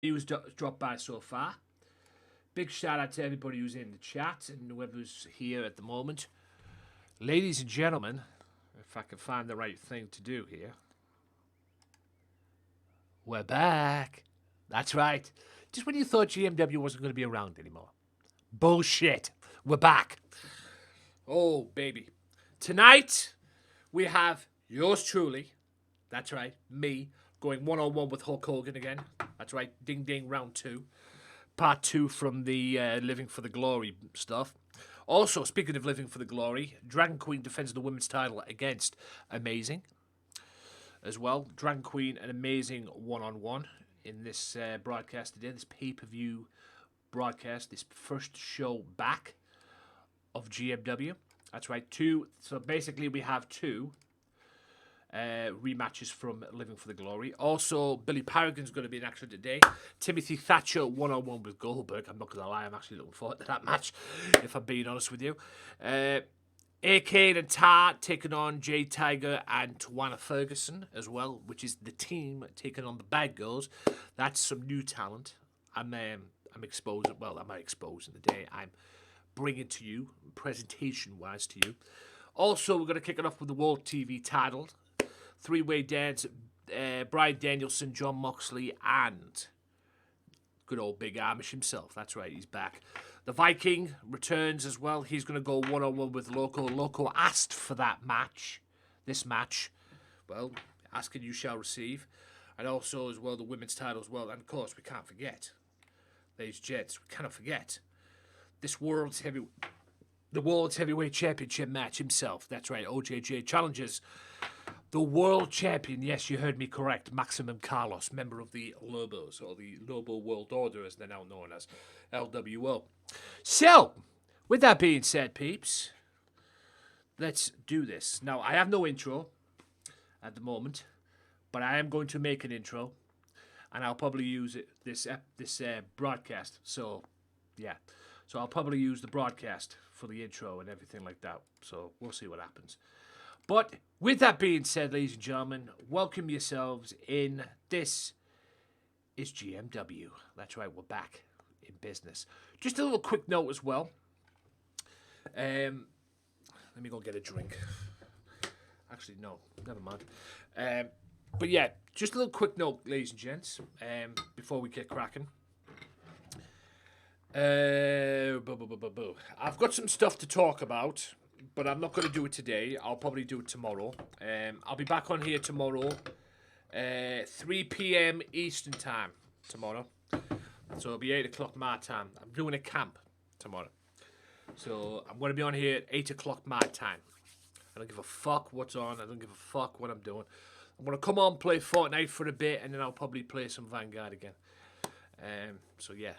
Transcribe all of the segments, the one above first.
who's dropped by so far. Big shout out to everybody who's in the chat and whoever's here at the moment. Ladies and gentlemen, if I can find the right thing to do here. We're back. That's right. Just when you thought GMW wasn't going to be around anymore. Bullshit. We're back. Oh, baby. Tonight, we have yours truly. That's right, me, going one-on-one with Hulk Hogan again. That's right, ding ding, round 2. Part 2 from the Living for the Glory stuff. Also, speaking of Living for the Glory, Dragon Queen defends the women's title against Amazing as well. Dragon Queen, an amazing one-on-one in this broadcast today, this pay-per-view broadcast, this first show back of GMW. That's right, 2. So basically we have 2 rematches from Living for the Glory. Also, Billy Parrigan's going to be in action today. Timothy Thatcher one-on-one with Goldberg. I'm not going to lie, I'm actually looking forward to that match, if I'm being honest with you. Arcade and Tar taking on Jay Tiger and Tawana Ferguson as well, which is the team taking on the Bad Girls. That's some new talent. I'm exposing, well, I'm not exposing the day. I'm bringing to you, presentation-wise to you. Also, we're going to kick it off with the World TV title. 3-way dance, Bryan Danielson, Jon Moxley, and good old Big Amish himself. That's right, he's back. The Viking returns as well. He's going to go one-on-one with Loco. Loco asked for that match, this match. Well, ask and you shall receive. And also as well, the women's title as well. And of course, we can't forget, ladies and gents, we cannot forget this the World's Heavyweight Championship match himself. That's right, OJJ challenges the world champion, yes, you heard me correct, Maximum Carlos, member of the Lobos, or the Lobo World Order, as they're now known as, LWO. So, with that being said, peeps, let's do this. Now, I have no intro at the moment, but I am going to make an intro, and I'll probably use it this broadcast. So, yeah. So I'll probably use the broadcast for the intro and everything like that. So we'll see what happens. But with that being said, ladies and gentlemen, welcome yourselves in. This is GMW. That's right, we're back in business. Just a little quick note as well. Let me go get a drink. Actually, no, never mind. But yeah, just a little quick note, ladies and gents, before we get cracking. I've got some stuff to talk about, but I'm not going to do it today. I'll probably do it tomorrow. I'll be back on here tomorrow, 3 p.m. Eastern time tomorrow. So it'll be 8 o'clock my time. I'm doing a camp tomorrow. So I'm going to be on here at 8 o'clock my time. I don't give a fuck what's on. I don't give a fuck what I'm doing. I'm going to come on, play Fortnite for a bit, and then I'll probably play some Vanguard again. So yeah.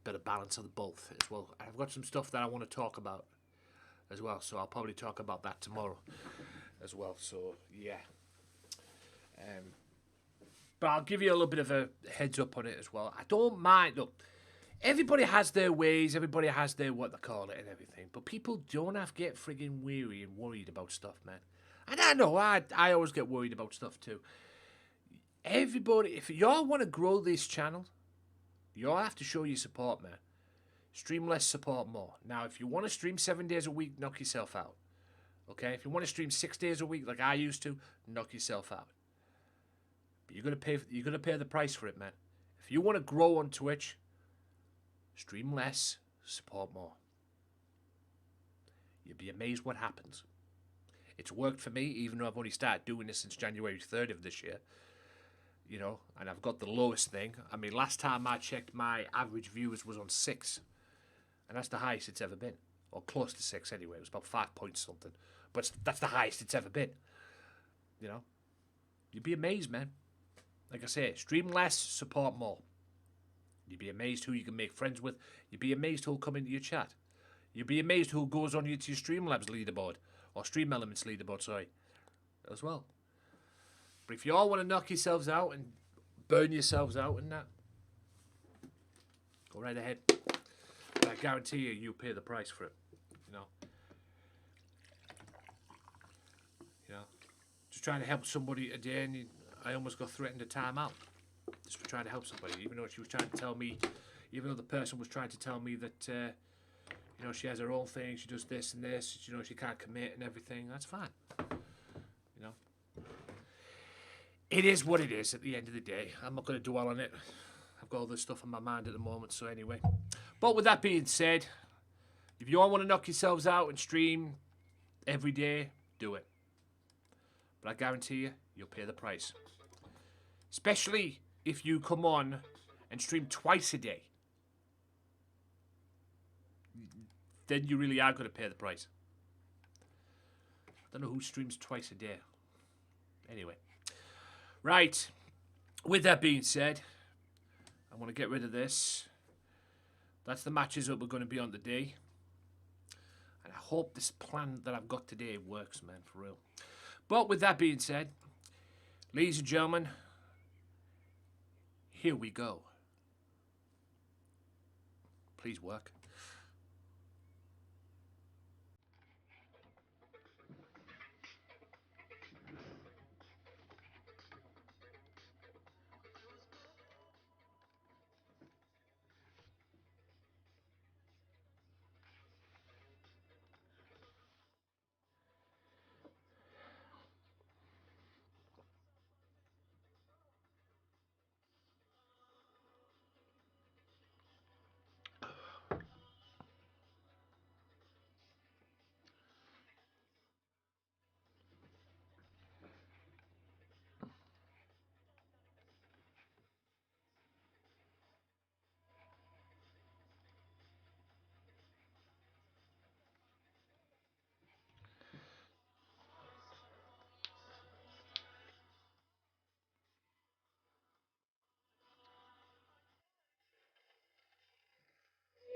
Bit of balance of the both as well. I've got some stuff that I want to talk about as well, so I'll probably talk about that tomorrow as well. So yeah, but I'll give you a little bit of a heads up on it as well. I don't mind. Look, everybody has their ways. Everybody has their what they call it and everything. But people don't have to get friggin' weary and worried about stuff, man. And I know I always get worried about stuff too. Everybody, if y'all want to grow this channel, you all have to show your support, man. Stream less, support more. Now, if you want to stream 7 days a week, knock yourself out. Okay? If you want to stream 6 days a week like I used to, knock yourself out. But you're gonna pay the price for it, man. If you want to grow on Twitch, stream less, support more. You'll be amazed what happens. It's worked for me, even though I've only started doing this since January 3rd of this year. You know, and I've got the lowest thing. I mean, last time I checked, my average viewers was on 6. And that's the highest it's ever been. Or close to 6 anyway. It was about 5 points something. But that's the highest it's ever been. You know? You'd be amazed, man. Like I say, stream less, support more. You'd be amazed who you can make friends with. You'd be amazed who'll come into your chat. You'd be amazed who goes on your Streamlabs leaderboard. Or Stream Elements leaderboard, sorry. As well. But if you all want to knock yourselves out and burn yourselves out and that, go right ahead. But I guarantee you, you'll pay the price for it. You know? Just trying to help somebody today, and I almost got threatened a timeout. Just for trying to help somebody, even though she was trying to tell me, even though the person was trying to tell me that, you know, she has her own thing, she does this and this, you know, she can't commit and everything. That's fine. You know, it is what it is at the end of the day. I'm not going to dwell on it. I've got all this stuff on my mind at the moment, so anyway. But with that being said, if you all want to knock yourselves out and stream every day, do it. But I guarantee you, you'll pay the price. Especially if you come on and stream twice a day. Then you really are going to pay the price. I don't know who streams twice a day. Anyway. Right. With that being said, I want to get rid of this. That's the matches that we're going to be on today. And I hope this plan that I've got today works, man, for real. But with that being said, ladies and gentlemen, here we go. Please work.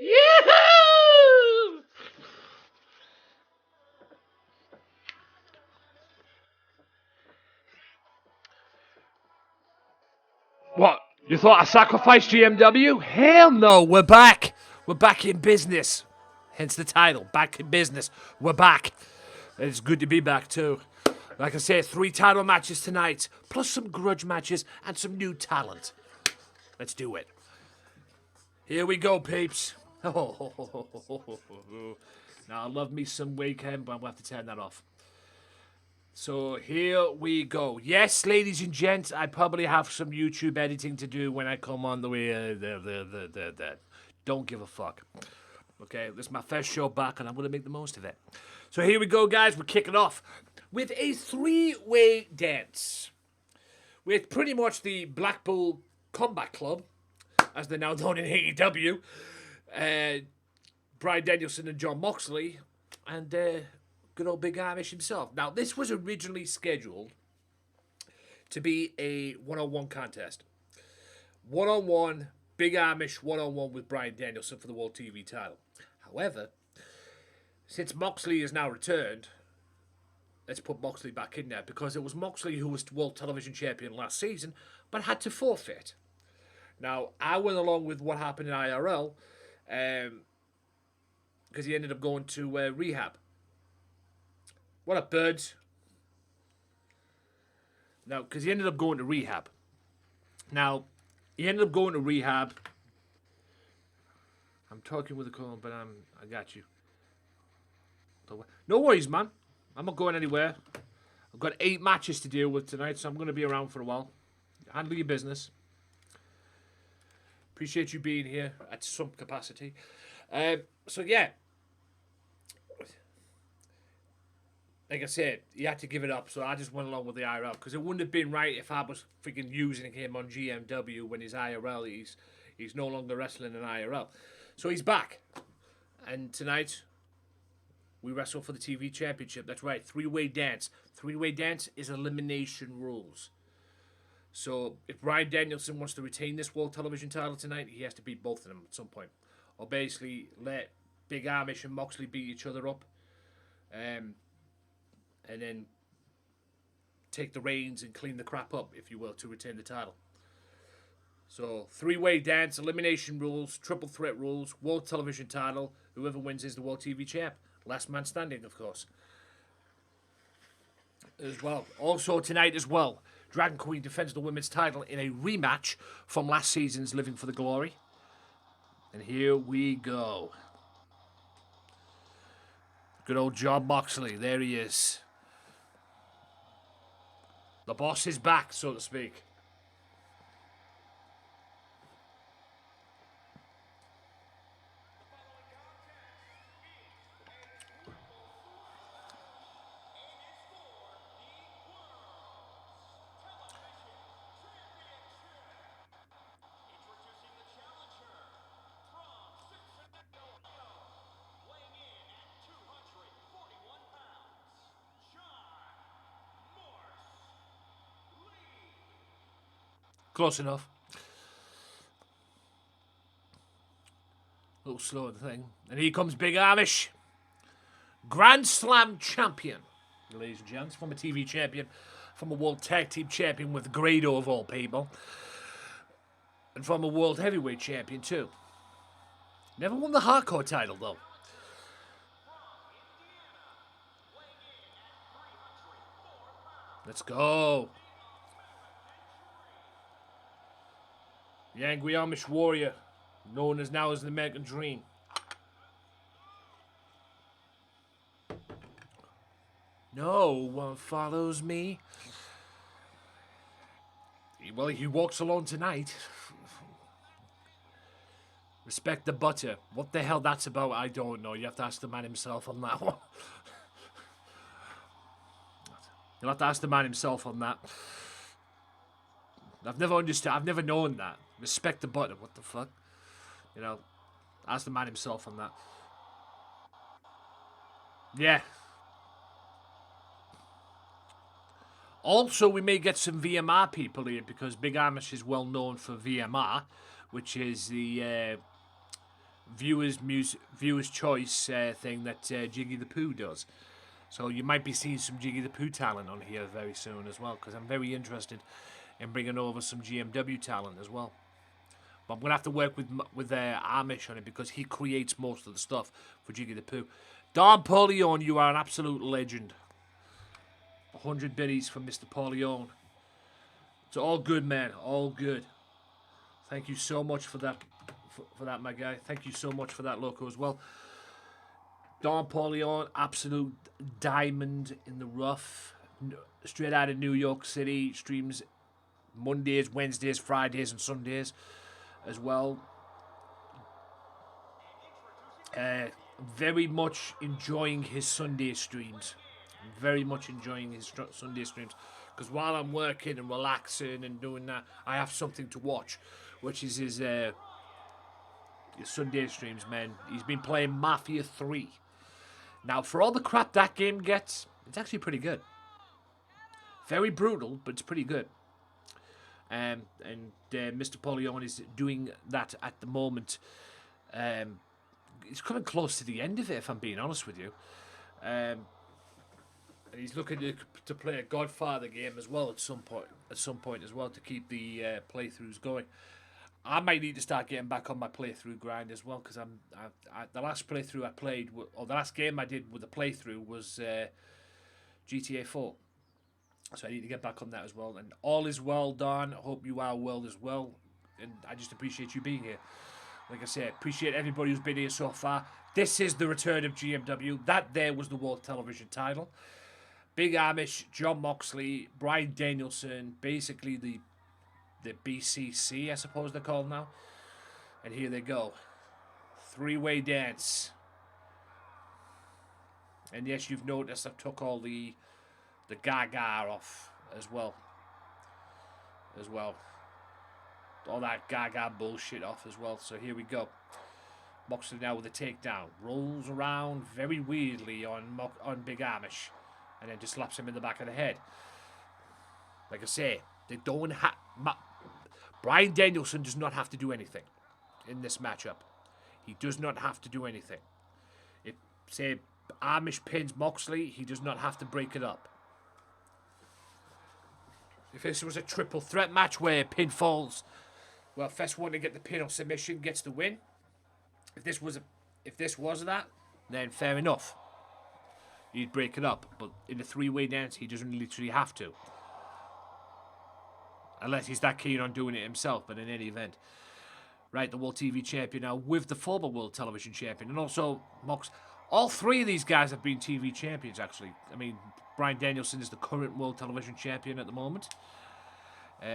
Yahoo! What? You thought I sacrificed GMW? Hell no, we're back. We're back in business. Hence the title, Back in Business. We're back. It's good to be back too. Like I said, 3 title matches tonight, plus some grudge matches and some new talent. Let's do it. Here we go, peeps. Now, I love me some weekend, but I'm going to have to turn that off. So here we go. Yes, ladies and gents, I probably have some YouTube editing to do when I come on the way. Don't give a fuck. Okay, this is my first show back, and I'm going to make the most of it. So here we go, guys. We're kicking off with a 3-way dance with pretty much the Blackpool Combat Club, as they're now known in AEW, Bryan Danielson and Jon Moxley, and good old Big Amish himself. Now, this was originally scheduled to be a one-on-one contest. One-on-one, Big Amish one-on-one with Bryan Danielson for the World TV title. However, since Moxley is now returned, let's put Moxley back in there, because it was Moxley who was World Television Champion last season, but had to forfeit. Now, I went along with what happened in IRL, because he ended up going to rehab. What up, birds? Now, because he ended up going to rehab. Now, he ended up going to rehab. I'm talking with a call, but I got you. No worries, man. I'm not going anywhere. I've got 8 matches to deal with tonight, so I'm going to be around for a while. Handle your business. Appreciate you being here at some capacity. So, yeah. Like I said, he had to give it up, so I just went along with the IRL, because it wouldn't have been right if I was freaking using him on GMW when his IRL, he's no longer wrestling in IRL. So he's back. And tonight, we wrestle for the TV championship. That's right, 3-way dance. 3-way dance is elimination rules. So if Bryan Danielson wants to retain this World Television title tonight, he has to beat both of them at some point. Or basically let Big Amish and Moxley beat each other up. And then take the reins and clean the crap up, if you will, to retain the title. So, 3-way dance, elimination rules, triple threat rules, World Television title. Whoever wins is the World TV champ. Last man standing, of course. As well. Also tonight as well, Dragon Queen defends the women's title in a rematch from last season's Living for the Glory. And here we go. Good old Jon Moxley. There he is. The boss is back, so to speak. Close enough. A little slower the thing. And here comes Big Amish. Grand Slam champion. Ladies and gents, former TV champion, former World Tag Team champion with Grado of all people. And former World Heavyweight champion too. Never won the Hardcore title though. Let's go. The Angry Amish Warrior, known as now as the American Dream. No one follows me. Well, he walks alone tonight. Respect the butter. What the hell that's about, I don't know. You have to ask the man himself on that one. You'll have to ask the man himself on that. I've never understood. I've never known that. Respect the butter. What the fuck? You know, ask the man himself on that. Yeah. Also, we may get some VMR people here because Big Amish is well known for VMR, which is the viewers' choice thing that Jiggy the Pooh does. So you might be seeing some Jiggy the Pooh talent on here very soon as well, because I'm very interested in bringing over some GMW talent as well. But I'm going to have to work with Amish on it because he creates most of the stuff for Jiggy the Pooh. Don Paulione, you are an absolute legend. 100 biddies from Mr. Paulione. It's all good, man. All good. Thank you so much for that, for that, my guy. Thank you so much for that loco as well. Don Paulione, absolute diamond in the rough. Straight out of New York City. Streams Mondays, Wednesdays, Fridays, and Sundays as well. Very much enjoying his Sunday streams. Very much enjoying his Sunday streams. Because while I'm working and relaxing and doing that, I have something to watch, which is his Sunday streams, man. He's been playing Mafia 3. Now, for all the crap that game gets, it's actually pretty good. Very brutal, but it's pretty good. And Mr. Paulione is doing that at the moment. He's coming close to the end of it, if I'm being honest with you. And he's looking to play a Godfather game as well at some point as well to keep the playthroughs going. I might need to start getting back on my playthrough grind as well because the last playthrough I played, or the last game I did with a playthrough was GTA 4. So I need to get back on that as well. And all is well, Don. I hope you are well as well. And I just appreciate you being here. Like I said, appreciate everybody who's been here so far. This is the return of GMW. That there was the World Television title. Big Amish, Jon Moxley, Bryan Danielson, basically the BCC, I suppose they're called now. And here they go. Three-way dance. And yes, you've noticed I've took all the gaga off as well. All that gaga bullshit off as well. So here we go. Moxley now with a takedown. Rolls around very weirdly on Big Amish. And then just slaps him in the back of the head. Like I say, they don't have... Bryan Danielson does not have to do anything in this matchup. He does not have to do anything. If, say, Amish pins Moxley, he does not have to break it up. If this was a triple threat match where pin falls, well, first one to get the pin or submission gets the win. If this was that, then fair enough. He'd break it up. But in a three-way dance, he doesn't literally have to. unless he's that keen on doing it himself. But in any event, right, the World TV Champion now with the former World Television Champion, and also Mox. All three of these guys have been TV champions, actually. I mean, Bryan Danielson is the current World Television Champion at the moment.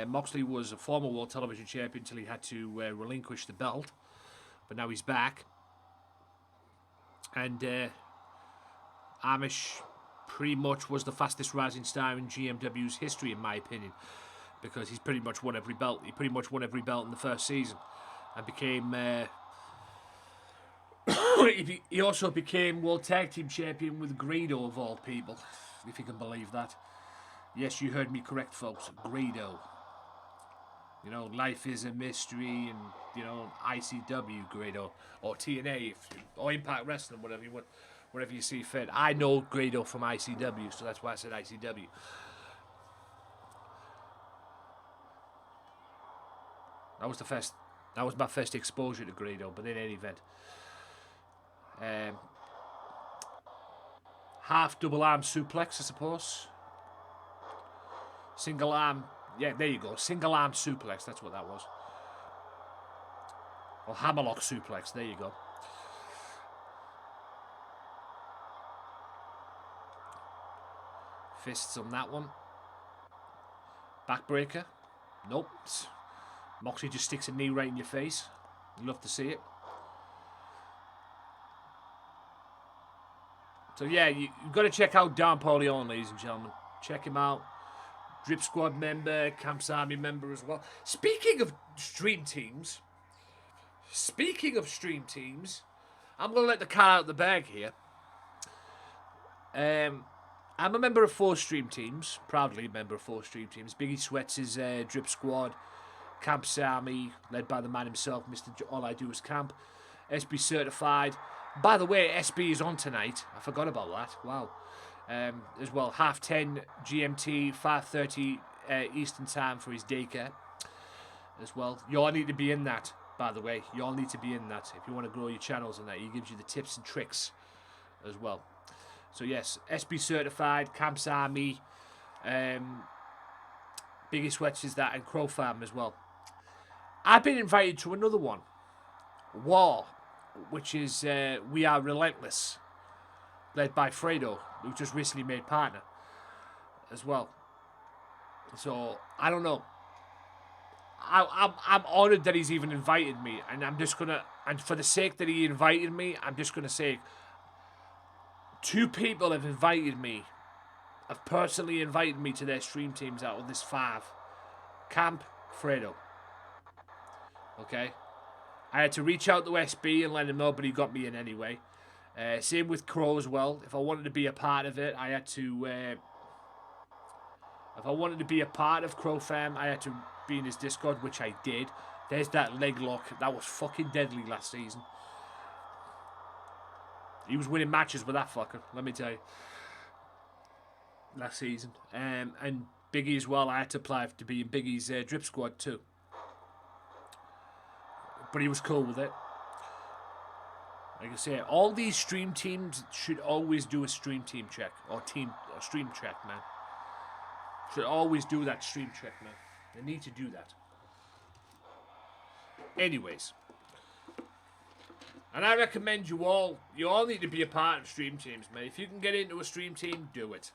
Moxley was a former World Television Champion until he had to relinquish the belt, but now he's back. And Amish pretty much was the fastest rising star in GMW's history, in my opinion, because he's pretty much won every belt. He pretty much won every belt in the first season, and became. He also became World Tag Team Champion with Grado, of all people, if you can believe that. Yes, you heard me correct, folks. Grado. You know, Life is a Mystery, and, you know, ICW Grado, or TNA, or Impact Wrestling, whatever you see fit. I know Grado from ICW, so that's why I said ICW. That was my first exposure to Grado, but in any event. Half double arm suplex, I suppose. Single arm, yeah, there you go. Single arm suplex, that's what that was. Or hammerlock suplex, there you go. Fists on that one. Backbreaker, nope. Moxley just sticks a knee right in your face. You love to see it. So yeah, you've got to check out Don Paulion, ladies and gentlemen. Check him out. Drip Squad member, Camps Army member as well. Speaking of stream teams, I'm going to let the cat out of the bag here. I'm a member of 4 stream teams, proudly a member of 4 stream teams. Biggie Sweats is Drip Squad, Camps Army, led by the man himself, Mr. All I Do Is Camp. SB Certified. By the way, SB is on tonight. I forgot about that. Wow. As well, 10:30 GMT, 5:30 Eastern Time for his daycare. As well. You all need to be in that, by the way. You all need to be in that if you want to grow your channels and that. He gives you the tips and tricks as well. So yes, SB Certified, Camps Army, Biggie Sweats is that, and Crow Farm as well. I've been invited to another one. War, which is We Are Relentless, led by Fredo, who just recently made partner as well. So I don't know. I'm honoured that he's even invited me, and I'm just gonna, and for the sake that he invited me, I'm just gonna say 2 people have personally invited me to their stream teams out of this 5. Camp, Fredo. Okay. I had to reach out to SB and let him know, but he got me in anyway. Same with Crow as well. If I wanted to be a part of it, I had to... if I wanted to be a part of Crow Fam, I had to be in his Discord, which I did. There's that leg lock. That was fucking deadly last season. He was winning matches with that fucker, let me tell you. Last season. And Biggie as well, I had to apply to be in Biggie's Drip Squad too. But he was cool with it. Like I say, all these stream teams should always do a stream team check. Or stream check, man. Should always do that stream check, man. They need to do that. Anyways. And I recommend you all need to be a part of stream teams, man. If you can get into a stream team, do it.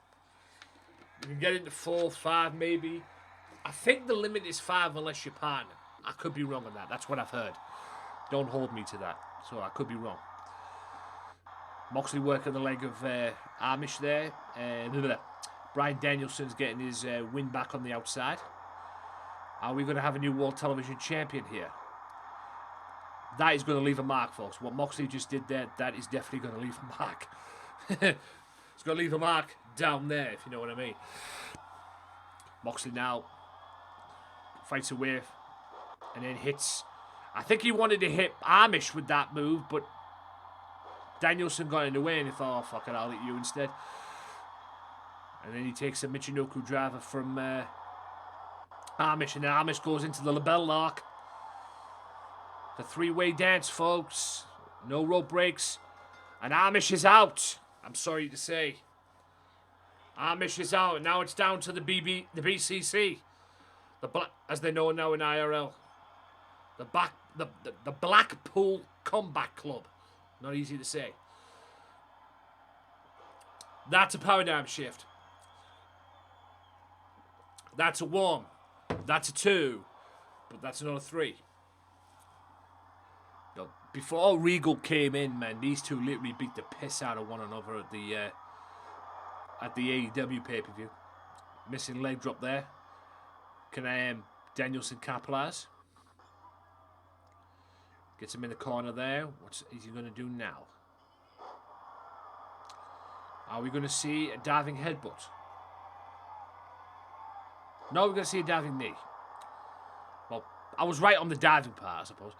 You can get into 4, 5 maybe. I think the limit is 5 unless you're partner. I could be wrong on that. That's what I've heard. Don't hold me to that. So I could be wrong. Moxley working the leg of Amish there. Bryan Danielson's getting his win back on the outside. Are we going to have a new World Television Champion here? That is going to leave a mark, folks. What Moxley just did there, that is definitely going to leave a mark. It's going to leave a mark down there, if you know what I mean. Moxley now fights away and then hits. I think he wanted to hit Amish with that move, but Danielson got in the way and he thought, oh, fuck it, I'll hit you instead. And then he takes a Michinoku driver from Amish, and then Amish goes into the label lock. The 3-way dance, folks. No rope breaks. And Amish is out. I'm sorry to say. Amish is out. Now it's down to the BCC. as they know now in IRL, the Blackpool Combat Club. Not easy to say. That's a paradigm shift. That's a 1. That's a 2. But that's another 3. You know, before Regal came in, man, these two literally beat the piss out of one another at the AEW pay-per-view. Missing leg drop there. Can Danielson capitalize? Gets him in the corner there. What is he going to do now? Are we going to see a diving headbutt? No, we're going to see a diving knee. Well, I was right on the diving part, I suppose.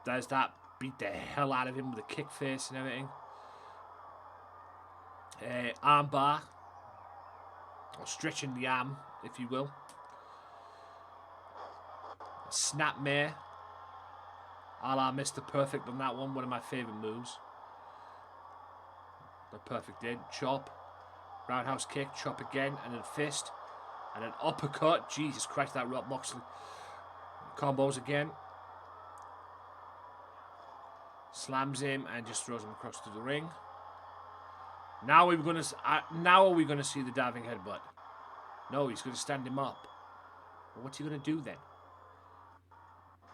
There's that. Beat the hell out of him with a kick face and everything. Arm bar. Or stretching the arm, if you will. Snapmare. A la Mr. Perfect on that one. One of my favourite moves. The Perfect did. Chop. Roundhouse kick. Chop again. And then fist. And an uppercut. Jesus Christ, that Rob Moxley. Combos again. Slams him and just throws him across to the ring. Now are we going to see the diving headbutt? No, he's going to stand him up. Well, what's he going to do then?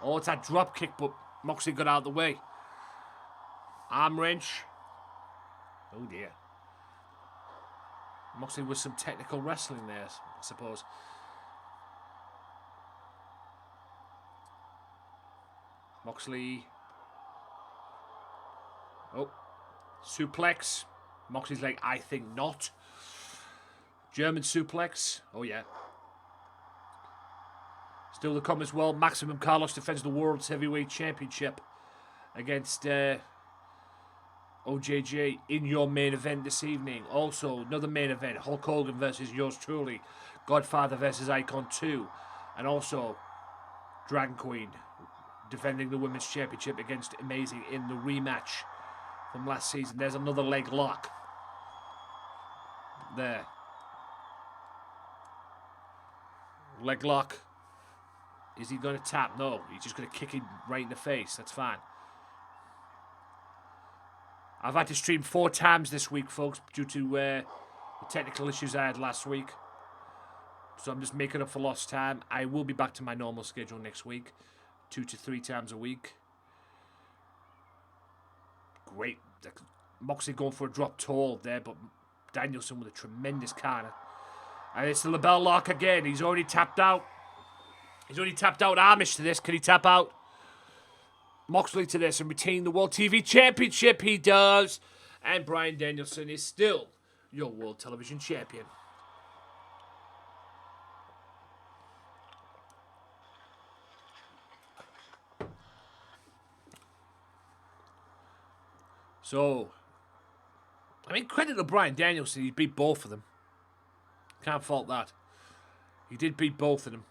Oh, it's that drop kick, but Moxley got out of the way. Arm wrench. Oh dear. Moxley with some technical wrestling there, I suppose. Moxley. Oh. Suplex. Moxley's like, I think not. German suplex. Oh, yeah. Still to come as well. Maximum Carlos defends the World's Heavyweight Championship against OJJ in your main event this evening. Also, another main event. Hulk Hogan versus yours truly. Godfather versus Icon 2. And also, Dragon Queen defending the Women's Championship against Amazing in the rematch from last season. There's another leg lock. There. Leg lock. Is he going to tap? No. He's just going to kick him right in the face. That's fine. I've had to stream 4 times this week, folks, due to the technical issues I had last week. So I'm just making up for lost time. I will be back to my normal schedule next week. 2 to 3 times a week. Great. Moxley going for a drop toe there, but Danielson with a tremendous corner. And it's the LeBell lock again. He's already tapped out. He's already tapped out Amish to this. Can he tap out Moxley to this and retain the World TV Championship? He does. And Bryan Danielson is still your World Television Champion. So, I mean, credit to Bryan Danielson. He beat both of them. Can't fault that. He did beat both of them.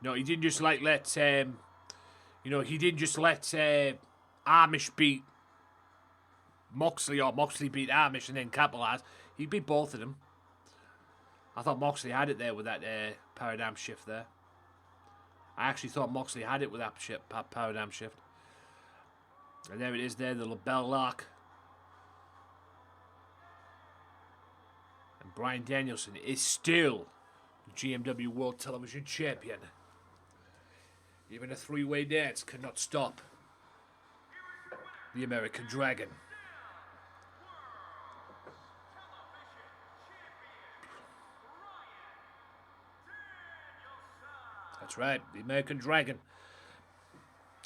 No, he didn't just let he didn't just let Amish beat Moxley or Moxley beat Amish and then capitalize. He beat both of them. I thought Moxley had it there with that paradigm shift there. I actually thought Moxley had it with that paradigm shift. And there it is there, the LeBell lock. And Bryan Danielson is still the GMW World Television Champion. Even a 3-way dance cannot stop the American Dragon. That's right, the American Dragon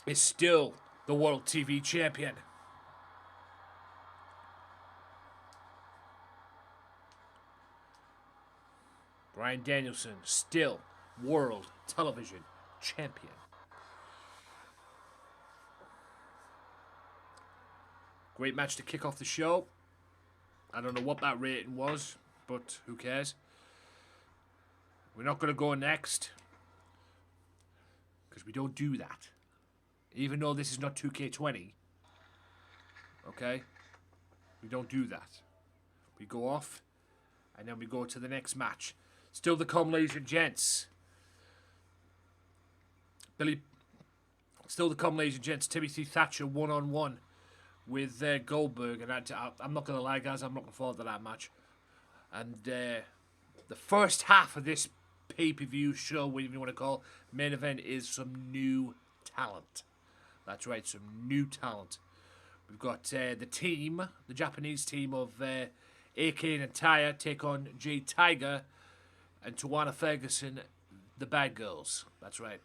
is still the World TV Champion. Bryan Danielson, still World Television Champion. Great match to kick off the show. I don't know what that rating was, but who cares? We're not going to go next, because we don't do that. Even though this is not 2K20. Okay? We don't do that. We go off, And then we go to the next match. Still to come, ladies and gents. Still to come, ladies and gents. Timothy Thatcher 1-on-1 with Goldberg. And I'm not going to lie, guys, I'm looking forward to that match. And the first half of this pay-per-view show, whatever you want to call main event, is some new talent. That's right, some new talent. We've got the team, the Japanese team of AK and Taya take on Jade Tiger and Tawana Ferguson, the Bad Girls. That's right,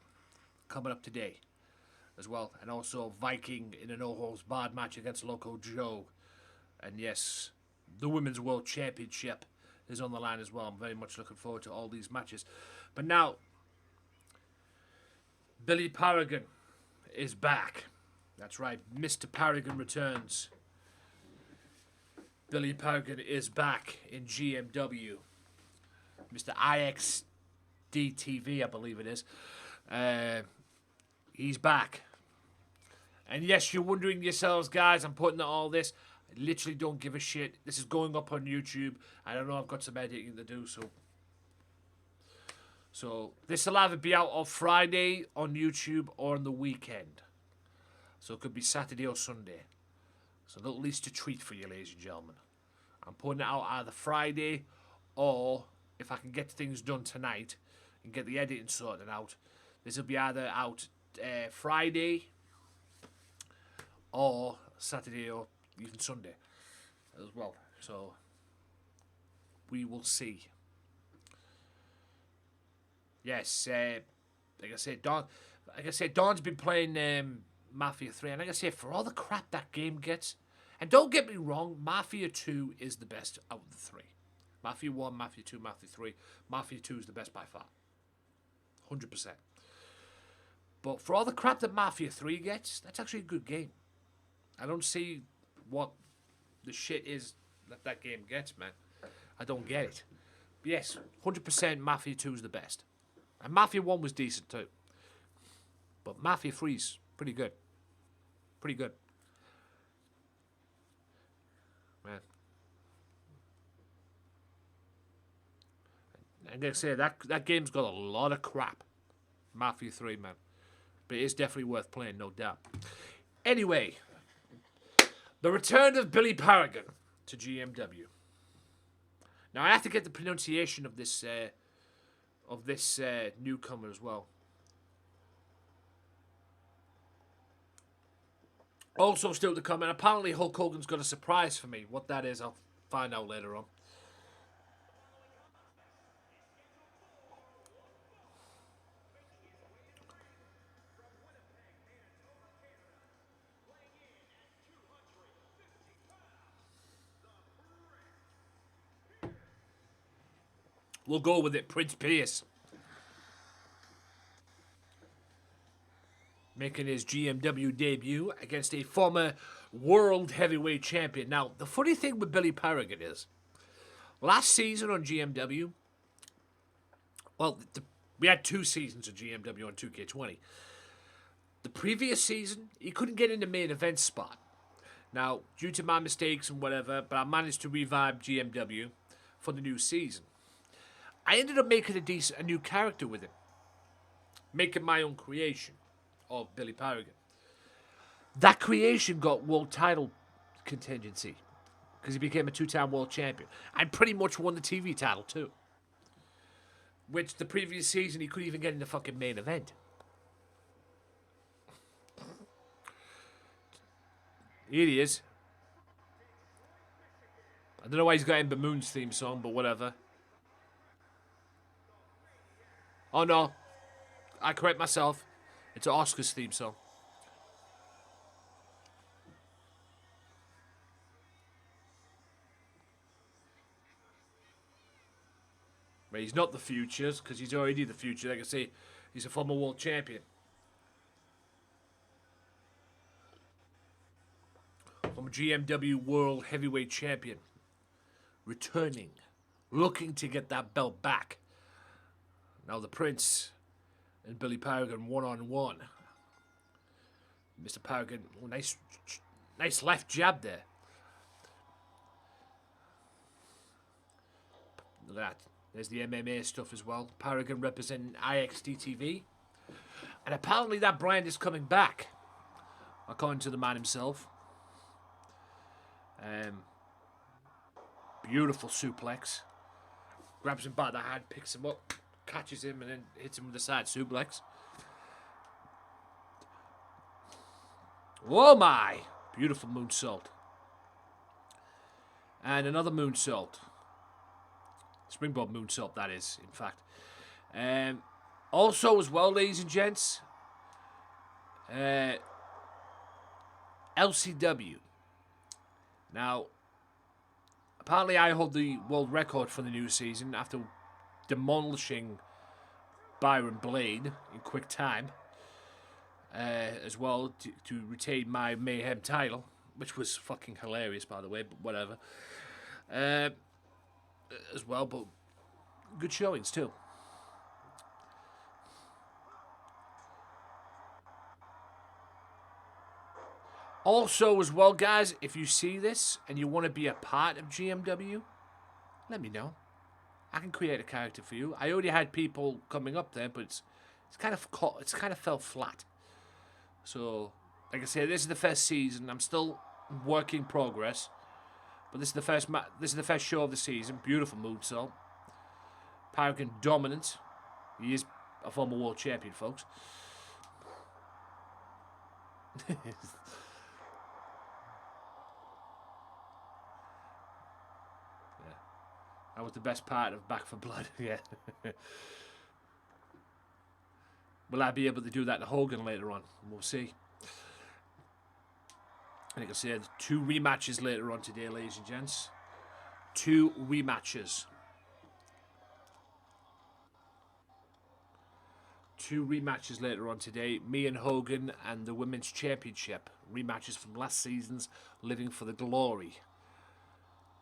coming up today as well. And also Viking in a no-holds-barred match against Loco Joe. And yes, the Women's World Championship is on the line as well. I'm very much looking forward to all these matches. But now, Billy Parrigan is back. That's right, Mr. Parrigan returns. Billy Parrigan is back in GMW. Mr. IXDTV, I believe it is. He's back. And yes, you're wondering yourselves, guys, I'm putting all this. I literally don't give a shit. This is going up on YouTube. I don't know, I've got some editing to do, so this will either be out on Friday on YouTube or on the weekend. So it could be Saturday or Sunday. So at least a treat for you, ladies and gentlemen. I'm putting it out either Friday or, if I can get things done tonight and get the editing sorted out, this will be either out Friday or Saturday or even Sunday as well. So we will see. Yes, like I said, Dawn's been playing Mafia 3, and like I say, for all the crap that game gets, and don't get me wrong, Mafia 2 is the best out of the three. Mafia 1, Mafia 2, Mafia 3. Mafia 2 is the best by far. 100%. But for all the crap that Mafia 3 gets, that's actually a good game. I don't see what the shit is that game gets, man. I don't get it. But yes, 100% Mafia 2 is the best. And Mafia 1 was decent too. But Mafia 3's pretty good. Pretty good. Man. And like I say, that game's got a lot of crap. Mafia 3, man. But it is definitely worth playing, no doubt. Anyway, the return of Billy Parrigan to GMW. Now, I have to get the pronunciation of this newcomer as well. Also still to come, and apparently Hulk Hogan's got a surprise for me. What that is, I'll find out later on. We'll go with it, Prince Pierce. Making his GMW debut against a former World Heavyweight Champion. Now, the funny thing with Billy Parrigan is, last season on GMW, well, we had 2 seasons of GMW on 2K20. The previous season, he couldn't get in the main event spot. Now, due to my mistakes and whatever, but I managed to revive GMW for the new season. I ended up making a new character with him. Making my own creation of Billy Parrigan. That creation got world title contingency because he became a 2-time world champion. I pretty much won the TV title too. Which the previous season he couldn't even get in the fucking main event. Here he is. I don't know why he's got Ember Moon's theme song, but whatever. Oh no, I correct myself. It's Oscar's theme song. But he's not the Futures, because he's already the Future. Like I say, he's a former world champion. Former GMW World Heavyweight Champion. Returning. Looking to get that belt back. Now the Prince and Billy Parrigan 1-on-1. Mr. Parrigan, oh, nice left jab there. Look at that. There's the MMA stuff as well. Parrigan representing IXDTV. And apparently that brand is coming back, according to the man himself. Beautiful suplex. Grabs him by the hand, picks him up, catches him, and then hits him with a side suplex. Oh my! Beautiful moonsault. And another moonsault. Springboard moonsault, that is, in fact. Also, as well, ladies and gents, LCW. Now, apparently I hold the world record for the new season after demolishing Byron Blade in quick time. As well, to retain my Mayhem title, which was fucking hilarious, by the way, but whatever. As well, but good showings too. Also, as well, guys, if you see this and you want to be a part of GMW, let me know. I can create a character for you. I already had people coming up there, but it's kind of fell flat. So, like I said, this is the first season. I'm still work in progress, but this is the first show of the season. Beautiful moonsault. Parrigan dominant. He is a former world champion, folks. That was the best part of Back for Blood, yeah. Will I be able to do that to Hogan later on? We'll see. Like I said, 2 rematches later on today, ladies and gents. 2 rematches. 2 rematches later on today. Me and Hogan and the Women's Championship. Rematches from last season's Living for the Glory.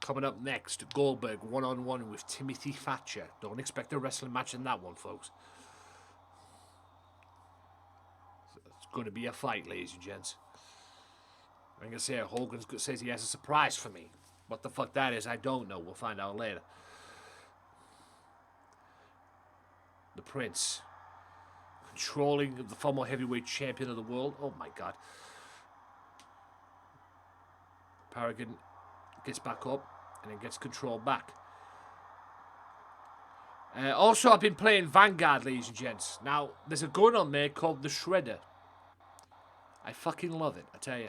Coming up next, Goldberg one-on-one with Timothy Thatcher. Don't expect a wrestling match in that one, folks. It's going to be a fight, ladies and gents. I'm going to say Hogan says he has a surprise for me. What the fuck that is, I don't know. We'll find out later. The Prince. Controlling the former heavyweight champion of the world. Oh my god. Parrigan gets back up and then gets control back. Also, I've been playing Vanguard, ladies and gents. Now, there's a gun on there called the Shredder. I fucking love it, I tell you.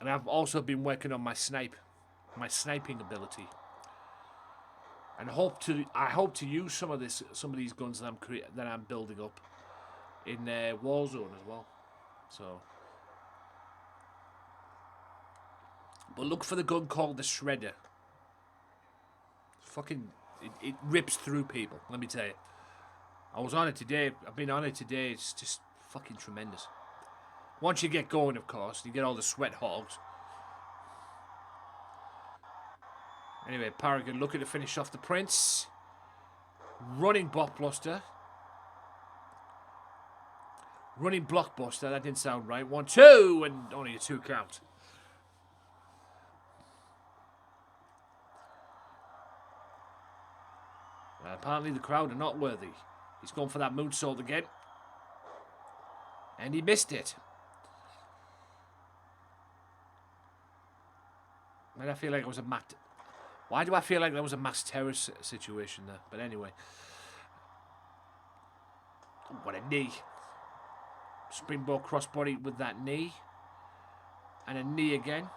And I've also been working on my sniping ability. And I hope to use some of these guns that I'm building up in Warzone as well. So, but look for the gun called the Shredder. Fucking, it rips through people. Let me tell you. I was on it today. I've been on it today. It's just fucking tremendous. Once you get going, of course, you get all the sweat hogs. Anyway, Parrigan looking to finish off the Prince. Running blockbuster. Running blockbuster. That didn't sound right. 1, 2, and only a 2 count. Apparently the crowd are not worthy. He's going for that moonsault again. And he missed it. I feel like it was a Why do I feel like that was a mass terror situation there? But anyway. Oh, what a knee. Springboard crossbody with that knee. And a knee again.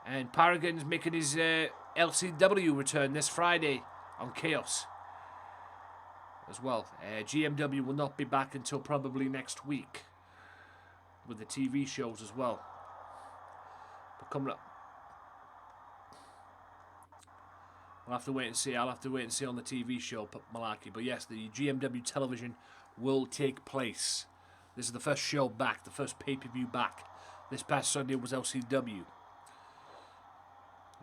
And Parrigan's making his LCW return this Friday on Chaos. As well. GMW will not be back until probably next week. With the TV shows as well. But coming up. I'll have to wait and see. I'll have to wait and see on the TV show, Malarkey. But yes, the GMW television will take place. This is the first show back, the first pay-per-view back. This past Sunday was LCW.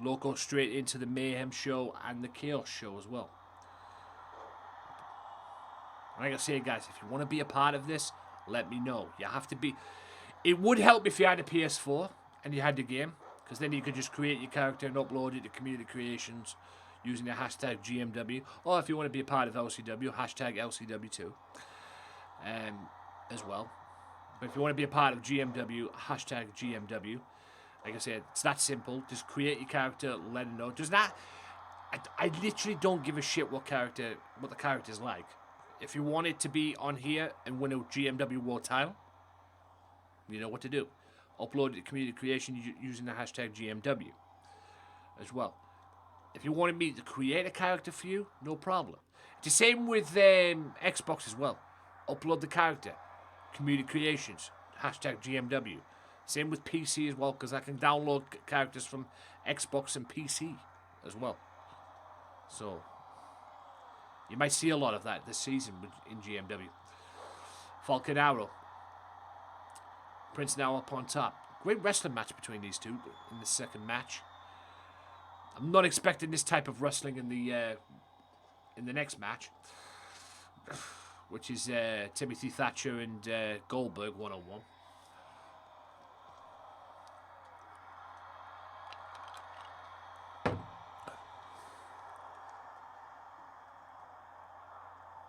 Loco straight into the Mayhem show and the Chaos show as well. Like I say, guys, if you want to be a part of this, let me know. You have to be. It would help if you had a PS4 and you had the game, because then you could just create your character and upload it to Community Creations. using the hashtag GMW. Or if you want to be a part of LCW, hashtag LCW too. As well. But if you want to be a part of GMW, hashtag GMW. Like I said, it's that simple. Just create your character, let it know. Does that... I literally don't give a shit what the character's like. If you want it to be on here and win a GMW World title, you know what to do. Upload it to community creation using the hashtag GMW as well. If you wanted me to create a character for you, no problem. It's the same with Xbox as well. Upload the character, community creations, hashtag GMW. Same with PC as well, because I can download characters from Xbox and PC as well. So, you might see a lot of that this season in GMW. Falcon Arrow. Prince now up on top. Great wrestling match between these two in the second match. I'm not expecting this type of wrestling in the next match, which is Timothy Thatcher and Goldberg one-on-one.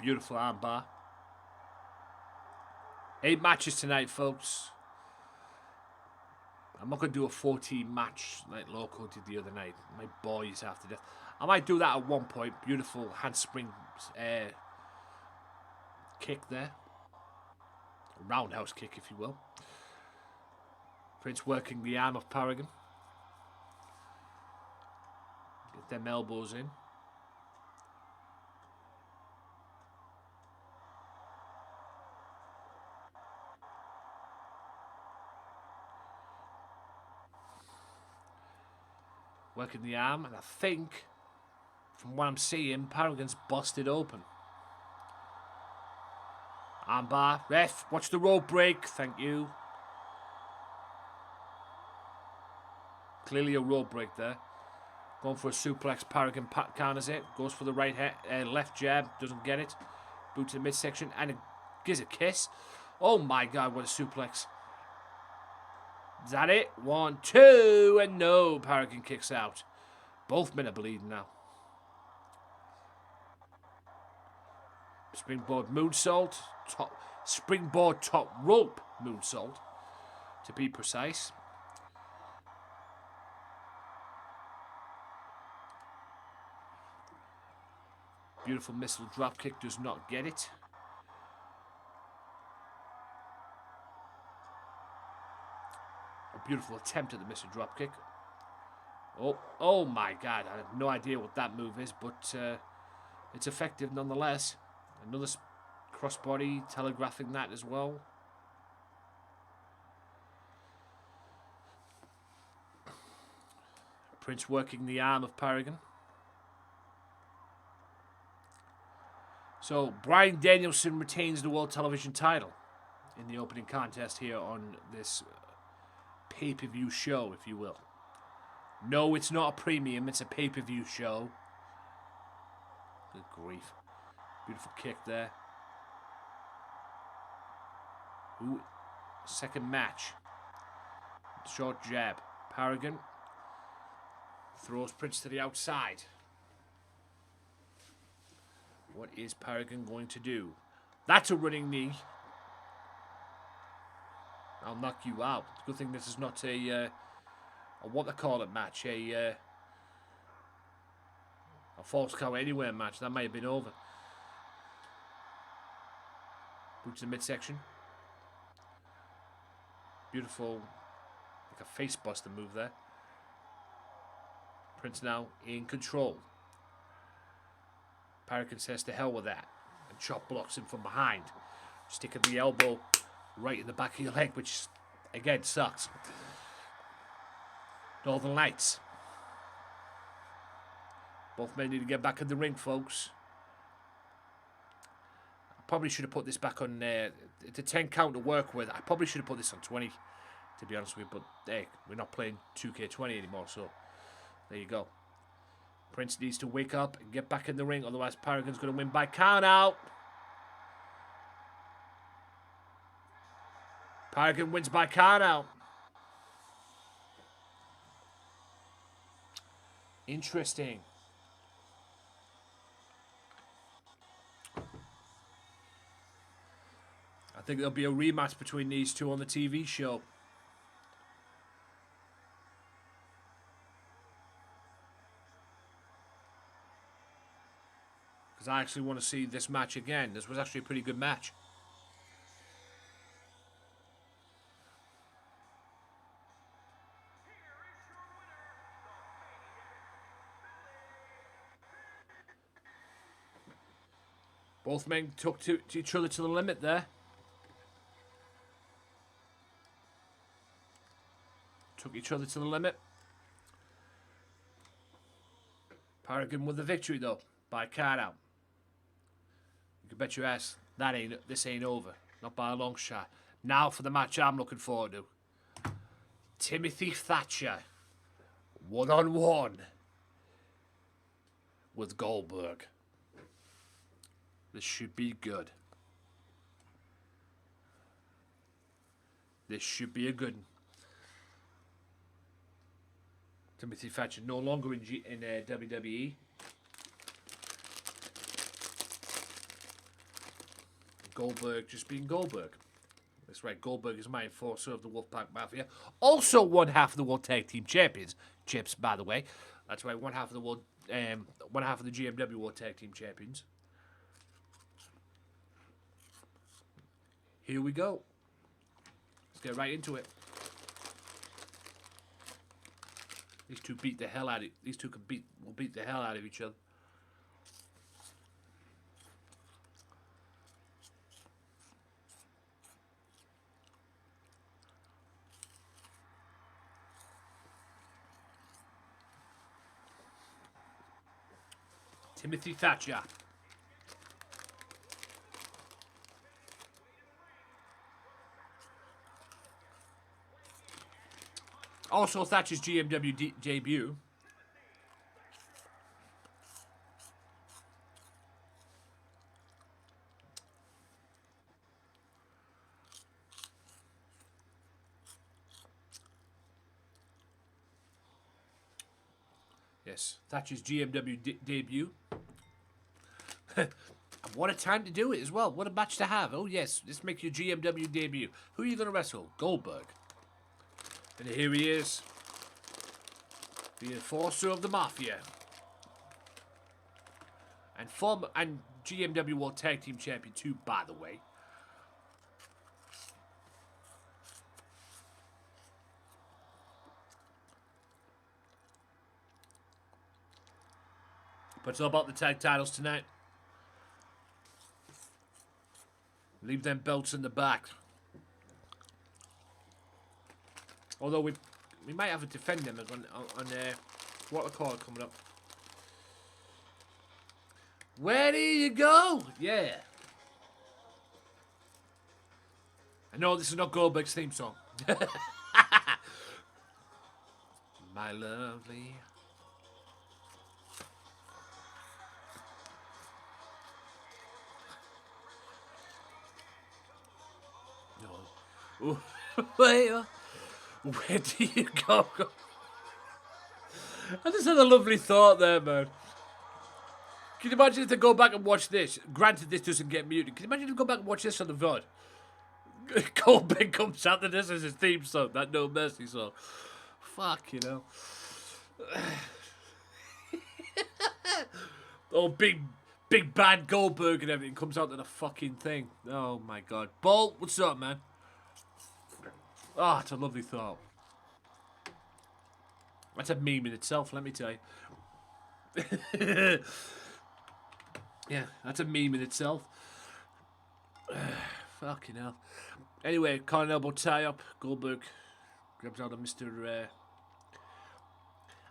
Beautiful armbar. 8 matches tonight, folks. I'm not going to do a 14 match like Loco did the other night. My boys after death. I might do that at one point. Beautiful handspring kick there. A roundhouse kick, if you will. Prince working the arm of Parrigan. Get them elbows in. Working the arm, and I think, from what I'm seeing, Parrigan's busted open. Armbar. Ref, watch the rope break. Thank you. Clearly a rope break there. Going for a suplex. Parrigan counters it. Goes for the left jab. Doesn't get it. Boot to the midsection, and it gives a kiss. Oh my God, what a suplex. Is that it? 1, 2, and no. Parrigan kicks out. Both men are bleeding now. Springboard moonsault. Springboard top rope moonsault, to be precise. Beautiful missile drop kick, does not get it. A beautiful attempt at the missile drop kick. Oh my God, I have no idea what that move is, but it's effective nonetheless. Another crossbody, telegraphing that as well. Prince working the arm of Parrigan. So, Bryan Danielson retains the World Television title in the opening contest here on this pay-per-view show, if you will. No, it's not a premium, it's a pay-per-view show. Good grief. Beautiful kick there. Ooh, second match. Short jab. Parrigan throws Prince to the outside. What is Parrigan going to do? That's a running knee. I'll knock you out. Good thing this is not a what they call it match. A false count anywhere match. That might have been over. Boots in midsection. Beautiful, like a face buster move there. Prince now in control. Parrigan says to hell with that. And Chop blocks him from behind. Sticking the elbow right in the back of your leg, which, again, sucks. Northern Lights. Both men need to get back in the ring, folks. I probably should have put this back on... it's a 10 count to work with. I probably should have put this on 20, to be honest with you. But, hey, we're not playing 2K20 anymore, so there you go. Prince needs to wake up and get back in the ring. Otherwise, Parrigan's going to win by count out. Parrigan wins by count out. Interesting. think there'll be a rematch between these two on the TV show. Because I actually want to see this match again. This was actually a pretty good match. Both men took to each other to the limit there. Took each other to the limit. Parrigan with the victory though, by card out. You can bet your ass this ain't over. Not by a long shot. Now for the match I'm looking forward to. Timothy Thatcher. 1-on-1 with Goldberg. This should be good. This should be a good one. Timothy Thatcher no longer in WWE. Goldberg just being Goldberg. That's right, Goldberg is my enforcer of the Wolfpack Mafia. Also one half of the World Tag Team Championships, by the way. That's right, one half of the GMW World Tag Team Champions. Here we go. Let's get right into it. These two beat the hell out of these two will beat the hell out of each other. Timothy Thatcher. Also, Thatcher's GMW debut. Yes, Thatcher's GMW debut. What a time to do it as well. What a match to have. Oh, yes, let's make your GMW debut. Who are you going to wrestle? Goldberg. And here he is, the enforcer of the Mafia, and GMW World Tag Team Champion too, by the way. But it's all about the tag titles tonight. Leave them belts in the back. Although we might have to defend them on what a call coming up. Where do you go? Yeah. I know this is not Goldberg's theme song. My lovely. No. Where do you go? I just had a lovely thought there, man. Can you imagine if they go back and watch this? Granted, this doesn't get muted. Can you imagine if they go back and watch this on the VOD? Goldberg comes out and this is his theme song, that No Mercy song. Fuck, you know. Oh, big bad Goldberg and everything comes out to the fucking thing. Oh, my God. Bolt, what's up, man? Ah, it's a lovely thought. That's a meme in itself, let me tell you. Yeah, that's a meme in itself. Fucking hell. Anyway, collar and elbow tie up. Goldberg grabs out of Mr.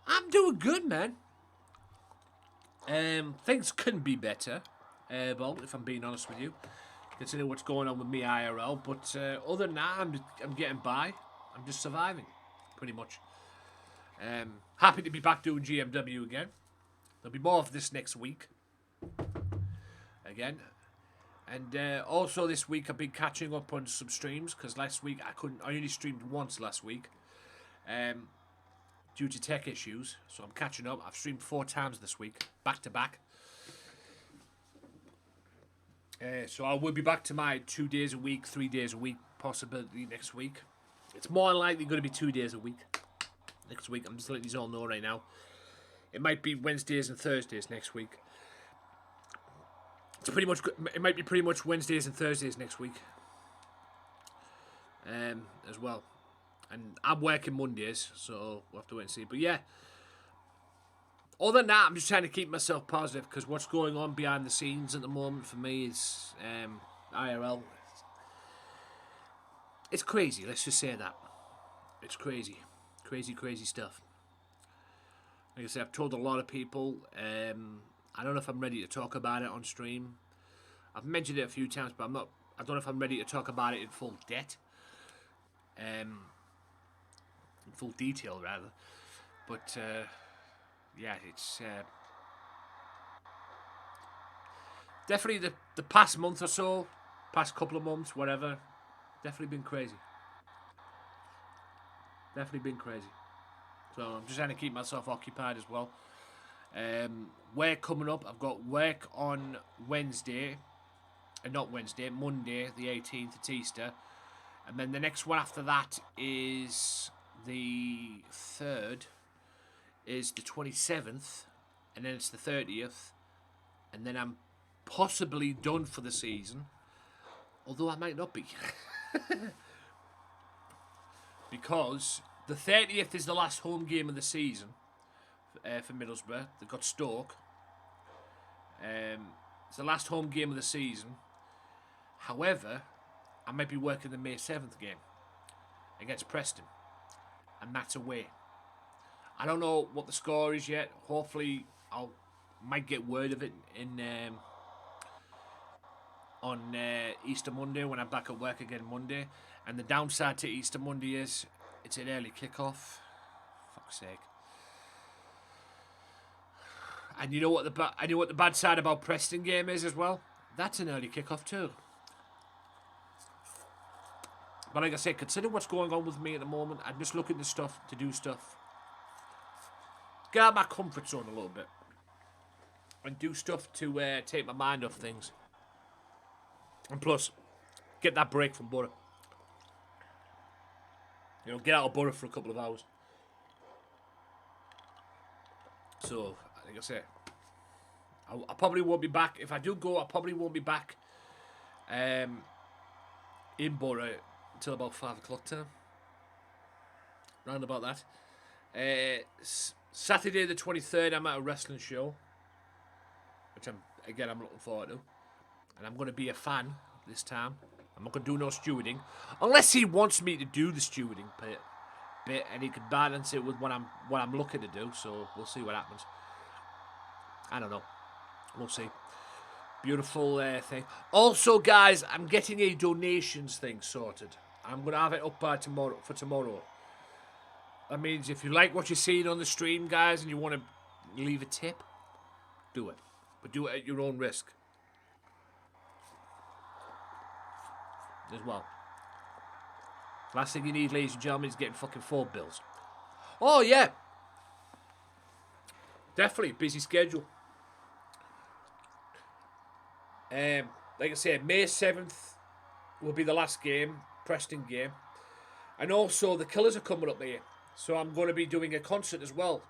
I'm doing good, man. Things couldn't be better, Bolt, if I'm being honest with you. Considering what's going on with me IRL, but other than that, I'm getting by. I'm just surviving, pretty much. Happy to be back doing GMW again. There'll be more of this next week. Again. And also this week I've been catching up on some streams, because last week I only streamed once last week. Due to tech issues. So I'm catching up. I've streamed 4 times this week, back to back. So I will be back to my 2 days a week, 3 days a week possibility next week. It's more than likely going to be 2 days a week next week. I'm just letting you all know right now. It might be Wednesdays and Thursdays next week. It's pretty much. It might be pretty much Wednesdays and Thursdays next week. As well, and I'm working Mondays, so we'll have to wait and see. But yeah, other than that, I'm just trying to keep myself positive because what's going on behind the scenes at the moment for me is IRL. It's crazy. Let's just say that. It's crazy, crazy stuff. Like I said, I've told a lot of people. I don't know if I'm ready to talk about it on stream. I've mentioned it a few times, but I'm not. I don't know if I'm ready to talk about it in full depth. In full detail, rather. But yeah, it's definitely the past month or so, past couple of months, whatever. Definitely been crazy. Definitely been crazy. So I'm just trying to keep myself occupied as well. Work coming up. I've got work on Wednesday. Monday, the 18th, it's Easter. And then the next one after that is the 3rd, is the 27th, and then it's the 30th, and then I'm possibly done for the season, although I might not be. Because the 30th is the last home game of the season for Middlesbrough. They've got Stoke. It's the last home game of the season. However, I might be working the May 7th game against Preston, and that's away. I don't know what the score is yet. Hopefully, might get word of it on Easter Monday when I'm back at work again Monday. And the downside to Easter Monday is it's an early kickoff. Fuck's sake. And you know what the bad side about Preston game is as well? That's an early kickoff too. But like I said, consider what's going on with me at the moment. I'm just looking to do stuff. Get out of my comfort zone a little bit. And do stuff to take my mind off things. And plus, get that break from butter. You know, get out of butter for a couple of hours. So, like I said, I probably won't be back. If I do go, I probably won't be back in Borough until about 5 o'clock time. Round about that. Saturday the 23rd, I'm at a wrestling show, which I'm looking forward to. And I'm going to be a fan this time. I'm not going to do no stewarding, unless he wants me to do the stewarding bit, and he can balance it with what I'm looking to do. So we'll see what happens. I don't know. We'll see. Beautiful thing. Also, guys, I'm getting a donations thing sorted. I'm going to have it up by tomorrow. That means if you like what you're seeing on the stream, guys, and you want to leave a tip, do it. But do it at your own risk. As well. Last thing you need, ladies and gentlemen, is getting fucking phone bills. Oh, yeah. Definitely. Busy schedule. Like I said, May 7th will be the last game. Preston game. And also, the Killers are coming up here. So I'm going to be doing a concert as well.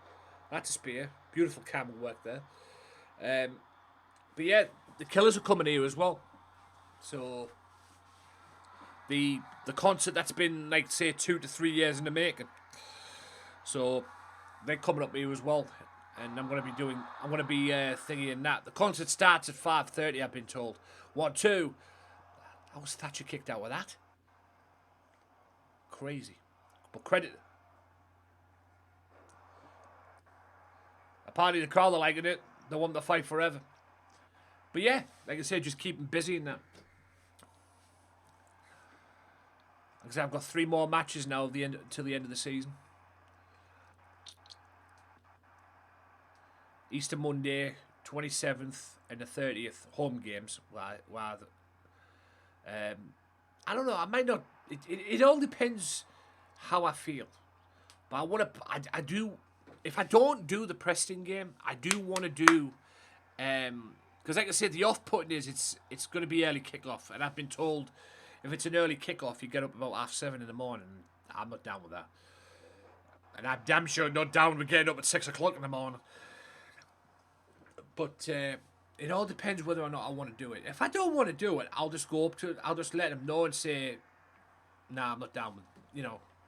That's a spear. Beautiful camera work there. But yeah, the Killers are coming here as well. So the concert that's been, like, say, 2 to 3 years in the making. So they're coming up here as well. And I'm going to be thingy that. The concert starts at 5:30, I've been told. 1, 2. How was Thatcher kicked out with that? Crazy. But credit. Apparently the crowd are liking it. They want the fight forever. But yeah, like I said, just keep them busy in that. Like I said, I've got 3 more matches now till the end of the season. Easter Monday, 27th, and the 30th, home games. I don't know. I might not. It all depends how I feel. But I do. If I don't do the Preston game, I do want to do Because like I said, the off-putting is it's going to be early kickoff, and I've been told if it's an early kickoff, you get up about 7:30 in the morning. I'm not down with that, and I'm damn sure not down with getting up at 6 o'clock in the morning. But it all depends whether or not I want to do it. If I don't want to do it, I'll just go up to it. I'll just let them know and say, "Nah, I'm not down with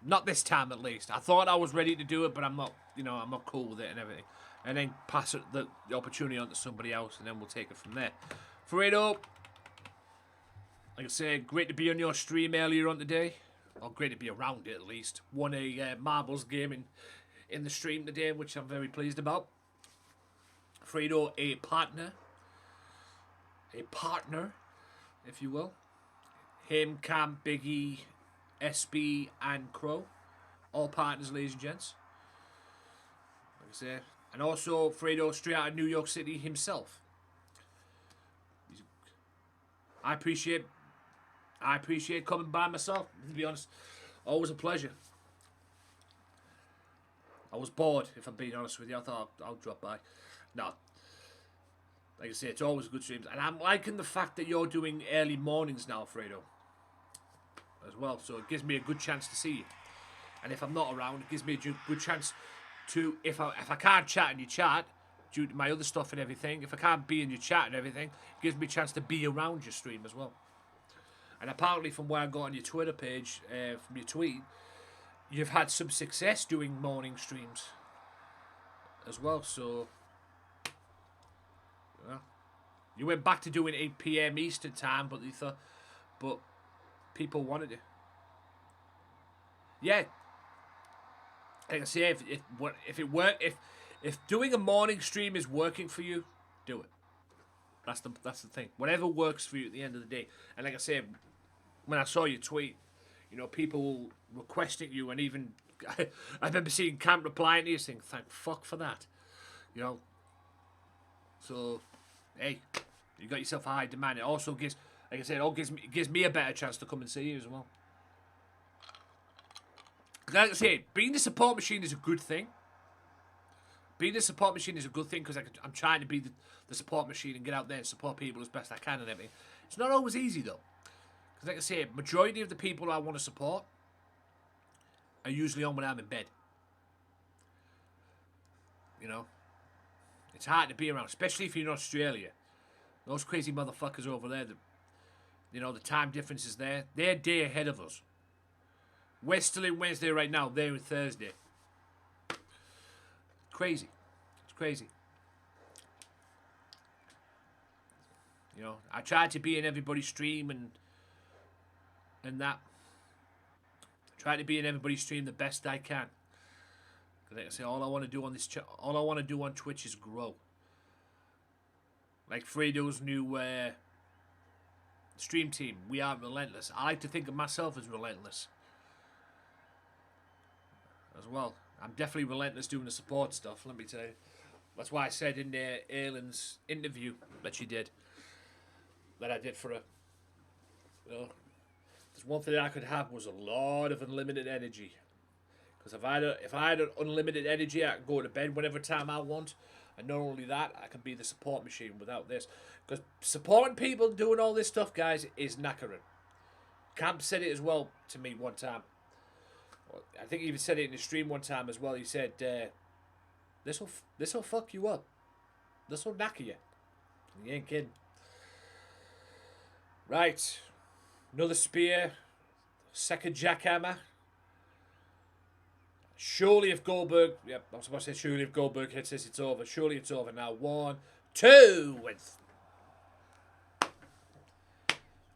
not this time at least. I thought I was ready to do it, but I'm not. I'm not cool with it and everything." And then pass the opportunity on to somebody else, and then we'll take it from there. Fredo, like I said, great to be on your stream earlier on today. Or great to be around it at least. Won a marbles game in the stream today, which I'm very pleased about. Fredo, a partner, if you will. Him, Cam, Biggie, SB, and Crow. All partners, ladies and gents. Like I said. And also, Fredo, straight out of New York City himself. I appreciate coming by myself, to be honest. Always a pleasure. I was bored, if I'm being honest with you. I thought I'll drop by. No. Like I say, it's always good streams. And I'm liking the fact that you're doing early mornings now, Fredo. As well. So it gives me a good chance to see you. And if I'm not around, it gives me a good chance to, if I can't chat in your chat, due to my other stuff and everything, if I can't be in your chat and everything, it gives me a chance to be around your stream as well. And apparently from where I got on your Twitter page, from your tweet, you've had some success doing morning streams as well, so yeah. You went back to doing 8 PM Eastern time, but but people wanted it. Yeah. Like I say, if doing a morning stream is working for you, do it. That's the thing. Whatever works for you at the end of the day. And like I said, when I saw your tweet, people requesting you, and even I remember seeing Camp replying to you saying, "Thank fuck for that," So, hey, you got yourself a high demand. It also gives, like I said, it gives me a better chance to come and see you as well. Like I say, being the support machine is a good thing. Being the support machine is a good thing because I'm trying to be the support machine and get out there and support people as best I can and everything. It's not always easy though. Because like I say, majority of the people I want to support are usually on when I'm in bed. It's hard to be around, especially if you're in Australia. Those crazy motherfuckers over there, the time difference is there. They're a day ahead of us. We're still in Wednesday right now. They're in Thursday. Crazy. It's crazy. I try to be in everybody's stream and that. I try to be in everybody's stream the best I can. Like I say, all I want to do on Twitch is grow. Like Fredo's new stream team, we are relentless. I like to think of myself as relentless as well. I'm definitely relentless doing the support stuff, let me tell you. That's why I said in Aylin's interview that she did, that I did for her. There's one thing I could have was a lot of unlimited energy. Because if I had unlimited energy, I could go to bed whenever time I want. And not only that, I can be the support machine without this. Because supporting people doing all this stuff, guys, is knackering. Camp said it as well to me one time. I think he even said it in the stream one time as well. He said, "This'll fuck you up. This'll knacker you." And he ain't kidding. Right, another spear, second jackhammer. Surely if Goldberg, I'm supposed to say surely if Goldberg hits this, it's over. Surely it's over now. 1, 2,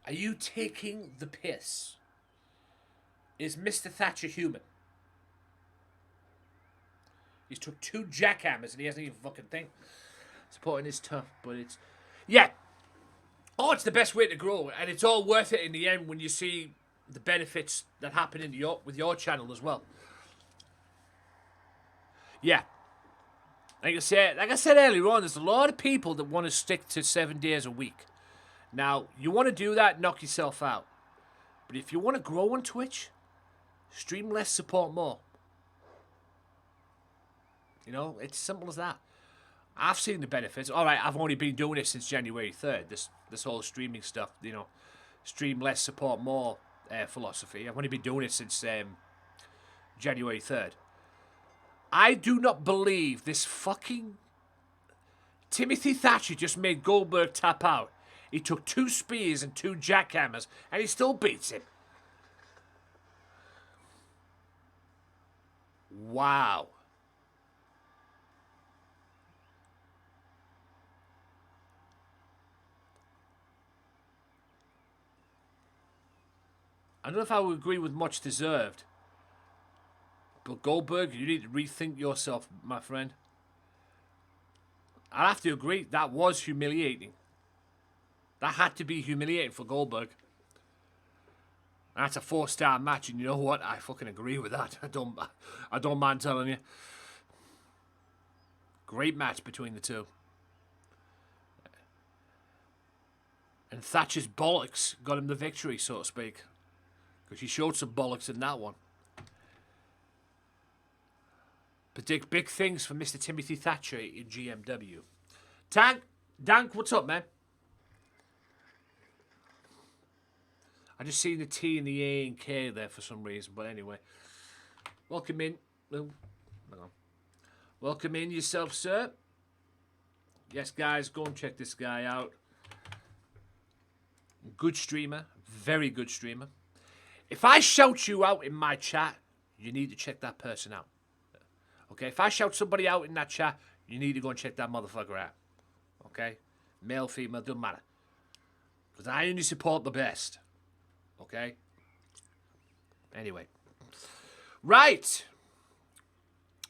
Are you taking the piss? Is Mr. Thatcher human? He's took 2 jackhammers and he hasn't even fucking thing. Supporting is tough, but it's... Yeah. Oh, it's the best way to grow. And it's all worth it in the end when you see the benefits that happen with your channel as well. Yeah. Like I said earlier on, there's a lot of people that want to stick to 7 days a week. Now, you want to do that, knock yourself out. But if you want to grow on Twitch, stream less, support more. It's simple as that. I've seen the benefits. All right, I've only been doing it since January 3rd. This whole streaming stuff, you know, stream less, support more philosophy. I've only been doing it since January 3rd. I do not believe this fucking Timothy Thatcher just made Goldberg tap out. He took 2 spears and 2 jackhammers, and he still beats him. Wow. I don't know if I would agree with much deserved. But Goldberg, you need to rethink yourself, my friend. I have to agree, that was humiliating. That had to be humiliating for Goldberg. That's a 4-star match, and you know what? I fucking agree with that. I don't mind telling you. Great match between the two. And Thatcher's bollocks got him the victory, so to speak. Because he showed some bollocks in that one. Predict big things for Mr. Timothy Thatcher in GMW. Dank, what's up, man? I just seen the T and the A and K there for some reason, but anyway. Welcome in. Oh, hang on. Welcome in yourself, sir. Yes, guys, go and check this guy out. Good streamer. Very good streamer. If I shout you out in my chat, you need to check that person out. Okay? If I shout somebody out in that chat, you need to go and check that motherfucker out. Okay? Male, female, doesn't matter. Because I only support the best. Okay? Anyway. Right.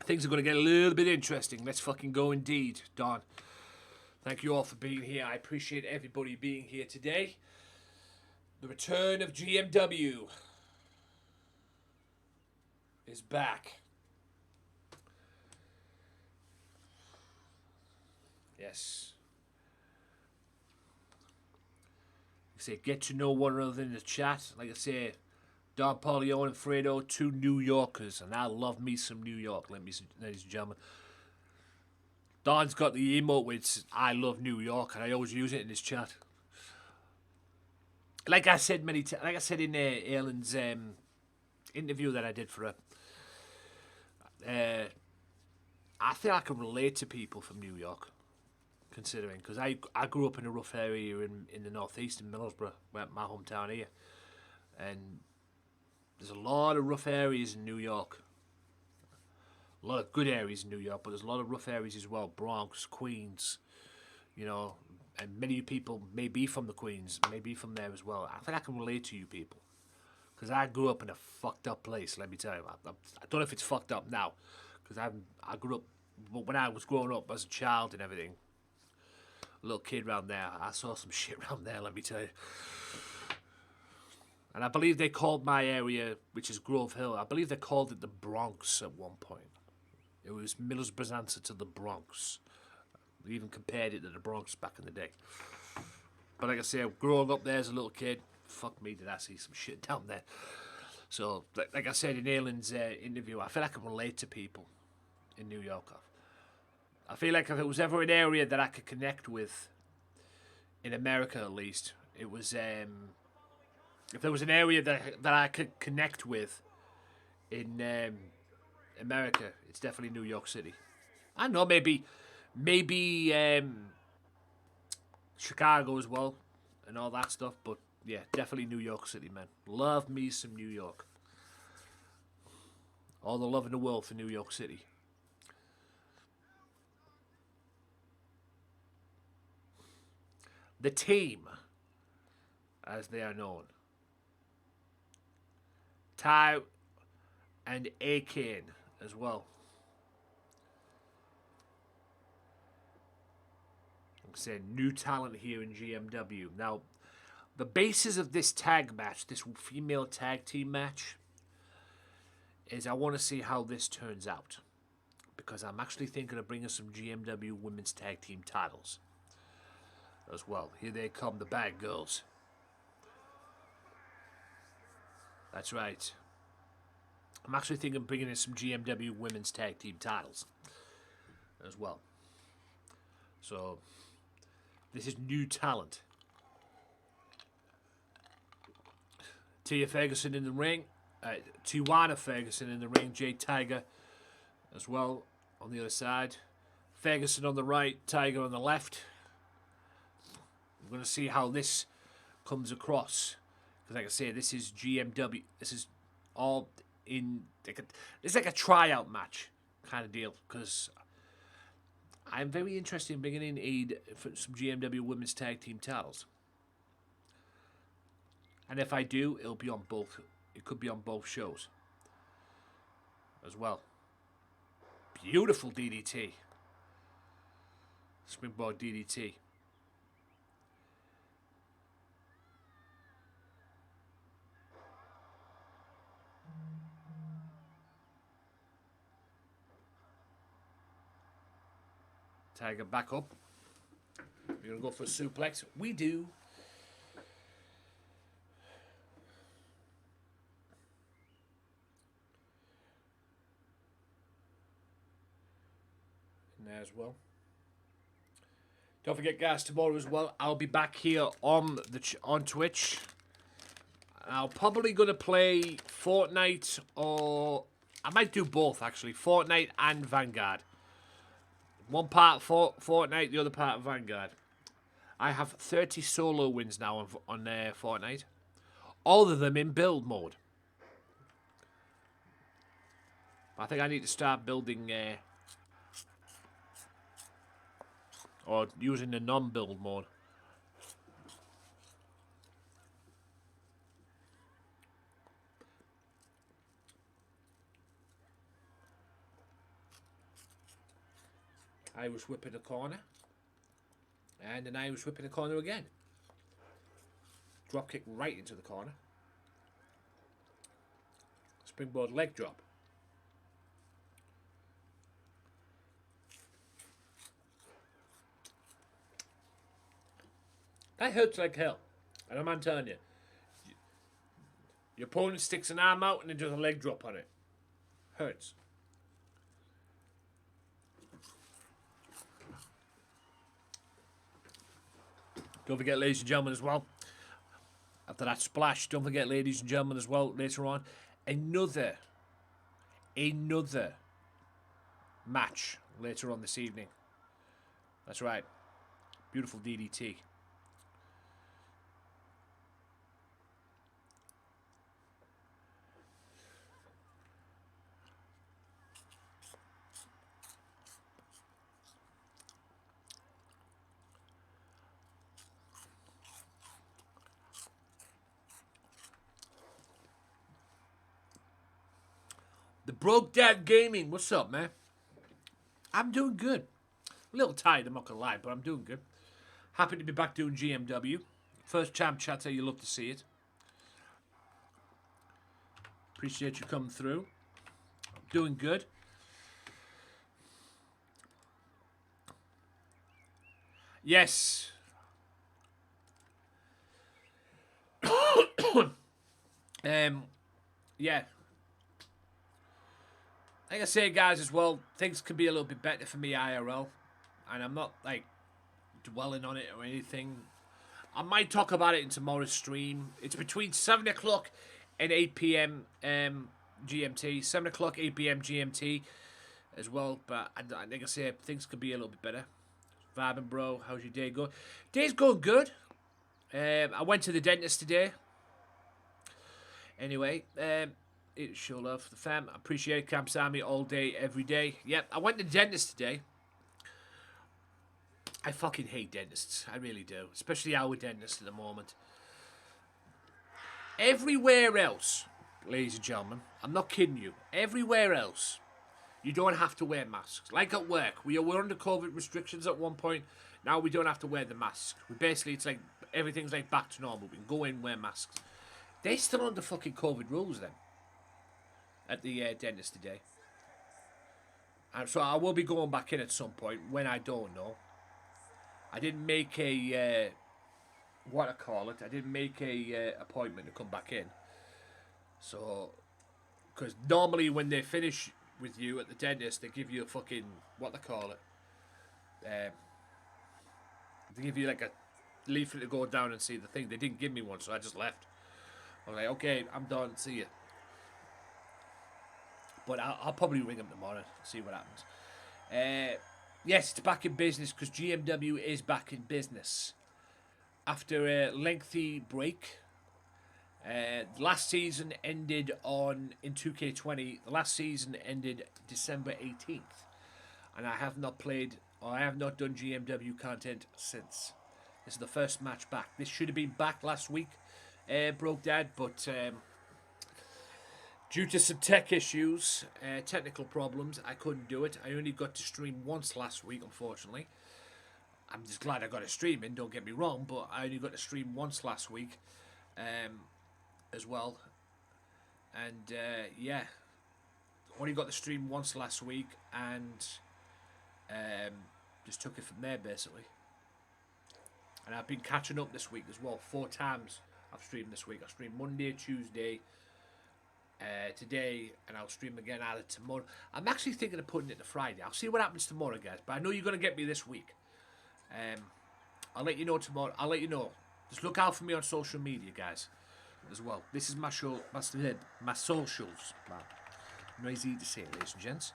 Things are going to get a little bit interesting. Let's fucking go indeed. Don. Thank you all for being here. I appreciate everybody being here today. The return of GMW is back. Yes. Like I say, get to know one another in the chat. Like I say, Don Paulione and Fredo, 2 New Yorkers, and I love me some New York, ladies and gentlemen. Don's got the emote with I love New York, and I always use it in this chat. Like I said in Aylin's interview that I did for her, I think I can relate to people from New York, considering, because I grew up in a rough area in the northeast, in Middlesbrough, my hometown here, and there's a lot of rough areas in New York. A lot of good areas in New York, but there's a lot of rough areas as well. Bronx, Queens, you know, and many people may be from the Queens, may be from there as well. I think I can relate to you people, because I grew up in a fucked up place, let me tell you. I don't know if it's fucked up now, because I grew up, but when I was growing up as a child and everything, a little kid around there, I saw some shit around there, let me tell you. And I believe they called my area, which is Grove Hill, I believe they called it the Bronx at one point. It was Middlesbrough's answer to the Bronx. We even compared it to the Bronx back in the day. But like I say, growing up there as a little kid, fuck me, did I see some shit down there. So, like I said in Aylin's interview, I feel like I can relate to people in New York. I feel like if it was ever an area that I could connect with, in America at least, it was, if there was an area that I could connect with in America, it's definitely New York City. I don't know, maybe Chicago as well, and all that stuff, but yeah, definitely New York City, man. Love me some New York. All the love in the world for New York City. The Team, as they are known. Ty and A-Kane as well. Like I said, new talent here in GMW. Now, the basis of this tag match, this female tag team match, is I want to see how this turns out. Because I'm actually thinking of bringing some GMW women's tag team titles as well. Here they come, the Bad Girls. That's right. I'm actually thinking of bringing in some GMW women's tag team titles as well. So this is new talent. Tia Ferguson in the ring. Tijuana Ferguson in the ring. Jade Tiger as well on the other side. Ferguson on the right, Tiger on the left. We're going to see how this comes across. Because like I say, this is GMW. This is all in... It's like a tryout match kind of deal. Because I'm very interested in bringing in some GMW Women's Tag Team titles. And if I do, it'll be on both. It could be on both shows as well. Beautiful DDT. Springboard DDT. Tiger back up. We're going to go for a suplex. We do. In there as well. Don't forget, guys, tomorrow as well, I'll be back here on Twitch. I'm probably going to play Fortnite, or I might do both, actually. Fortnite and Vanguard. One part Fortnite, the other part Vanguard. I have 30 solo wins now on Fortnite. All of them in build mode. I think I need to start building... or using the non-build mode. Irish whip in the corner. And an Irish whip in the corner again. Drop kick right into the corner. Springboard leg drop. That hurts like hell. And I'm telling you. Your opponent sticks an arm out and then does a leg drop on it. Hurts. Don't forget, ladies and gentlemen, as well. After that splash, don't forget, ladies and gentlemen, as well, later on, another match later on this evening. That's right. Beautiful DDT. The Broke Dad Gaming. What's up, man? I'm doing good. A little tired, I'm not going to lie, but I'm doing good. Happy to be back doing GMW. First champ chatter, you love to see it. Appreciate you coming through. I'm doing good. Yes. Yeah. Like I say, guys, as well, things could be a little bit better for me IRL. And I'm not, like, dwelling on it or anything. I might talk about it in tomorrow's stream. It's between 7 o'clock and 8 p.m. GMT. 7 o'clock, 8 p.m. GMT as well. But like I say, things could be a little bit better. Vibing, bro. How's your day going? Day's going good. I went to the dentist today. Anyway, show love for the fam. I appreciate it. Camp Sammy all day, every day. Yep, I went to the dentist today. I fucking hate dentists. I really do. Especially our dentist at the moment. Everywhere else, ladies and gentlemen, I'm not kidding you. Everywhere else, you don't have to wear masks. Like at work, we were under COVID restrictions at one point. Now we don't have to wear the masks. It's like everything's like back to normal. We can go in, wear masks. They're still under fucking COVID rules then. At the dentist today. And so I will be going back in at some point when I don't know. I didn't make a I didn't make a appointment to come back in. So, because normally when they finish with you at the dentist, they give you a fucking They give you like a leaflet to go down and see the thing. They didn't give me one, so I just left. I was like, okay, I'm done. See you. But I'll probably ring them tomorrow and see what happens. Yes, it's back in business because GMW is back in business. After a lengthy break, last season ended in 2K20. The last season ended December 18th. And I have not played, or I have not done GMW content since. This is the first match back. This should have been back last week, Broke Dad, but due to some tech issues, technical problems, I couldn't do it. I only got to stream once last week, unfortunately. I'm just glad I got a stream in, don't get me wrong, but I only got to stream once last week as well. And yeah, only got to stream once last week and just took it from there basically. And I've been catching up this week as well. 4 times I've streamed this week. I streamed Monday, Tuesday, today, and I'll stream again either tomorrow. I'm actually thinking of putting it to Friday. I'll see what happens tomorrow, guys. But I know you're going to get me this week. I'll let you know tomorrow. I'll let you know. Just look out for me on social media, guys, as well. This is my show, my socials. Not easy to say, ladies and gents.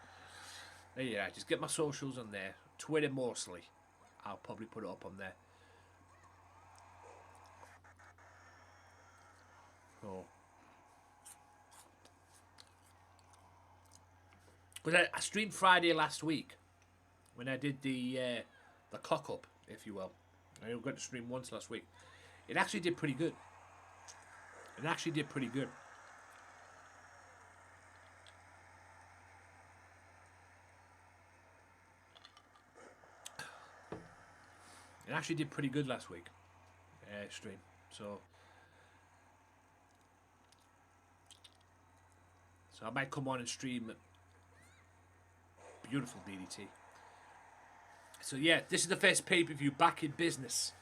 There you are. Just get my socials on there. Twitter mostly. I'll probably put it up on there. Oh. But I streamed Friday last week when I did the cock up, if you will. I only got to stream once last week. It actually did pretty good. It actually did pretty good. It actually did pretty good last week. Stream. So I might come on and stream beautiful DDT. So yeah, this is the first pay-per-view back in business.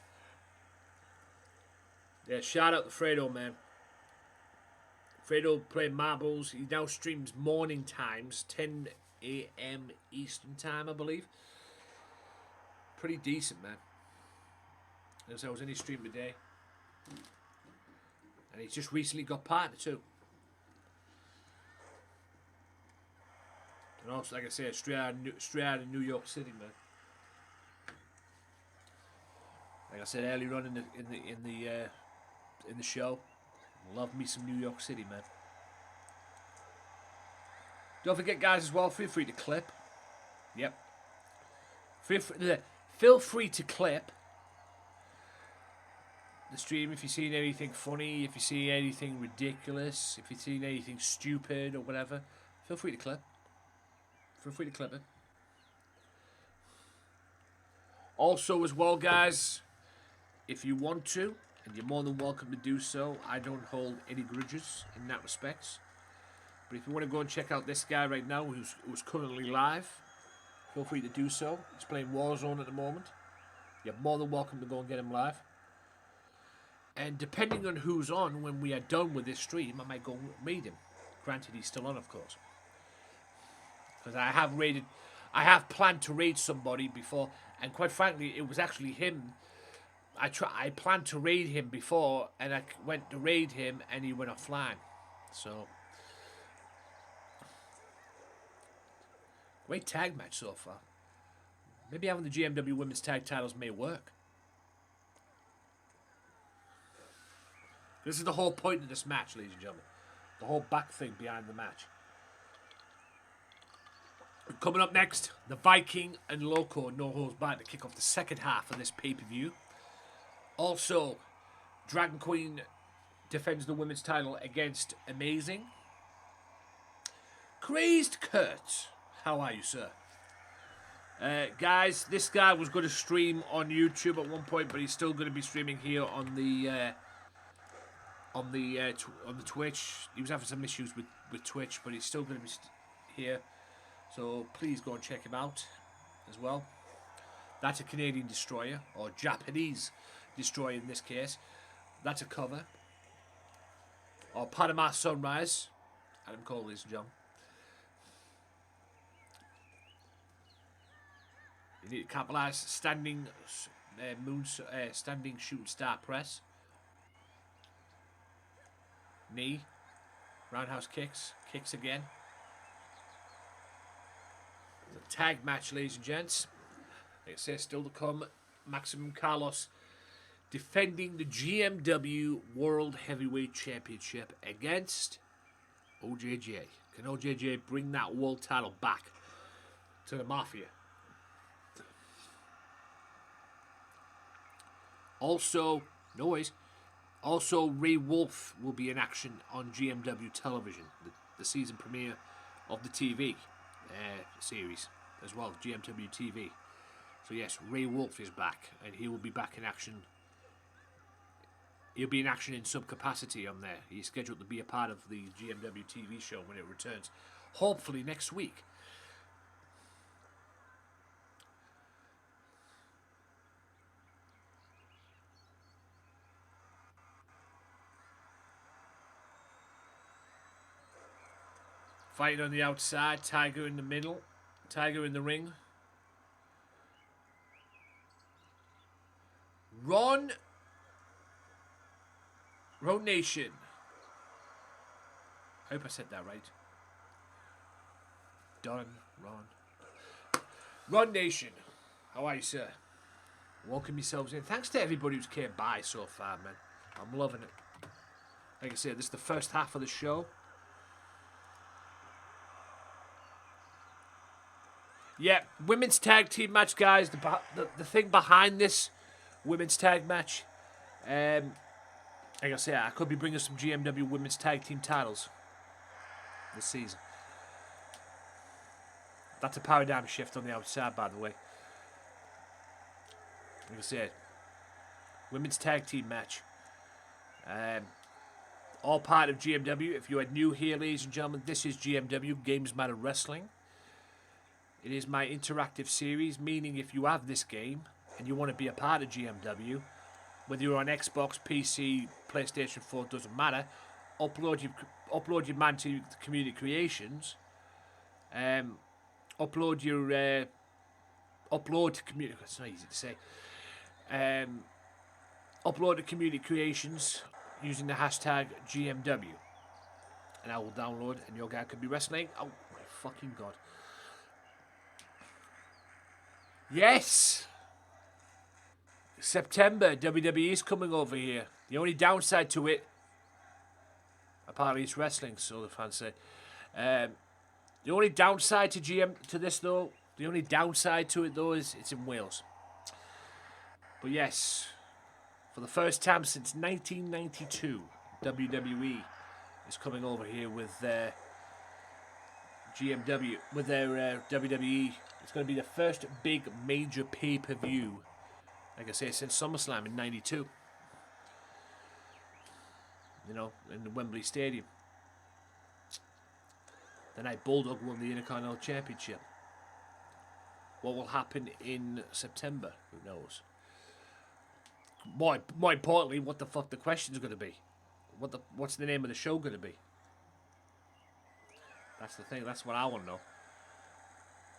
Yeah, shout out to Fredo, man. Fredo playing marbles. He now streams morning times, 10 a.m. Eastern time, I believe. Pretty decent, man. As I was in his stream today. And he's just recently got partner too. And also, like I said, straight out of New York City, man. Like I said earlier on in the show, love me some New York City, man. Don't forget, guys, as well, feel free to clip. Yep. Feel free to clip the stream if you've seen anything funny, if you see anything ridiculous, if you've seen anything stupid or whatever. Feel free to clip. Feel free to clip it. Also, as well, guys, if you want to, and you're more than welcome to do so, I don't hold any grudges in that respect. But if you want to go and check out this guy right now, who's currently live, feel free to do so. He's playing Warzone at the moment. You're more than welcome to go and get him live. And depending on who's on, when we are done with this stream, I might go and raid him. Granted, he's still on, of course. Because I have planned to raid somebody before, and quite frankly, it was actually him. I planned to raid him before, and I went to raid him, and he went offline. So, great tag match so far. Maybe having the GMW Women's Tag Titles may work. This is the whole point of this match, ladies and gentlemen. The whole back thing behind the match. Coming up next, the Viking and Loco no holds barred to kick off the second half of this pay-per-view. Also, Dragon Queen defends the women's title against Amazing. Crazed Kurt, how are you, sir? Guys, this guy was going to stream on YouTube at one point, but he's still going to be streaming here on the Twitch. He was having some issues with Twitch, but he's still going to be here. So please go and check him out as well. That's a Canadian destroyer, or Japanese destroyer in this case. That's a cover. Or Panama Sunrise. Adam Cole, ladies and gentlemen. You need to capitalize. standing shooting star press. Knee. Roundhouse kicks. Kicks again. The tag match, ladies and gents. Like I say, still to come. Maximum Carlos defending the GMW World Heavyweight Championship against OJJ. Can OJJ bring that world title back to the Mafia? Also, no worries. Also, Ray Wolf will be in action on GMW television, the season premiere of the TV series as well, GMW TV. So yes, Ray Wolf is back, and he will be back in action. He'll be in action in some capacity on there. He's scheduled to be a part of the GMW TV show when it returns, hopefully next week. Fighting on the outside, Tiger in the middle, Tiger in the ring. Ron Nation. I hope I said that right. Done, Ron Nation. How are you, sir? Welcome yourselves in. Thanks to everybody who's came by so far, man. I'm loving it. Like I said, this is the first half of the show. Yeah, women's tag team match, guys. The thing behind this women's tag match, like I say, I could be bringing some GMW women's tag team titles this season. That's a paradigm shift on the outside, by the way. Like I said, women's tag team match. All part of GMW. If you are new here, ladies and gentlemen, this is GMW, Gamesmatter Wrestling. It is my interactive series, meaning if you have this game and you want to be a part of GMW, whether you're on Xbox, PC, PlayStation 4, doesn't matter, upload your man to Community Creations, upload to Community, it's not easy to say, upload to Community Creations using the hashtag GMW, and I will download and your guy could be wrestling. Oh my fucking god. Yes! September, WWE is coming over here. The only downside to it, apparently it's wrestling, so the fans say. The only downside to this though, the only downside to it though is it's in Wales. But yes, for the first time since 1992, WWE is coming over here with their GMW, with their WWE. It's going to be the first big major pay-per-view, like I say, since SummerSlam in '92. You know, in the Wembley Stadium. The night Bulldog won the Intercontinental Championship. What will happen in September? Who knows? More importantly, what the fuck the question's going to be? What's the name of the show going to be? That's the thing. That's what I want to know.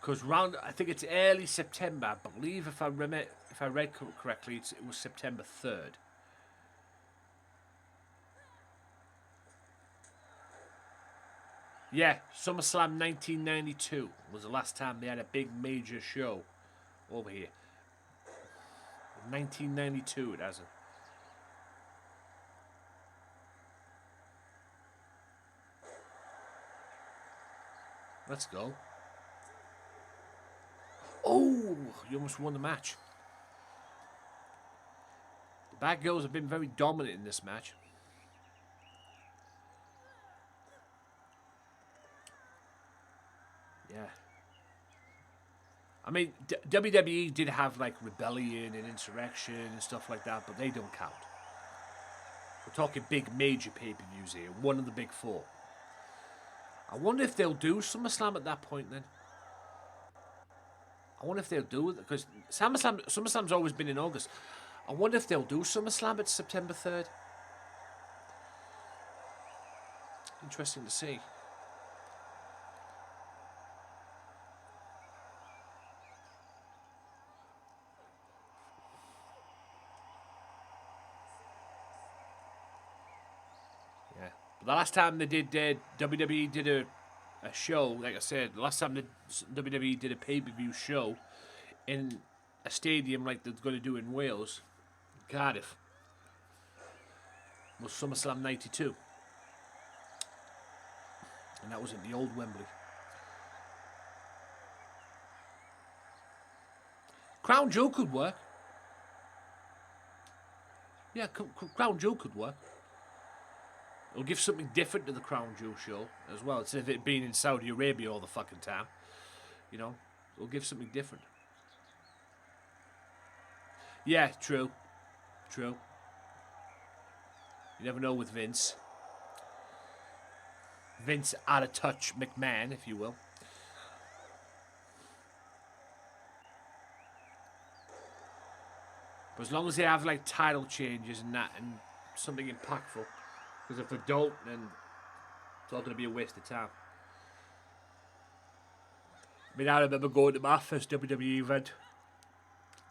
Because I think it's early September. I believe if I read correctly, it was September 3rd. Yeah, SummerSlam 1992 was the last time they had a big major show over here. 1992 it hasn't. Let's go. Oh, you almost won the match. The Bad Girls have been very dominant in this match. Yeah. I mean, WWE did have like Rebellion and Insurrection and stuff like that, but they don't count. We're talking big major pay-per-views here. One of the big four. I wonder if they'll do SummerSlam at that point then. I wonder if they'll do it, because SummerSlam's always been in August. I wonder if they'll do SummerSlam at September 3rd. Interesting to see. But the last time they did, WWE did a show, like I said, the last time the WWE did a pay-per-view show in a stadium like they're going to do in Wales, Cardiff, was SummerSlam 92. And that was at the old Wembley. Crown Jewel could work. Yeah, Crown Jewel could work. It'll give something different to the Crown Jewel show as well. Instead of it being in Saudi Arabia all the fucking time. You know, it'll give something different. Yeah, true. True. You never know with Vince. Vince out of touch McMahon, if you will. But as long as they have like title changes and that and something impactful. Because if they don't, then it's all going to be a waste of time. I mean, I remember going to my first WWE event.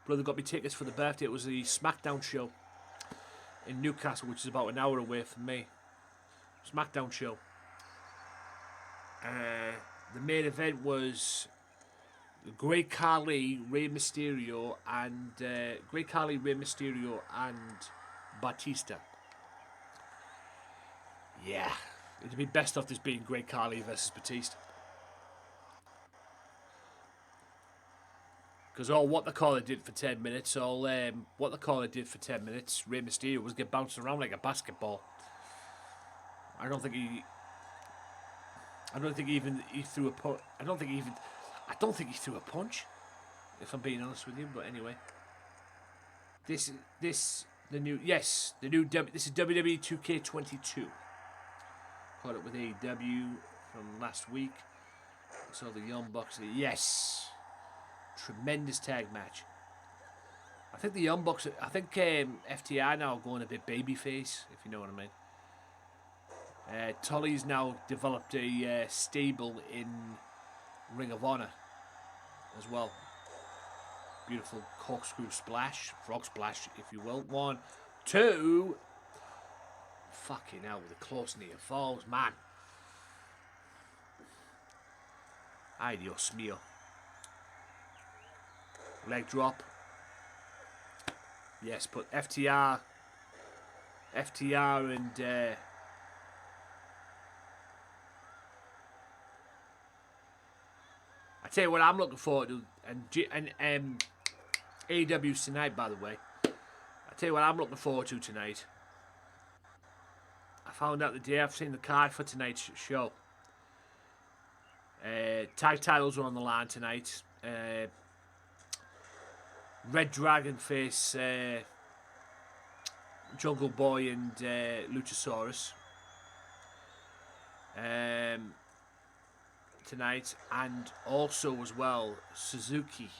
Brother got me tickets for the birthday. It was the SmackDown show in Newcastle, which is about an hour away from me. SmackDown show. The main event was Great Khali, Rey Mysterio, and Batista. Yeah, it'd be best off this being Great Khali versus Batista. Because what the caller did for 10 minutes, Rey Mysterio was get bounced around like a basketball. I don't think he threw a punch. I don't think he threw a punch. If I'm being honest with you, but anyway. This is WWE 2K22. Caught up with AEW from last week. So the Young Bucks, yes. Tremendous tag match. I think the Young Bucks, FTR now are going a bit babyface, if you know what I mean. Tully's now developed a stable in Ring of Honor as well. Beautiful corkscrew splash, frog splash, if you will. 1, 2. Fucking hell, with the close near falls, man. Ay, Dios mío. Leg drop. Yes, but FTR and I tell you what I'm looking forward to, and AEW's tonight, by the way. I tell you what I'm looking forward to tonight. I found out the day I've seen the card for tonight's show. Tag titles are on the line tonight. Red Dragon face Jungle Boy and Luchasaurus tonight, and also as well Suzuki,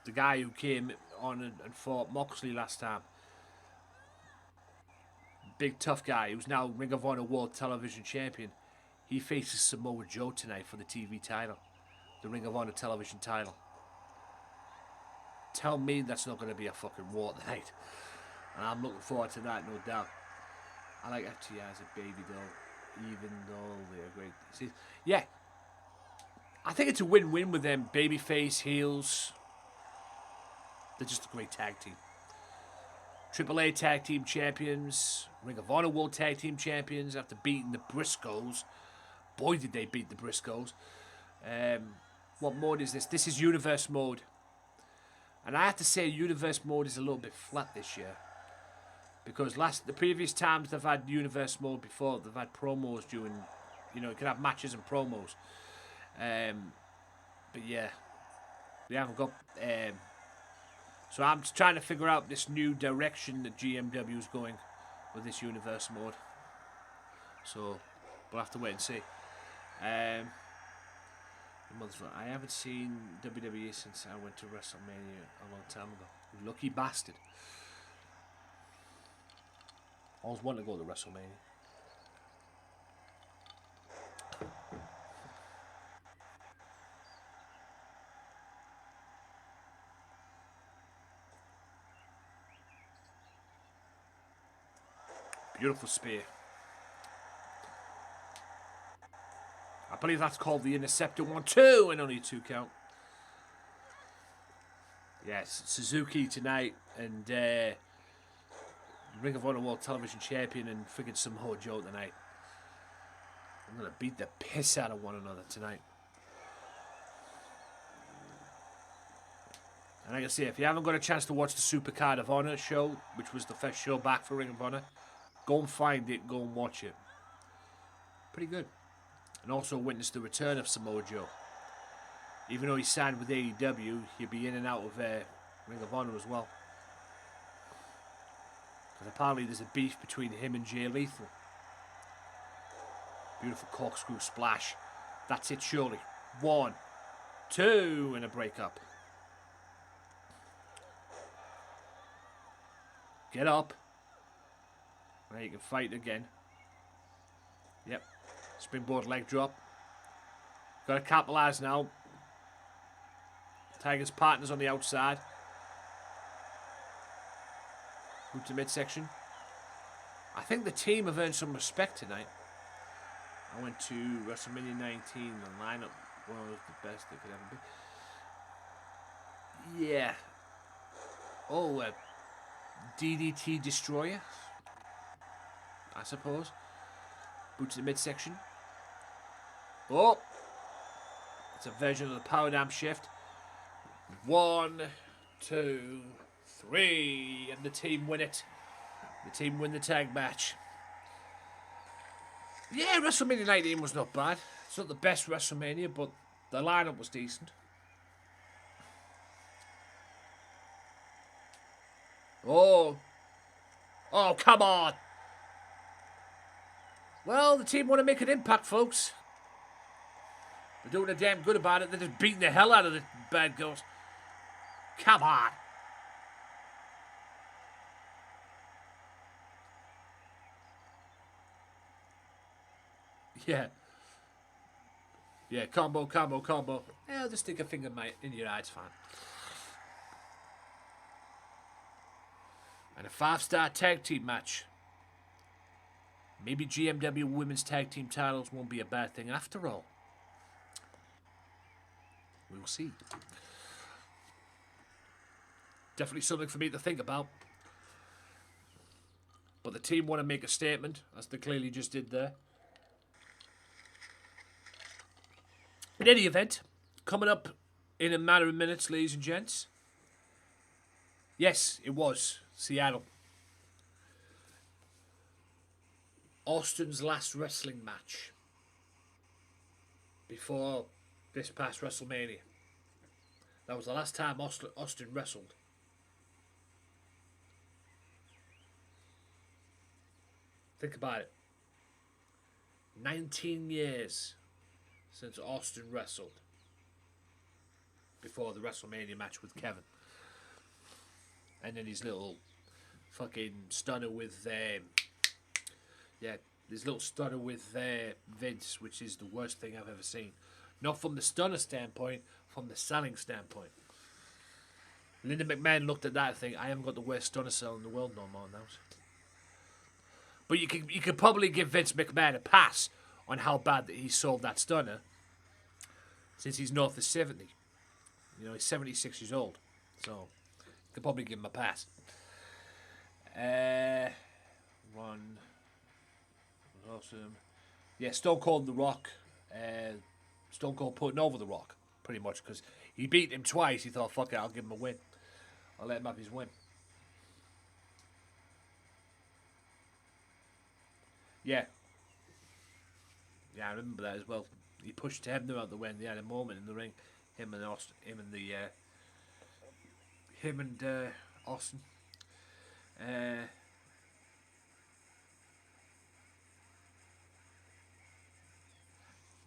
the guy who came on and fought Moxley last time. Big tough guy who's now Ring of Honor World Television Champion. He faces Samoa Joe tonight for the TV title, the Ring of Honor Television title. Tell me that's not going to be a fucking war tonight. And I'm looking forward to that, no doubt. I like FTR as a baby doll, even though they're great. See, yeah, I think it's a win-win with them. Babyface, heels. They're just a great tag team. AAA Tag Team Champions, Ring of Honor World Tag Team Champions after beating the Briscoes. Boy, did they beat the Briscoes. What mode is this? This is Universe mode. And I have to say, Universe mode is a little bit flat this year. Because the previous times they've had Universe mode before, they've had promos during, you can have matches and promos. But yeah, we haven't got... so I'm just trying to figure out this new direction that GMW is going with this Universe mode. So we'll have to wait and see. I haven't seen WWE since I went to Wrestlemania a long time ago. Lucky bastard. Always wanted to go to Wrestlemania. Beautiful spear. I believe that's called the Interceptor 1-2 and only a 2 count. Yes, Suzuki tonight and Ring of Honor World Television Champion and freaking Samoa Joe tonight. I'm going to beat the piss out of one another tonight. And like I say, if you haven't got a chance to watch the Supercard of Honor show, which was the first show back for Ring of Honor, go and find it, go and watch it. Pretty good. And also witness the return of Samoa Joe. Even though he signed with AEW, he'll be in and out of Ring of Honor as well. Because apparently there's a beef between him and Jay Lethal. Beautiful corkscrew splash. That's it surely. 1, 2, and a breakup. Get up. Now you can fight again. Yep. Springboard leg drop. Got to capitalise now. Tiger's partners on the outside. Boot to midsection. I think the team have earned some respect tonight. I went to Wrestlemania 19. The lineup was the best it could ever be. Yeah. Oh, DDT Destroyer, I suppose. Boot to the midsection. Oh! It's a version of the power dam shift. 1, 2, 3, and the team win it. The team win the tag match. Yeah, WrestleMania 19 was not bad. It's not the best WrestleMania, but the lineup was decent. Oh, come on. Well, the team want to make an impact, folks. They're doing a damn good about it. They're just beating the hell out of the bad girls. Come on. Yeah. Yeah, combo. Yeah, I'll just stick a finger in your eye, it's fine. And a 5-star tag team match. Maybe GMW women's tag team titles won't be a bad thing after all. We'll see. Definitely something for me to think about. But the team want to make a statement, as they clearly just did there. In any event, coming up in a matter of minutes, ladies and gents. Yes, it was Seattle. Austin's last wrestling match before this past WrestleMania. That was the last time Austin wrestled. Think about it. 19 years since Austin wrestled before the WrestleMania match with Kevin. And then his little fucking stunner with this little stunner with Vince, which is the worst thing I've ever seen. Not from the stunner standpoint, from the selling standpoint. Linda McMahon looked at that and think, I haven't got the worst stunner cell in the world no more now. But you could probably give Vince McMahon a pass on how bad that he sold that stunner, since he's north of 70. You know, he's 76 years old, so you could probably give him a pass. One was awesome. Yeah, Stone Cold and The Rock. Stone Cold putting over The Rock, pretty much, because he beat him twice. He thought, fuck it, I'll give him a win. I'll let him have his win. Yeah. Yeah, I remember that as well. He pushed Hebner out the way and they had a moment in the ring. Him and Austin.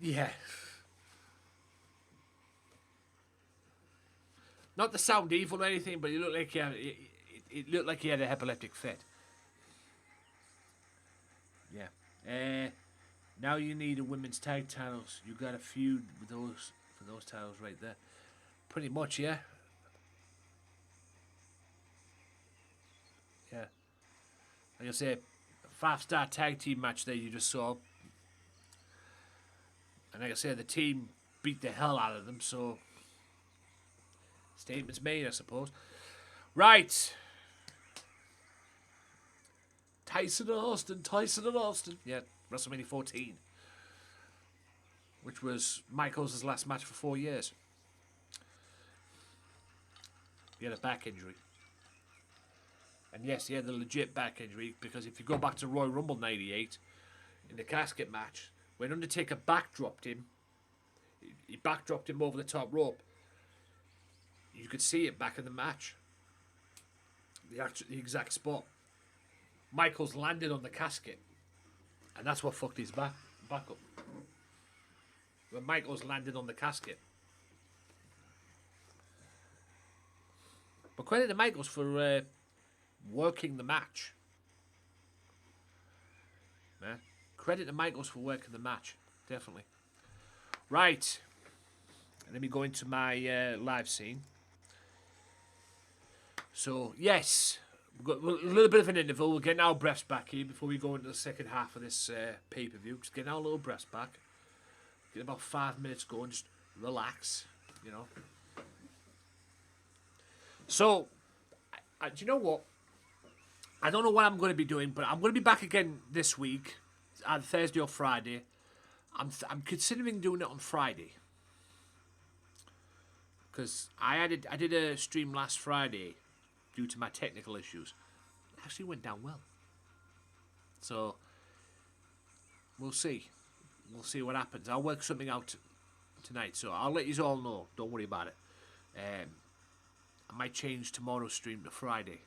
Yeah. Not to sound evil or anything, but it looked like it looked like he had an epileptic fit. Yeah. Now you need a women's tag titles. You got a feud with those for those titles right there. Pretty much, yeah. Yeah. Like I say, a 5-star tag team match there you just saw. And like I said, the team beat the hell out of them, so statement's made, I suppose. Right. Tyson and Austin. Yeah, WrestleMania 14. Which was Michaels' last match for 4 years. He had a back injury. And yes, he had the legit back injury, because if you go back to Royal Rumble 98, in the casket match, when Undertaker backdropped him, he backdropped him over the top rope. You could see it back in the match. The exact spot. Michaels landed on the casket, and that's what fucked his back up. When Michaels landed on the casket. But credit to Michaels for working the match. Yeah. Credit to Michaels for working the match. Definitely. Right. Let me go into my live scene. So, yes. We've got a little bit of an interval. We're getting our breaths back here before we go into the second half of this pay-per-view. Just getting our little breaths back. Get about 5 minutes going. Just relax, you know. So, do you know what? I don't know what I'm going to be doing, but I'm going to be back again this week, either Thursday or Friday. I'm considering doing it on Friday, because I did a stream last Friday due to my technical issues. It actually went down well. So we'll see. We'll see what happens. I'll work something out tonight, so I'll let you all know. Don't worry about it. I might change tomorrow's stream to Friday.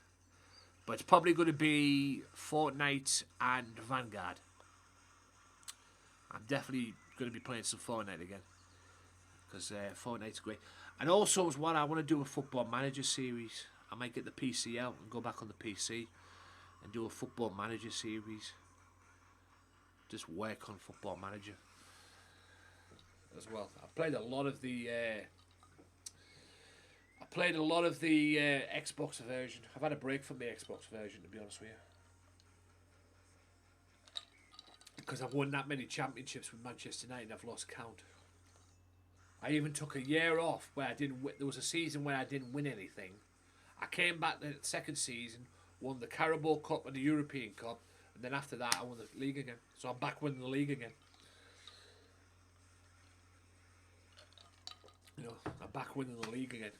But it's probably going to be Fortnite and Vanguard. I'm definitely going to be playing some Fortnite again, because Fortnite's great. And also as well, I want to do a Football Manager series. I might get the PC out and go back on the PC and do a Football Manager series. Just work on Football Manager as well. I've played a lot of the Xbox version. I've had a break from the Xbox version, to be honest with you, because I've won that many championships with Manchester United. I've lost count. I even took a year off where I didn't. There was a season where I didn't win anything. I came back the second season, won the Carabao Cup and the European Cup, and then after that I won the league again. So I'm back winning the league again. You know, I'm back winning the league again.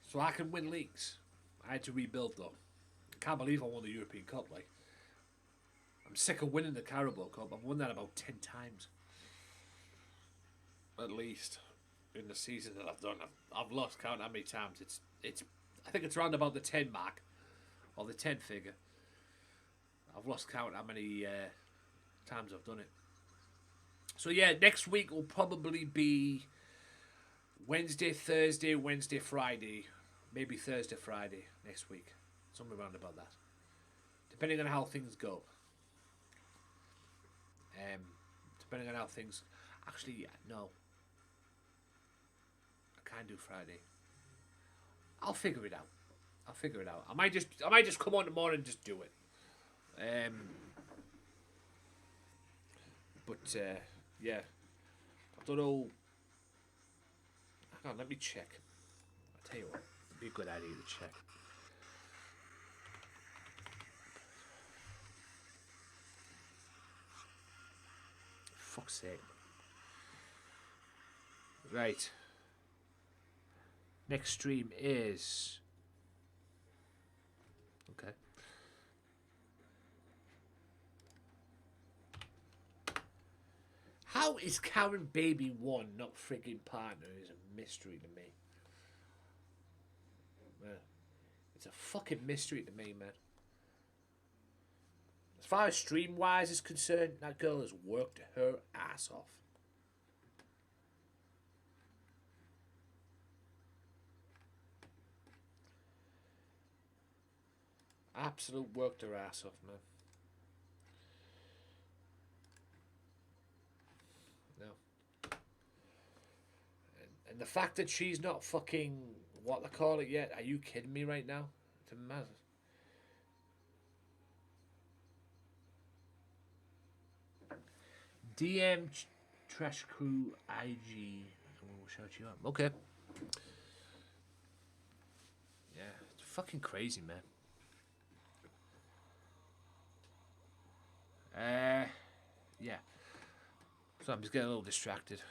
So I can win leagues. I had to rebuild though. I can't believe I won the European Cup. Like, I'm sick of winning the Carabao Cup. I've won that about 10 times, at least, in the season that I've done. I've lost count how many times. It's. I think it's around about the 10 mark, or the 10 figure. I've lost count how many times I've done it. So yeah, next week will probably be Wednesday, Thursday, Wednesday, Friday. Maybe Thursday, Friday next week. Somewhere around about that. Depending on how things go. Depending on how things... Actually, yeah, no. I can't do Friday. I'll figure it out. I might just come on tomorrow and just do it. Yeah. I don't know. Hang on, let me check. I'll tell you what. It'd be a good idea to check. Fuck's sake. Right. Next stream is... Okay. How is Karen Baby 1 not friggin' partner is a mystery to me. Man. It's a fucking mystery to me, man. As far as stream-wise is concerned, that girl has worked her ass off. Absolute worked her ass off, man. No. And the fact that she's not fucking what they call it yet, are you kidding me right now? It's a matter. Trash Crew IG. And we'll shout you up. Okay. Yeah, it's fucking crazy, man. Yeah. So I'm just getting a little distracted.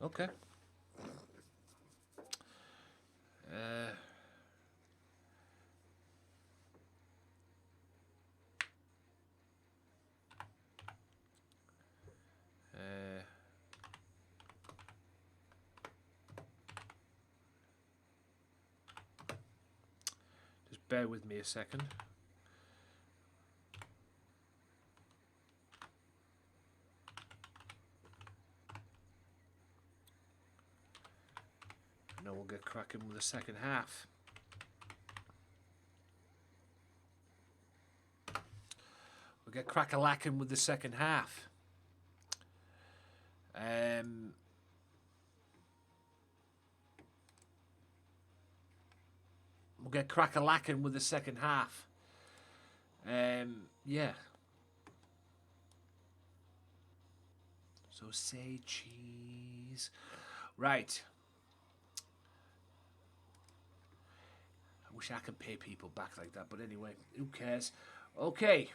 Okay. Just bear with me a second. Now we'll get cracking with the second half. We'll get crack-a-lacking with the second half. We'll get crack-a-lacking with the second half. Yeah. So say cheese. Right. I wish I could pay people back like that, but anyway, who cares? Okay.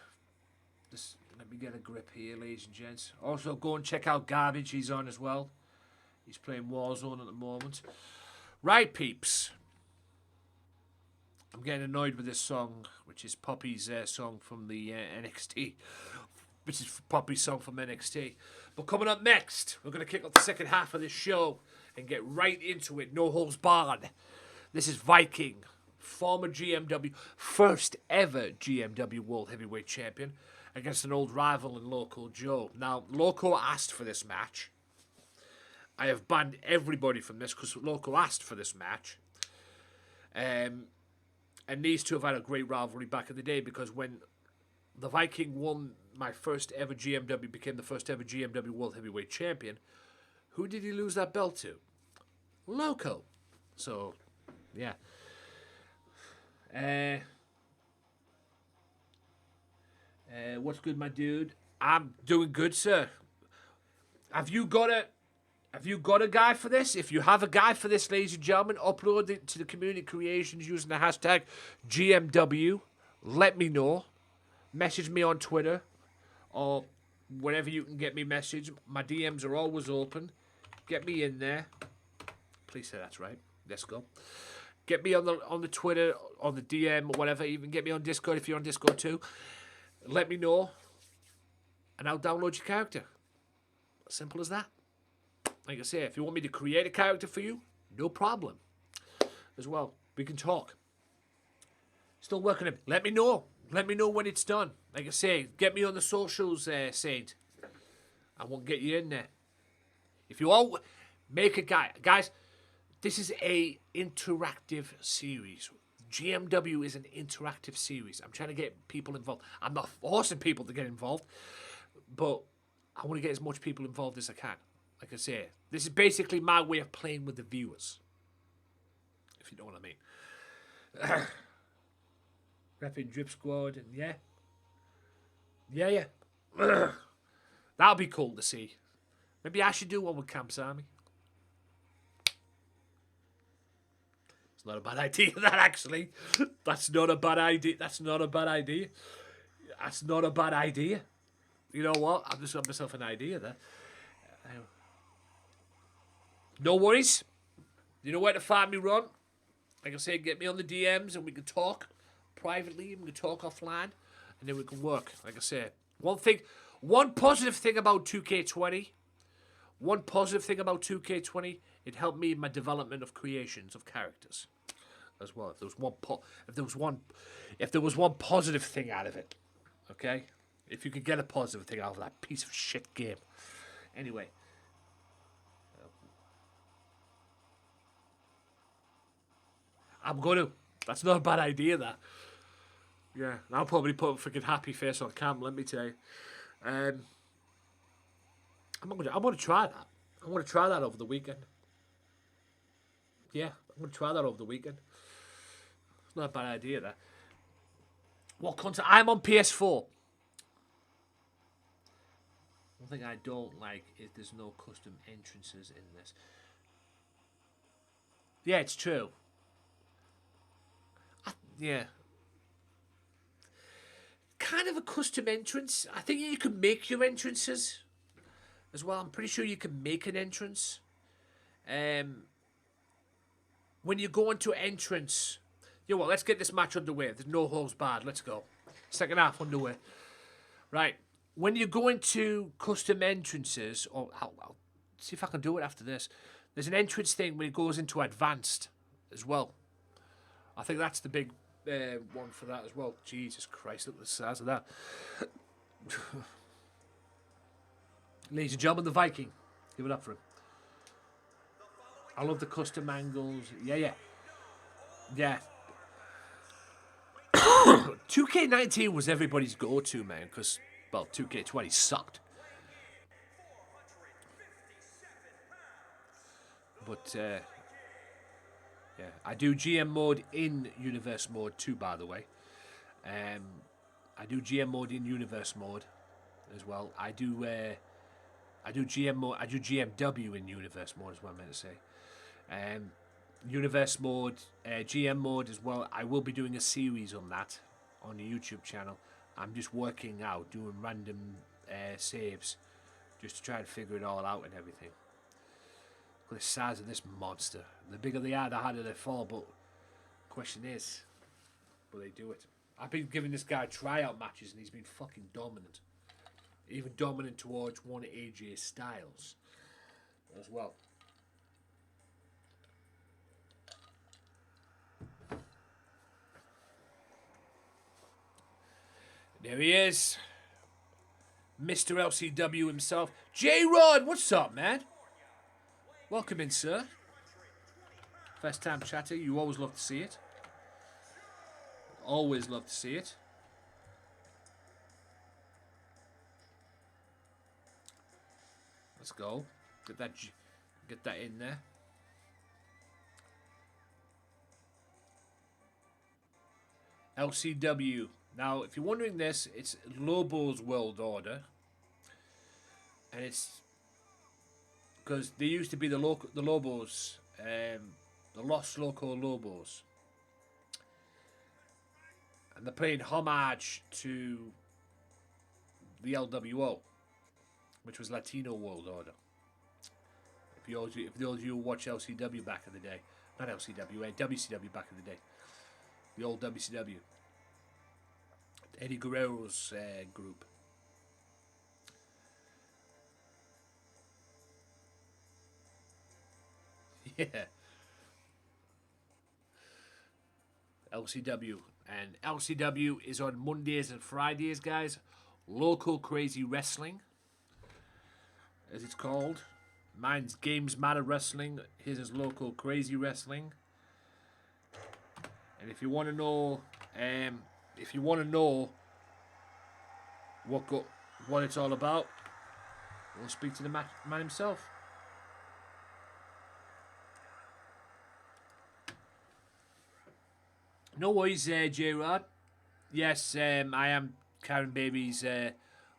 Just let me get a grip here, ladies and gents. Also, go and check out Garbage. He's on as well. He's playing Warzone at the moment. Right, peeps. I'm getting annoyed with this song, which is Poppy's song from the NXT. Which is Poppy's song from NXT. But coming up next, we're going to kick off the second half of this show and get right into it. No holds barred. This is Viking, former GMW, first ever GMW World Heavyweight Champion, against an old rival in Loco Joe. Now, Loco asked for this match. I have banned everybody from this because Loco asked for this match. And these two have had a great rivalry back in the day, because when the Viking won my first ever GMW, became the first ever GMW World Heavyweight Champion, who did he lose that belt to? Loco. So, yeah. What's good, my dude? I'm doing good, sir. Have you got a guy for this? If you have a guy for this, ladies and gentlemen, upload it to the community creations using the hashtag GMW. Let me know. Message me on Twitter or wherever you can get me message. My DMs are always open. Get me in there. Please say that's right. Let's go. Get me on the Twitter, on the DM, or whatever. Even get me on Discord if you're on Discord too. Let me know, and I'll download your character. Simple as that. Like I say, if you want me to create a character for you, no problem. As well, we can talk. Still working it. Let me know. Let me know when it's done. Like I say, get me on the socials, Saint. I won't get you in there. If you all make a guy, guys, this is a interactive series. GMW is an interactive series. I'm trying to get people involved. I'm not forcing people to get involved, but I want to get as much people involved as I can. Like I say, this is basically my way of playing with the viewers, if you know what I mean. Repping Drip Squad, and yeah. That'll be cool to see. Maybe I should do one with Camp's Army. It's not a bad idea, that, actually. That's not a bad idea. That's not a bad idea. That's not a bad idea. You know what? I've just got myself an idea there. No worries. You know where to find me, Ron. Like I say, get me on the DMs and we can talk privately and we can talk offline and then we can work. Like I say, one positive thing about 2K20, it helped me in my development of creations of characters as well. If there was one positive thing out of it, okay? If you could get a positive thing out of that piece of shit game. Anyway. I'm going to. That's not a bad idea, that. Yeah, I'll probably put a freaking happy face on cam, let me tell you. I'm going to try that. I want to try that over the weekend. Yeah, I'm going to try that over the weekend. It's not a bad idea, that. What content? I'm on PS4. One thing I don't like is there's no custom entrances in this. Yeah, it's true. Yeah. Kind of a custom entrance. I think you can make your entrances as well. I'm pretty sure you can make an entrance. When you go into entrance, you know what? Let's get this match underway. There's no holds barred. Let's go. Second half underway. Right. When you go into custom entrances, or I'll see if I can do it after this. There's an entrance thing when it goes into advanced as well. I think that's the big one for that as well. Jesus Christ, look at the size of that. Ladies and gentlemen, the Viking. Give it up for him. I love the custom angles. Yeah. 2K19 was everybody's go-to, man, because, well, 2K20 sucked. But, yeah, I do GM mode in universe mode too, by the way. I do GM mode in universe mode as well. I do GM mode. I do GMW in universe mode is what I meant to say. Universe mode, GM mode as well. I will be doing a series on that on the YouTube channel. I'm just working out, doing random saves, just to try and figure it all out and everything. Look at the size of this monster. The bigger they are, the harder they fall. But the question is, will they do it? I've been giving this guy tryout matches, and he's been fucking dominant. Even dominant towards one AJ Styles as well. There he is. Mr. LCW himself. J-Rod, what's up, man? Welcome in, sir. First time chatter. You always love to see it. Always love to see it. Let's go. Get that in there. LCW. Now, if you're wondering this, it's Lobo's World Order, and it's because they used to be the Lobos, the Los Loco Lobos, and they're paying homage to the LWO, which was Latino World Order. If those of you who watch LCW back in the day, not LCW, WCW back in the day, the old WCW. Eddie Guerrero's group. Yeah. LCW. And LCW is on Mondays and Fridays, guys. Local Crazy Wrestling, as it's called. Mine's Gamesmatter Wrestling. His is Local Crazy Wrestling. And if you want to know... what it's all about, we'll speak to the man himself. No worries, J-Rod. Yes, I am Karen Baby's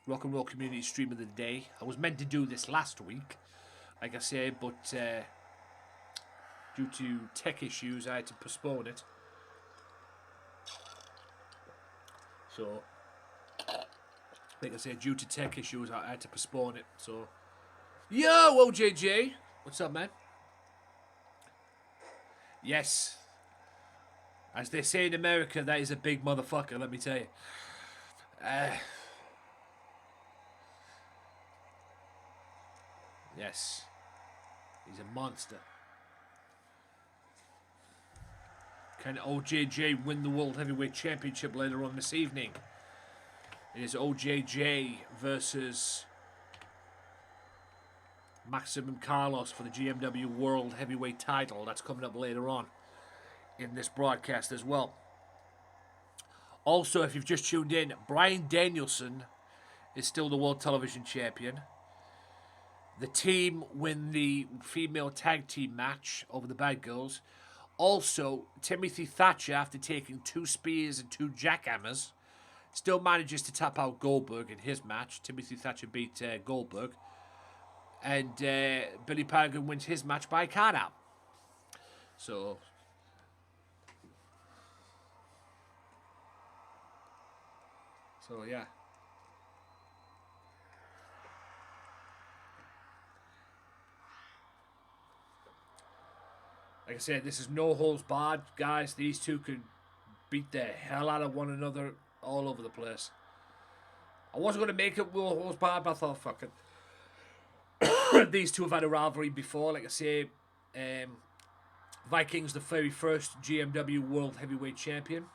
Rock and Roll Community Stream of the Day. I was meant to do this last week, like I said, but due to tech issues, I had to postpone it. So, like I said, due to tech issues, I had to postpone it. So, yo, OJJ, what's up, man? Yes, as they say in America, that is a big motherfucker. Let me tell you. Yes, he's a monster. Can OJJ win the World Heavyweight Championship later on this evening? It is OJJ versus Maximum Carlos for the GMW World Heavyweight title. That's coming up later on in this broadcast as well. Also, if you've just tuned in, Bryan Danielson is still the World Television Champion. The team win the female tag team match over the Bad Girls. Also, Timothy Thatcher, after taking 2 spears and 2 jackhammers, still manages to tap out Goldberg in his match. Timothy Thatcher beat Goldberg. And Billy Parrigan wins his match by count out. So yeah. Like I said, this is no holds barred, guys. These two could beat the hell out of one another all over the place. I wasn't going to make it no holds barred, but I thought, fuck it. These two have had a rivalry before. Like I say, Viking's the very first GMW World Heavyweight Champion.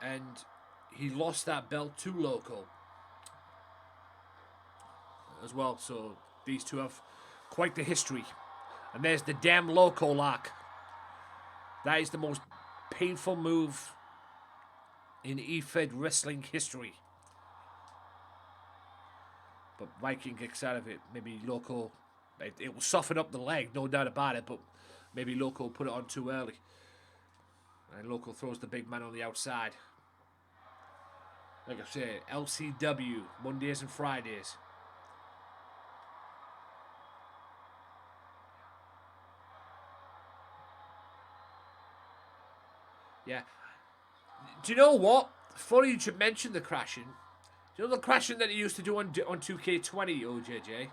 And he lost that belt to Loco as well. So these two have quite the history. And there's the damn Loco lock. That is the most painful move in EFED wrestling history. But Viking kicks out of it. Maybe Loco, it will soften up the leg, no doubt about it, but maybe Loco put it on too early. And Loco throws the big man on the outside. Like I said, LCW, Mondays and Fridays. Yeah. Do you know what? Funny you should mention the crashing. Do you know the crashing that he used to do on 2K20, OJJ?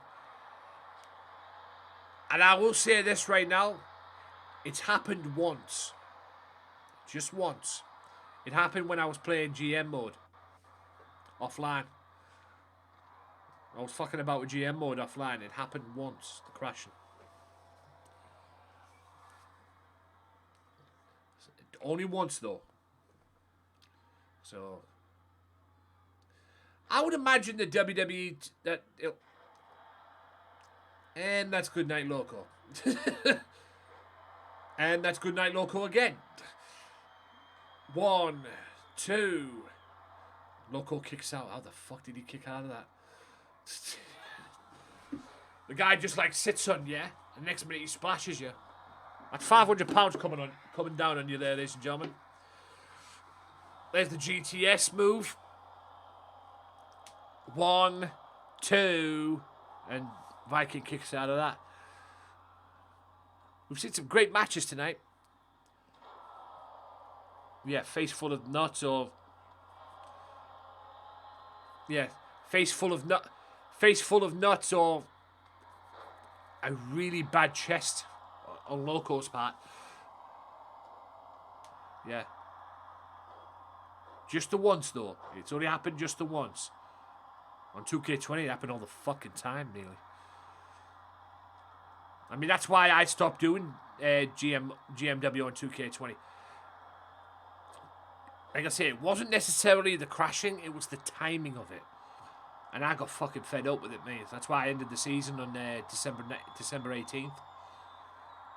And I will say this right now. It's happened once. Just once. It happened when I was playing GM mode. Offline. I was fucking about with GM mode offline. It happened once, the crashing. Only once, though. So, I would imagine the WWE and that's Good Night Loco. And that's Good Night Loco again. 1, 2. Loco kicks out. How the fuck did he kick out of that? The guy just like sits on you, and the next minute he splashes you. That's 500 pounds coming down on you there, ladies and gentlemen. There's the GTS move. 1, 2, and Viking kicks out of that. We've seen some great matches tonight. Yeah, face full of nuts or... Yeah, face full of nuts or a really bad chest on Loco's part. Yeah. Just the once, though. It's only happened just the once. On 2K20, it happened all the fucking time, nearly. I mean, that's why I stopped doing GMW on 2K20. Like I say, it wasn't necessarily the crashing, it was the timing of it. And I got fucking fed up with it, mate. That's why I ended the season on December 18th.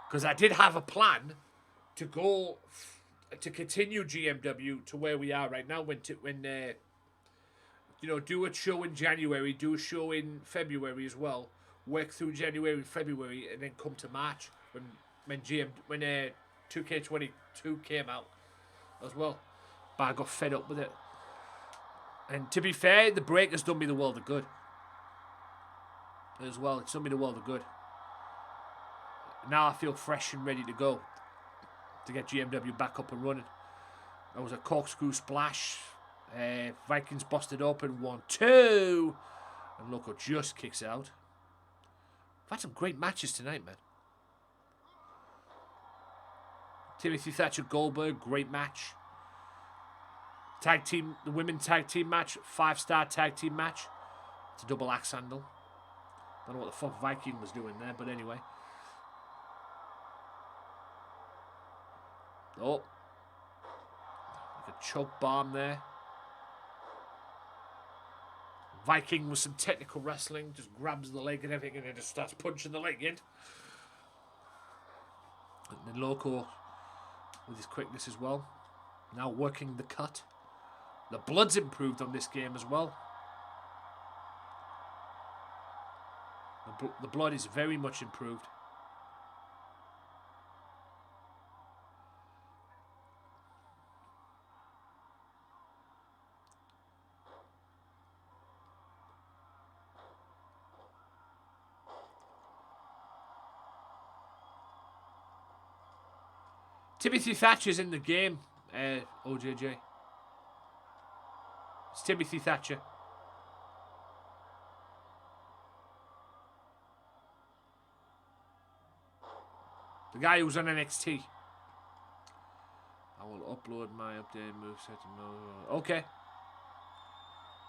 Because I did have a plan to go... to continue GMW to where we are right now. Do a show in January, do a show in February as well. Work through January, February, and then come to March when 2K22 came out as well. But I got fed up with it. And to be fair, the break has done me the world of good. As well, it's done me the world of good. Now I feel fresh and ready to go. To get GMW back up and running. That was a corkscrew splash. Vikings busted open. 1, 2. And Loco just kicks out. We've had some great matches tonight, man. Timothy Thatcher Goldberg, great match. The women tag team match, 5-star tag team match. It's a double axe handle. Don't know what the fuck Viking was doing there, but anyway. Oh. Like a choke bomb there. Viking with some technical wrestling, just grabs the leg and everything and then just starts punching the leg in. And then Loco with his quickness as well. Now working the cut. The blood's improved on this game as well. The The blood is very much improved. Timothy Thatcher's in the game, OJJ. It's Timothy Thatcher. The guy who's on NXT. I will upload my updated moveset. Okay.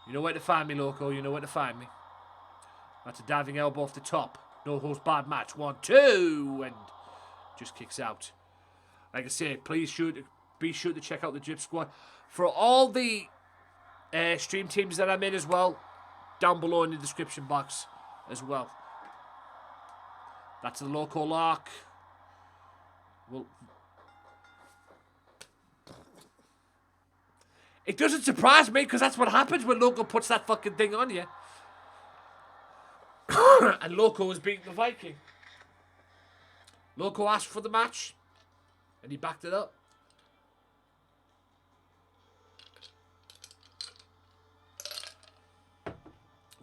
You know where to find me, Loco. You know where to find me. That's a diving elbow off the top. No holds barred match. 1, 2, and just kicks out. Like I say, please be sure to check out the Drip Squad. For all the stream teams that I'm in as well, down below in the description box as well. That's the Loco Lark. Well, it doesn't surprise me because that's what happens when Loco puts that fucking thing on you. And Loco was beating the Viking. Loco asked for the match. And he backed it up.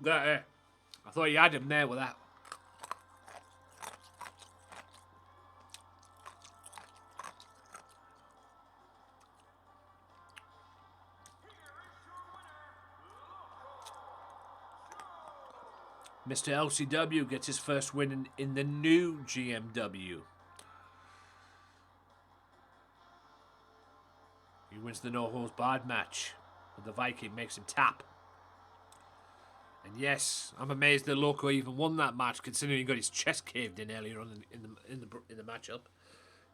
I thought you had him there with that. Mr. LCW gets his first win in the new GMW. He wins the no holds barred match, and the Viking makes him tap. And yes, I'm amazed that Loco even won that match, considering he got his chest caved in earlier on in the matchup.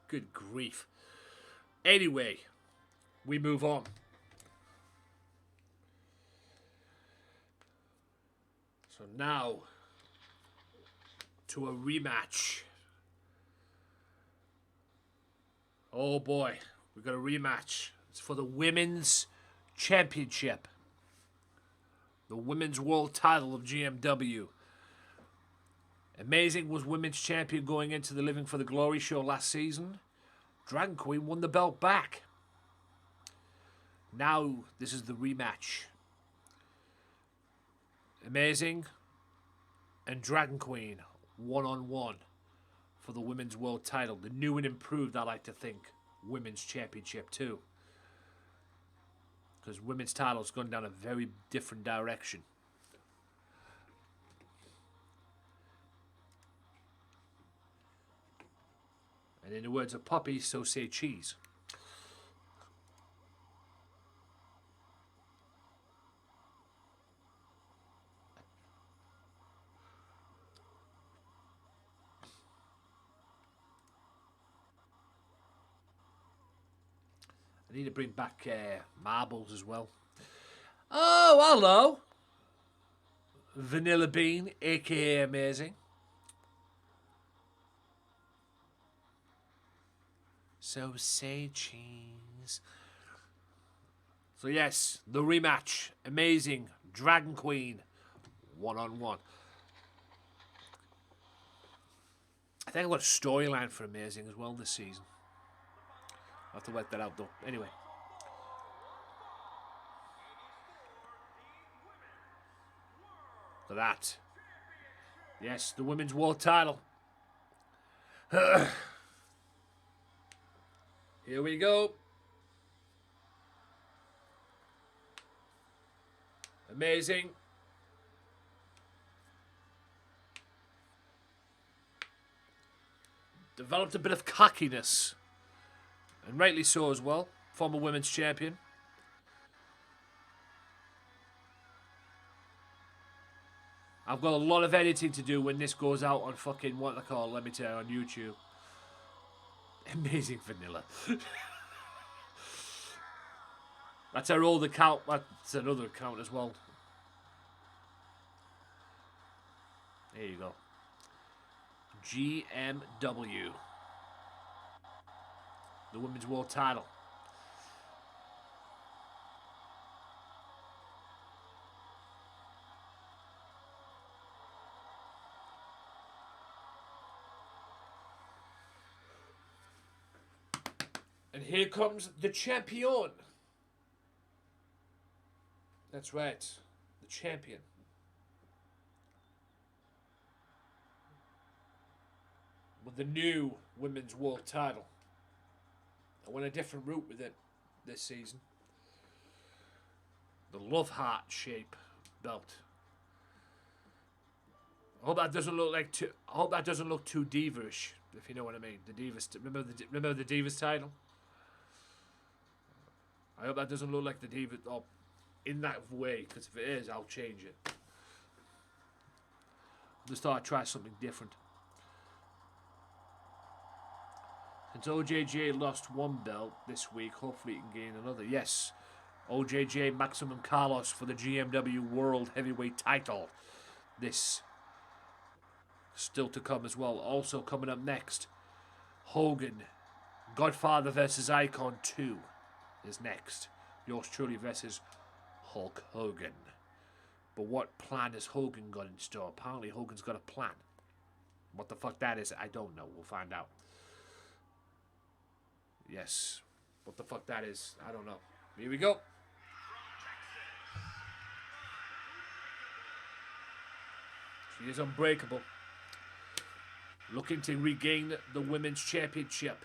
Good grief. Anyway, we move on. So now to a rematch. Oh boy, we got a rematch. It's for the Women's Championship. The Women's World Title of GMW. Amazing was Women's Champion going into the Living for the Glory show last season. Dragon Queen won the belt back. Now this is the rematch. Amazing and Dragon Queen one-on-one for the Women's World Title. The new and improved, I like to think, Women's Championship too. Because women's title's gone down a very different direction. And in the words of Poppy, so say cheese. I need to bring back marbles as well. Oh, hello. Vanilla Bean, aka Amazing. So say cheese. So yes, the rematch. Amazing. Dragon Queen. One-on-one. I think I've got a storyline for Amazing as well this season. I'll have to work that out though. Anyway. For that. Yes, the Women's World Title. Here we go. Amazing. Developed a bit of cockiness. And rightly so as well. Former women's champion. I've got a lot of editing to do when this goes out on fucking, what they call, let me tell you, on YouTube. Amazing Vanilla. That's our old account. That's another account as well. There you go. GMW. The Women's World Title. And here comes the champion. That's right, the champion. With the new women's world title. I went a different route with it this season. The love heart shape belt. I hope that doesn't look like too. I hope that doesn't look too diva-ish, if you know what I mean. The Divas. Remember the Divas title. I hope that doesn't look like the Diva in that way, because if it is, I'll change it. Just thought I'd try something different. Since OJJ lost one belt this week, hopefully he can gain another. Yes, OJJ Maximum Carlos for the GMW World Heavyweight title. This still to come as well. Also coming up next, Hogan, Godfather versus Icon 2 is next. Yours truly versus Hulk Hogan. But what plan has Hogan got in store? Apparently Hogan's got a plan. What the fuck that is, I don't know. We'll find out. Yes. What the fuck that is, I don't know. Here we go. She is unbreakable. Looking to regain the Women's Championship.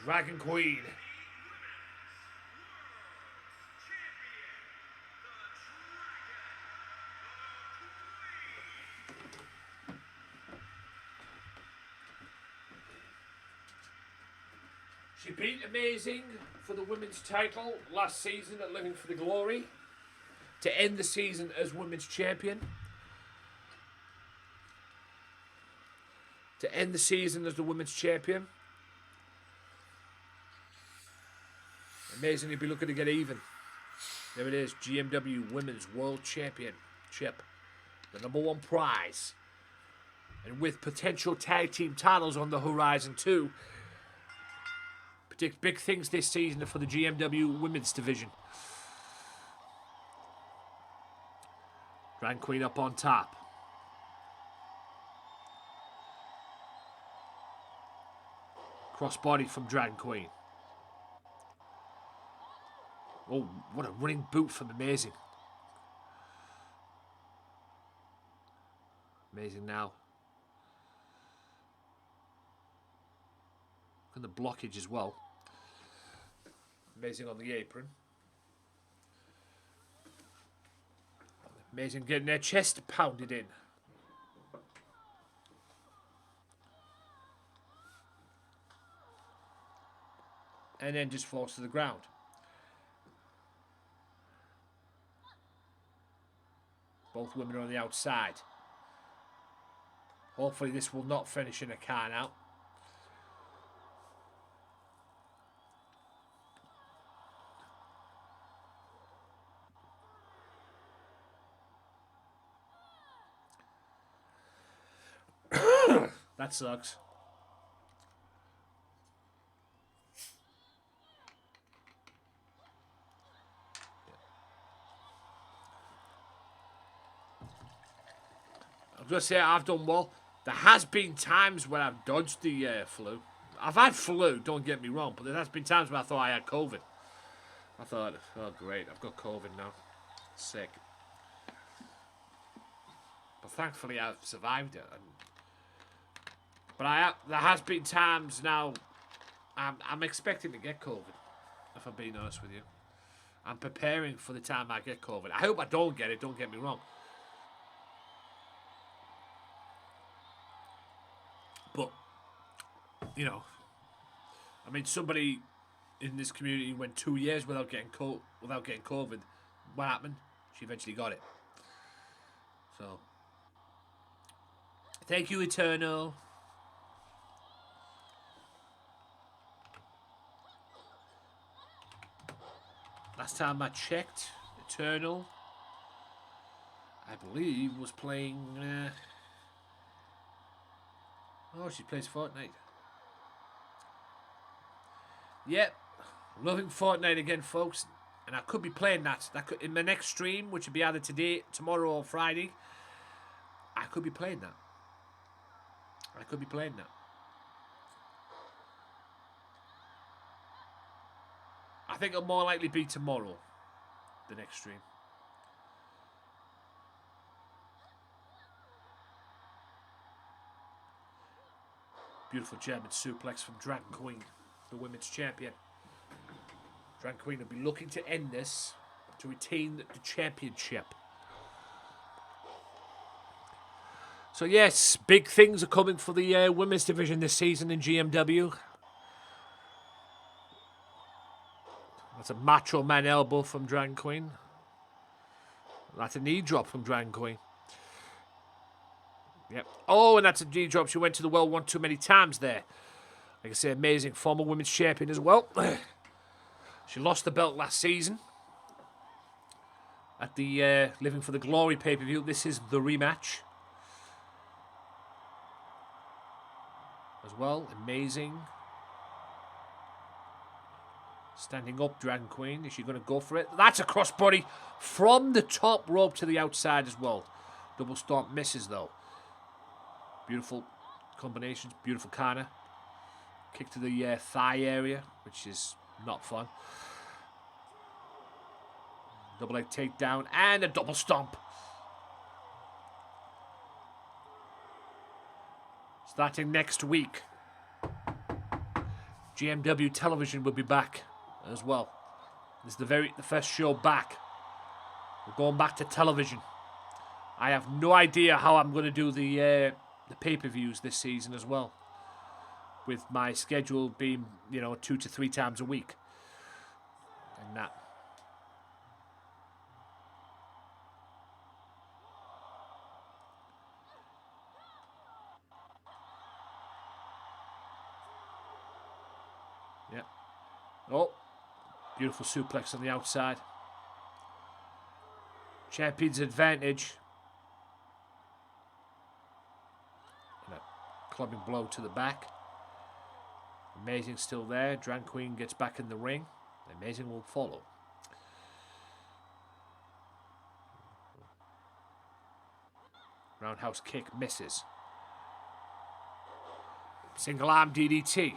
Dragon Queen. She beat Amazing for the women's title last season at Living for the Glory to end the season as women's champion. To end the season as the women's champion. Amazing, you'd be looking to get even. There it is, GMW Women's World Championship. The #1 prize. And with potential tag team titles on the horizon too. Predict big things this season for the GMW Women's Division. Dragon Queen up on top. Crossbody from Dragon Queen. Oh, what a running boot from Amazing. Amazing now. And the blockage as well. Amazing on the apron. Amazing getting their chest pounded in. And then just falls to the ground. Both women are on the outside. Hopefully this will not finish in a count out. That sucks. I was going to say I've done well. There has been times when I've dodged the flu. I've had flu, don't get me wrong, but there has been times when I thought I had COVID. I thought, oh great, I've got COVID now. Sick. But thankfully I've survived it. But there has been times now I'm expecting to get COVID, if I'm being honest with you. I'm preparing for the time I get COVID. I hope I don't get it, don't get me wrong. But, you know, I mean, somebody in this community went 2 years without getting COVID. What happened? She eventually got it. So, thank you, Eternal. Last time I checked, Eternal, I believe, was playing... Oh, she plays Fortnite. Yep. Loving Fortnite again, folks. And I could be playing that. In my next stream, which will be either today, tomorrow, or Friday, I could be playing that. I think it'll more likely be tomorrow, the next stream. Beautiful German suplex from Dragon Queen, the women's champion. Dragon Queen will be looking to end this to retain the championship. So yes, big things are coming for the women's division this season in GMW. That's a Macho Man elbow from Dragon Queen. That's a knee drop from Dragon Queen. Yep. Oh, and that's a knee drop. She went to the well one too many times there. Like I say, amazing former women's champion as well. She lost the belt last season at the Living for the Glory pay-per-view. This is the rematch. As well, amazing. Standing up, Dragon Queen. Is she going to go for it? That's a crossbody from the top rope to the outside as well. Double stomp misses though. Beautiful combinations, beautiful corner. Kick to the thigh area, which is not fun. Double leg takedown and a double stomp. Starting next week, GMW Television will be back as well. This is the first show back. We're going back to television. I have no idea how I'm going to do the pay-per-views this season as well, with my schedule being 2 to 3 times a week, and that. Yeah. Oh, beautiful suplex on the outside. Champion's advantage. And a clubbing blow to the back. Amazing still there. Dragon Queen gets back in the ring. Amazing will follow. Roundhouse kick misses. Single arm DDT.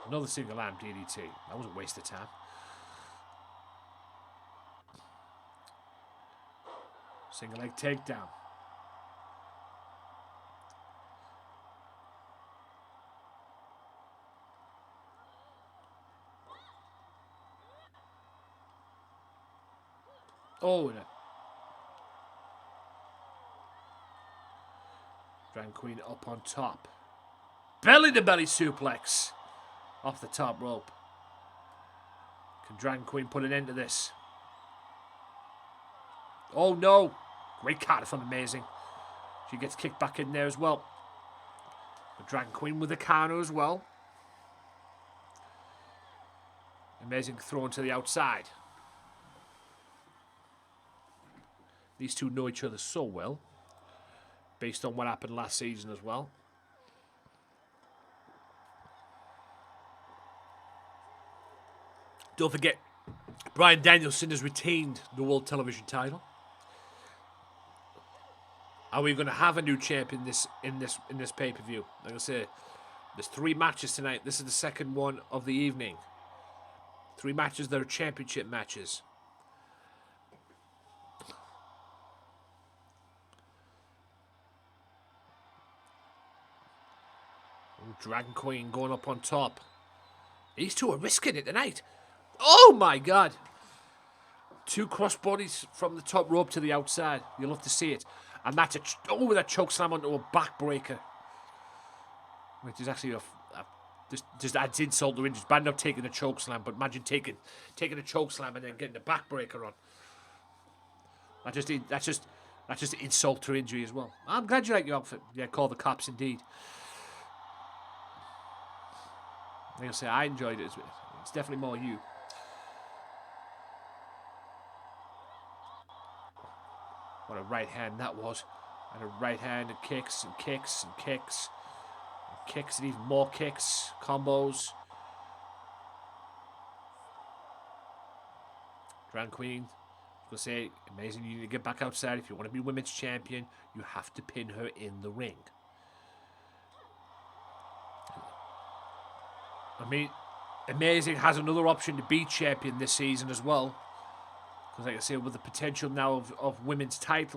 Another single arm DDT. That was a waste of time. Single leg takedown. Oh, and a Dragon Queen up on top. Belly to belly suplex off the top rope. Can Dragon Queen put an end to this? Oh no! Great counter from Amazing. She gets kicked back in there as well. But Dragon Queen with the counter as well. Amazing thrown to the outside. These two know each other so well, based on what happened last season as well. Don't forget, Bryan Danielson has retained the World Television title. Are we going to have a new champion in this pay-per-view? Like I say, there's 3 matches tonight. This is the second one of the evening. 3 matches that are championship matches. Dragon Queen going up on top. These two are risking it tonight. Oh my God. 2 crossbodies from the top rope to the outside. You'll love to see it. And that's that choke slam onto a backbreaker. Which is actually just adds insult to injury. It's bad enough taking a choke slam, but imagine taking a choke slam and then getting a backbreaker on. That's just insult to injury as well. I'm glad you like your outfit. Yeah, call the cops indeed. Like I say, I enjoyed it. It's definitely more you. What a right hand that was. And a right hand and kicks and kicks and kicks. And kicks and even more kicks. Combos. Dragon Queen Because say, amazing, you need to get back outside. If you want to be women's champion, you have to pin her in the ring. I mean, Amazing has another option to be champion this season as well. Because like I say, with the potential now of women's tag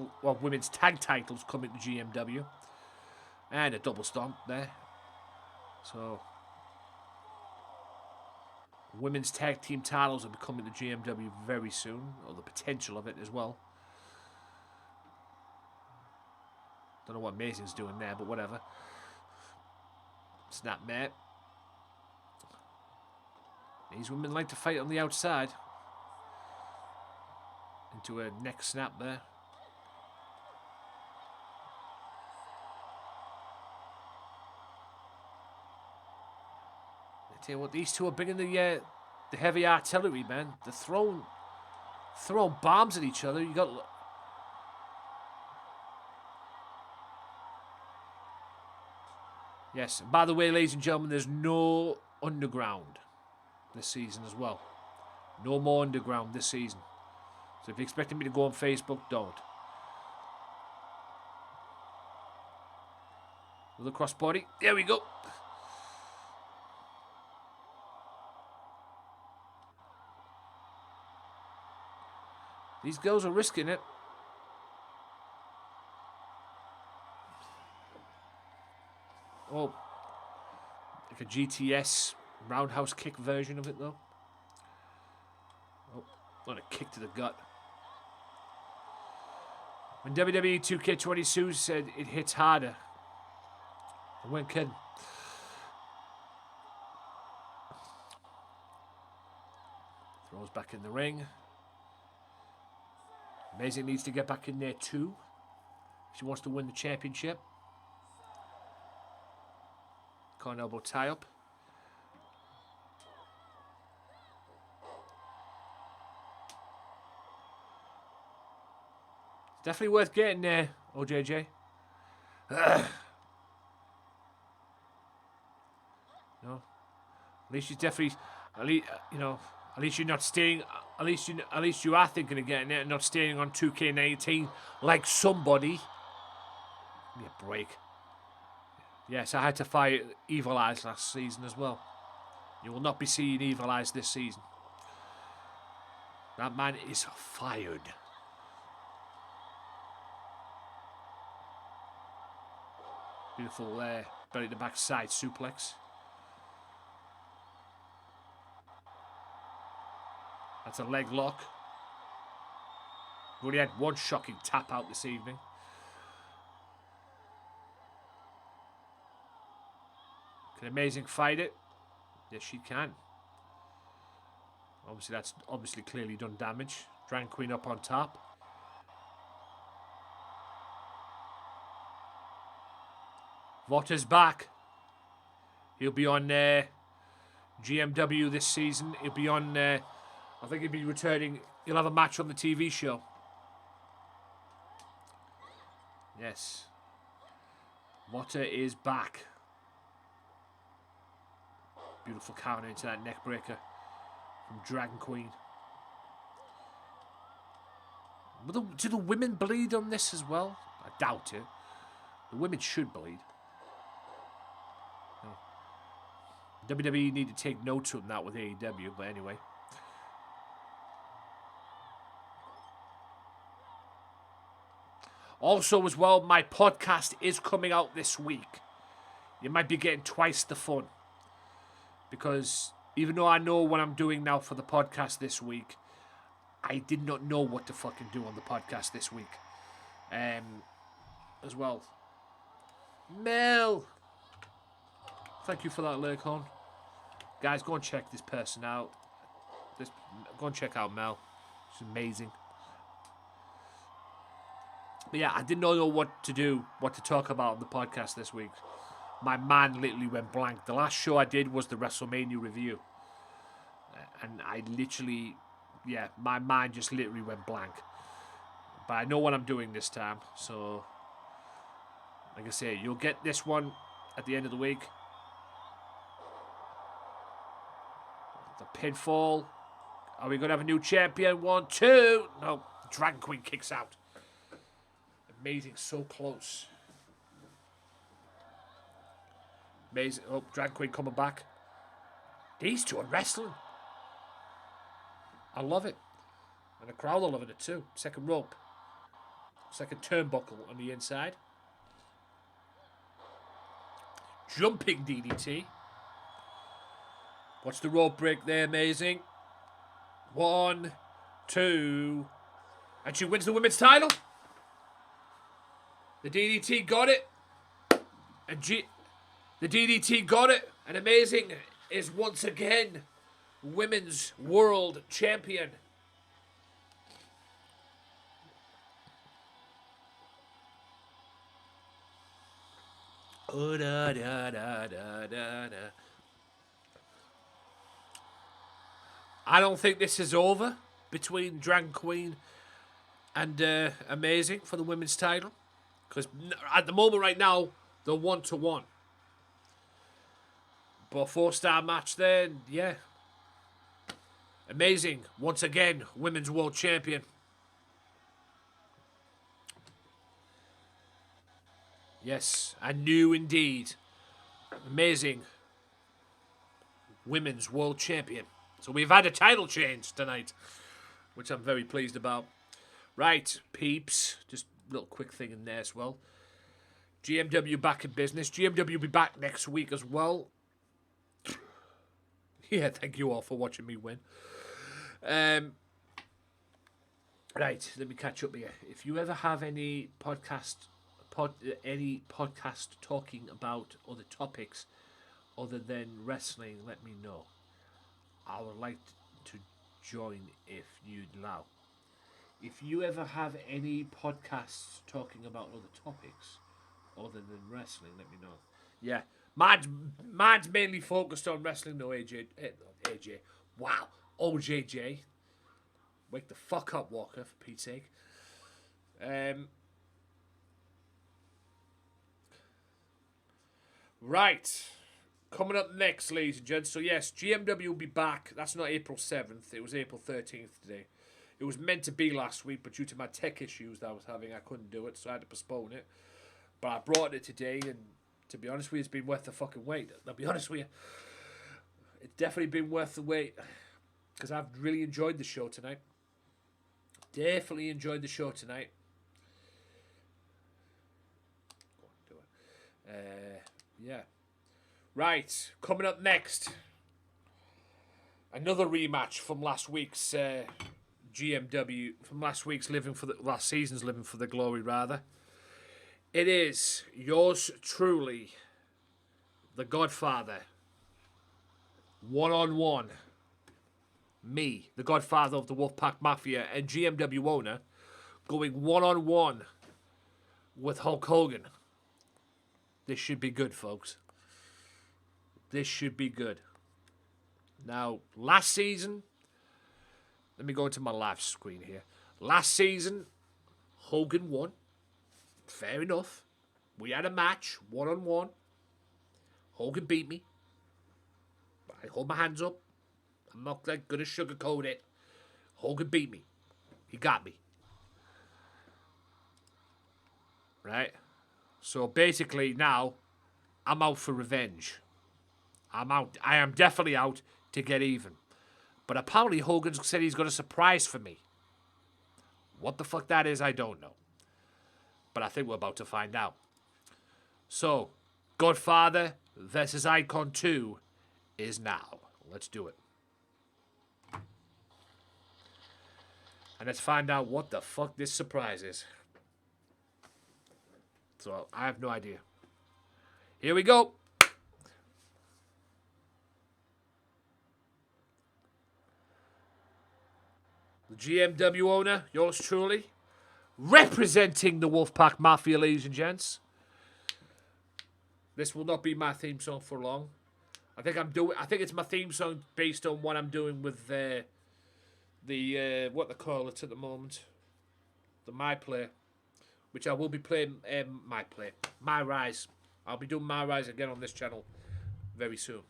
titles coming to GMW. And a double stomp there. So, women's tag team titles will be coming to GMW very soon. Or the potential of it as well. Don't know what Amazing's doing there, but whatever. Snap mate. These women like to fight on the outside. Into a neck snap there. I tell you what, these two are bringing the heavy artillery, man. They're throwing bombs at each other. You got. Yes. And by the way, ladies and gentlemen, there's no underground this season as well. No more underground this season. So if you're expecting me to go on Facebook, don't. With a crossbody. There we go. These girls are risking it. Oh. Like a GTS roundhouse kick version of it, though. Oh, what a kick to the gut. When WWE 2K22 said it hits harder, I weren't kidding. Throws back in the ring. Amazing needs to get back in there too. If she wants to win the championship. Corner elbow tie up. Definitely worth getting there, OJJ. No. At least she's definitely, at least, at least you're not staying. At least you are thinking of getting it and not staying on 2K19 like somebody. Give me a break. Yes, I had to fight Evil Eyes last season as well. You will not be seeing Evil Eyes this season. That man is fired. Beautiful belly to backside suplex. That's a leg lock. We've already had one shocking tap out this evening. Can Amazing fight it? Yes, she can. Obviously, that's clearly done damage. Dragon Queen up on top. Votter's back. He'll be on GMW this season. He'll be on. I think he'll be returning. He'll have a match on the TV show. Yes. Votter is back. Beautiful counter into that neck breaker from Dragon Queen. Do the women bleed on this as well? I doubt it. The women should bleed. No. WWE need to take notes on that with AEW, but anyway. Also, as well, my podcast is coming out this week. You might be getting twice the fun. Because even though I know what I'm doing now for the podcast this week, I did not know what to fucking do on the podcast this week. As well. Mel! Thank you for that, Lurkhorn. Guys, go and check this person out. Go and check out Mel. She's amazing. But yeah, I didn't know what to do, what to talk about on the podcast this week. My mind literally went blank. The last show I did was the Wrestlemania review. And I literally, my mind just literally went blank. But I know what I'm doing this time. So, like I say, you'll get this one at the end of the week. The pinfall. Are we going to have a new champion? 1, 2. No. Dragon Queen kicks out. Amazing, so close. Amazing. Oh, Dragon Queen coming back. These two are wrestling. I love it. And the crowd are loving it too. Second rope. Second turnbuckle on the inside. Jumping DDT. Watch the rope break there, amazing. 1, 2. And she wins the women's title. The DDT got it. And the DDT got it. And Amazing is once again Women's World Champion. Oh, da, da, da, da, da, da. I don't think this is over between Dragon Queen and Amazing for the women's title. Because at the moment right now, they're 1-1. But a 4-star match there, yeah. Amazing, once again, Women's World Champion. Yes, and new indeed. Amazing. Women's World Champion. So we've had a title change tonight, which I'm very pleased about. Right, peeps. Just a little quick thing in there as well. GMW back in business. GMW will be back next week as well. Yeah, thank you all for watching me win. Right, let me catch up here. If you ever have any podcast talking about other topics other than wrestling, let me know. I would like to join if you'd allow. If you ever have any podcasts talking about other topics other than wrestling, let me know. Yeah, mine's mainly focused on wrestling. No, AJ. Wow, OJJ. Wake the fuck up, Walker, for Pete's sake. Right. Coming up next, ladies and gents. So, yes, GMW will be back. That's not April 7th. It was April 13th today. It was meant to be last week, but due to my tech issues that I was having, I couldn't do it, so I had to postpone it. But I brought it today, and to be honest with you, it's been worth the fucking wait. I'll be honest with you. It's definitely been worth the wait, because I've really enjoyed the show tonight. Definitely enjoyed the show tonight. Go on, do it. Yeah. Right, coming up next, another rematch from last week's GMW, from last season's Living for the Glory, rather. It is yours truly, the Godfather, one-on-one. Me, the Godfather of the Wolfpack Mafia, and GMW owner, going one-on-one with Hulk Hogan. This should be good, folks. This should be good. Now, last season, let me go into my live screen here. Last season, Hogan won. Fair enough. We had a match, one-on-one. Hogan beat me. I hold my hands up. I'm not going to sugarcoat it. Hogan beat me. He got me. Right? So basically now, I'm out for revenge. I'm out. I am definitely out to get even. But apparently Hogan said he's got a surprise for me. What the fuck that is, I don't know. But I think we're about to find out. So, Godfather versus Icon 2 is now. Let's do it. And let's find out what the fuck this surprise is. So, I have no idea. Here we go. The GMW owner, yours truly, representing the Wolfpack Mafia, ladies and gents. This will not be my theme song for long. I think it's my theme song based on what I'm doing with the what they call it at the moment, the My Play, which I will be playing My Rise. I'll be doing My Rise again on this channel very soon.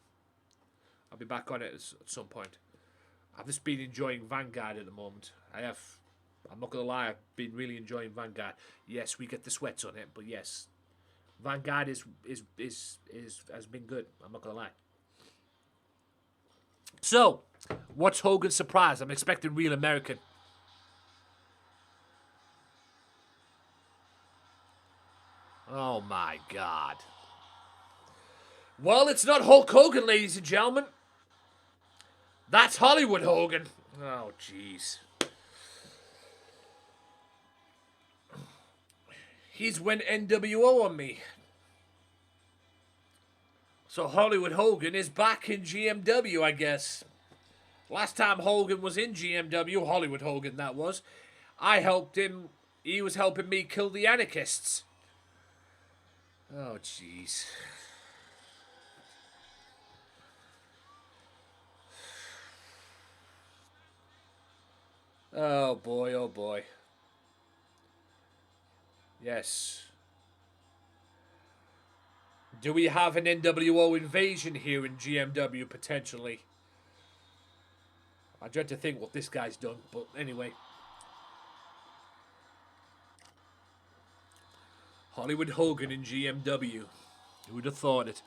I'll be back on it at some point. I've just been enjoying Vanguard at the moment. I have I'm not gonna lie, I've been really enjoying Vanguard. Yes, we get the sweats on it, but yes, Vanguard is has been good. I'm not gonna lie. So, what's Hogan's surprise? I'm expecting Real American. Oh my God. Well, it's not Hulk Hogan, ladies and gentlemen. That's Hollywood Hogan. Oh, jeez. He's went NWO on me. So Hollywood Hogan is back in GMW, I guess. Last time Hogan was in GMW, Hollywood Hogan that was, I helped him. He was helping me kill the anarchists. Oh, jeez. Oh, boy, oh, boy. Yes. Do we have an NWO invasion here in GMW, potentially? I dread to think what this guy's done, but anyway. Hollywood Hogan in GMW. Who would have thought it?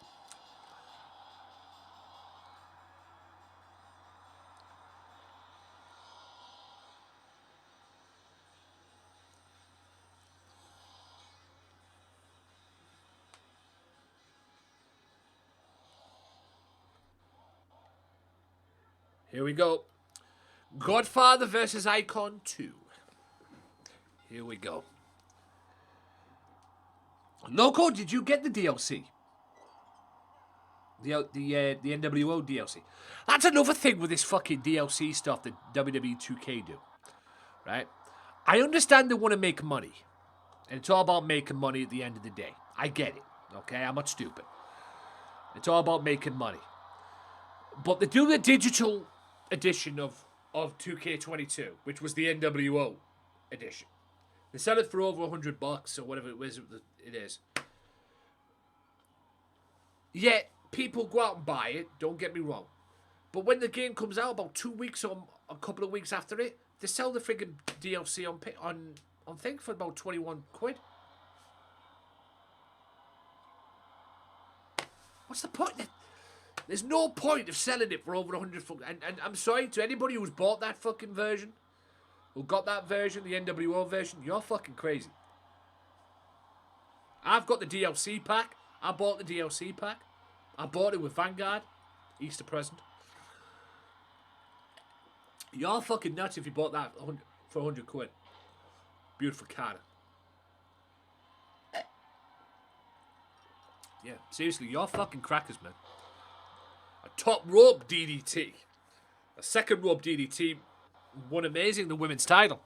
Here we go. Godfather versus Icon 2. Here we go. Loco, did you get the DLC? The NWO DLC. That's another thing with this fucking DLC stuff that WWE 2K do. Right? I understand they want to make money. And it's all about making money at the end of the day. I get it. Okay? I'm not stupid. It's all about making money. But they do the digital edition of 2K22, which was the NWO edition. They sell it for over $100 or whatever it is. Yet, people go out and buy it, don't get me wrong. But when the game comes out about 2 weeks or a couple of weeks after it, they sell the friggin' DLC on thing for about 21 quid. What's the point? There's no point of selling it for over 100 and I'm sorry to anybody who's bought that fucking version, who got that version, the NWO version, you're fucking crazy. I've got the DLC pack. I bought the DLC pack. I bought it with Vanguard. Easter present. You're fucking nuts if you bought that for 100 quid. Beautiful card. Yeah, seriously, you're fucking crackers, man. A top rope DDT. A second rope DDT won amazing the women's title.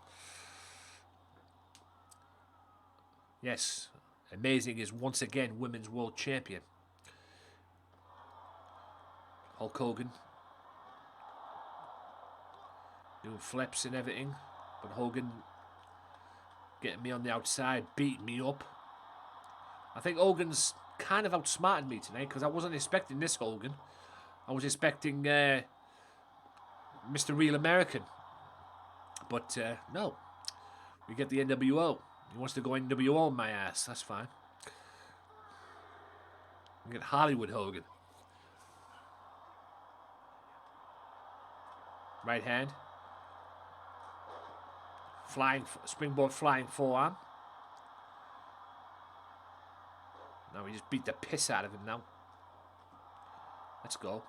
Yes, Amazing is once again women's world champion. Hulk Hogan doing flips and everything, but Hogan getting me on the outside, beating me up. I think Hogan's kind of outsmarted me tonight because I wasn't expecting this Hogan. I was expecting Mr. Real American. But no, we get the NWO. He wants to go NWO on my ass. That's fine. We get Hollywood Hogan. Right hand. Flying springboard flying forearm. Now we just beat the piss out of him now. Let's go.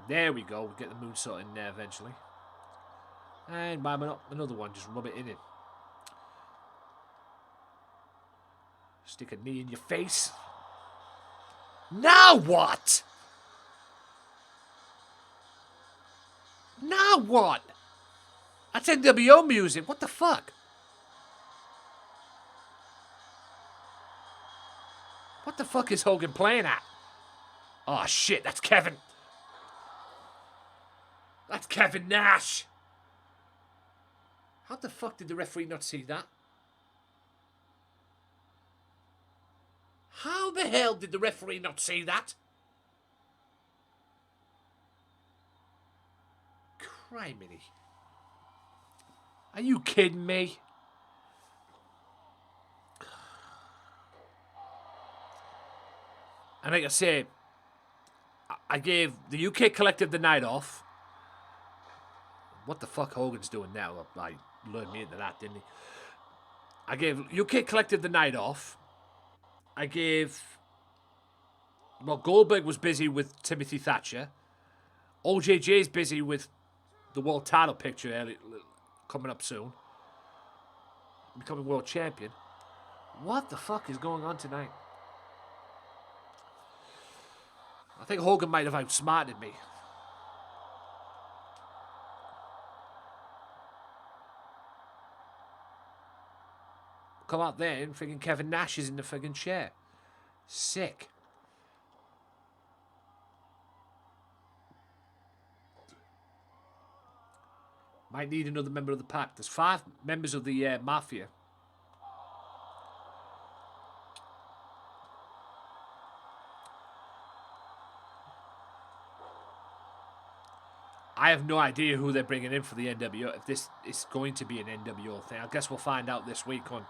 There we go. We get the moonsault in there eventually. And another one. Just rub it in it. Stick a knee in your face. Now what? Now what? That's NWO music. What the fuck? What the fuck is Hogan playing at? Oh shit, that's Kevin. That's Kevin Nash. How the fuck did the referee not see that? How the hell did the referee not see that? Criminy. Are you kidding me? And like I say, I gave the UK Collective the night off. What the fuck Hogan's doing now? I lured me into that, didn't he? I gave UK Collective the night off. I gave... Well, Goldberg was busy with Timothy Thatcher. OJJ's busy with the world title picture coming up soon. Becoming world champion. What the fuck is going on tonight? I think Hogan might have outsmarted me. Come out there and friggin' Kevin Nash is in the friggin' chair. Sick. Might need another member of the pack. There's 5 members of the Mafia. I have no idea who they're bringing in for the NWO. If this is going to be an NWO thing, I guess we'll find out this week on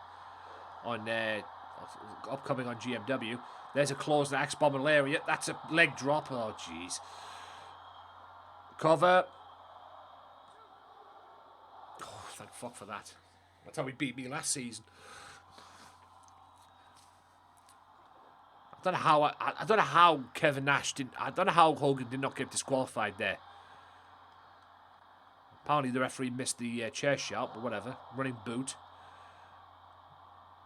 upcoming on GMW. There's a closed axe bomber lariat. That's a leg drop. Oh jeez. Cover. Oh, thank fuck for that. That's how he beat me last season. I don't know how I don't know how Kevin Nash didn't. I don't know how Hogan did not get disqualified there. Apparently the referee missed the chair shot, but whatever. Running boot.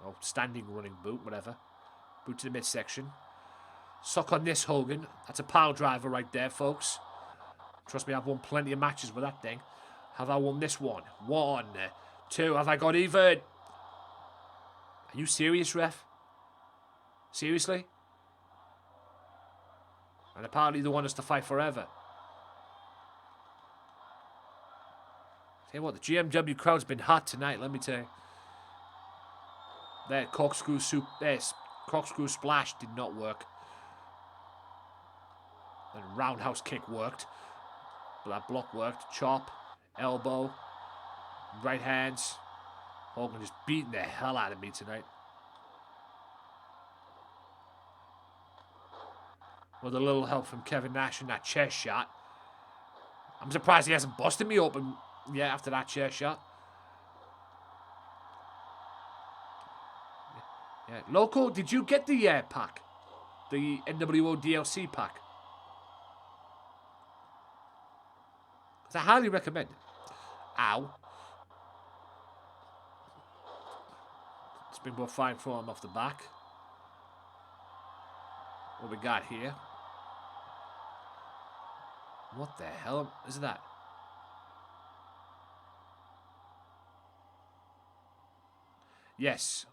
Oh, standing running boot, whatever. Boot to the midsection. Suck on this, Hogan. That's a pile driver right there, folks. Trust me, I've won plenty of matches with that thing. Have I won this one? 1, 2. Have I got even? Are you serious, ref? Seriously? And apparently they want us to fight forever. Tell you what, the GMW crowd's been hot tonight, let me tell you. That corkscrew splash did not work. The roundhouse kick worked. But that block worked. Chop, elbow, right hands. Hogan just beating the hell out of me tonight. With a little help from Kevin Nash in that chair shot. I'm surprised he hasn't busted me open yet after that chair shot. Yeah. Loco, did you get the pack? The NWO DLC pack? I highly recommend it. Ow. Springboard flying forearm off the back. What we got here? What the hell is that? Yes.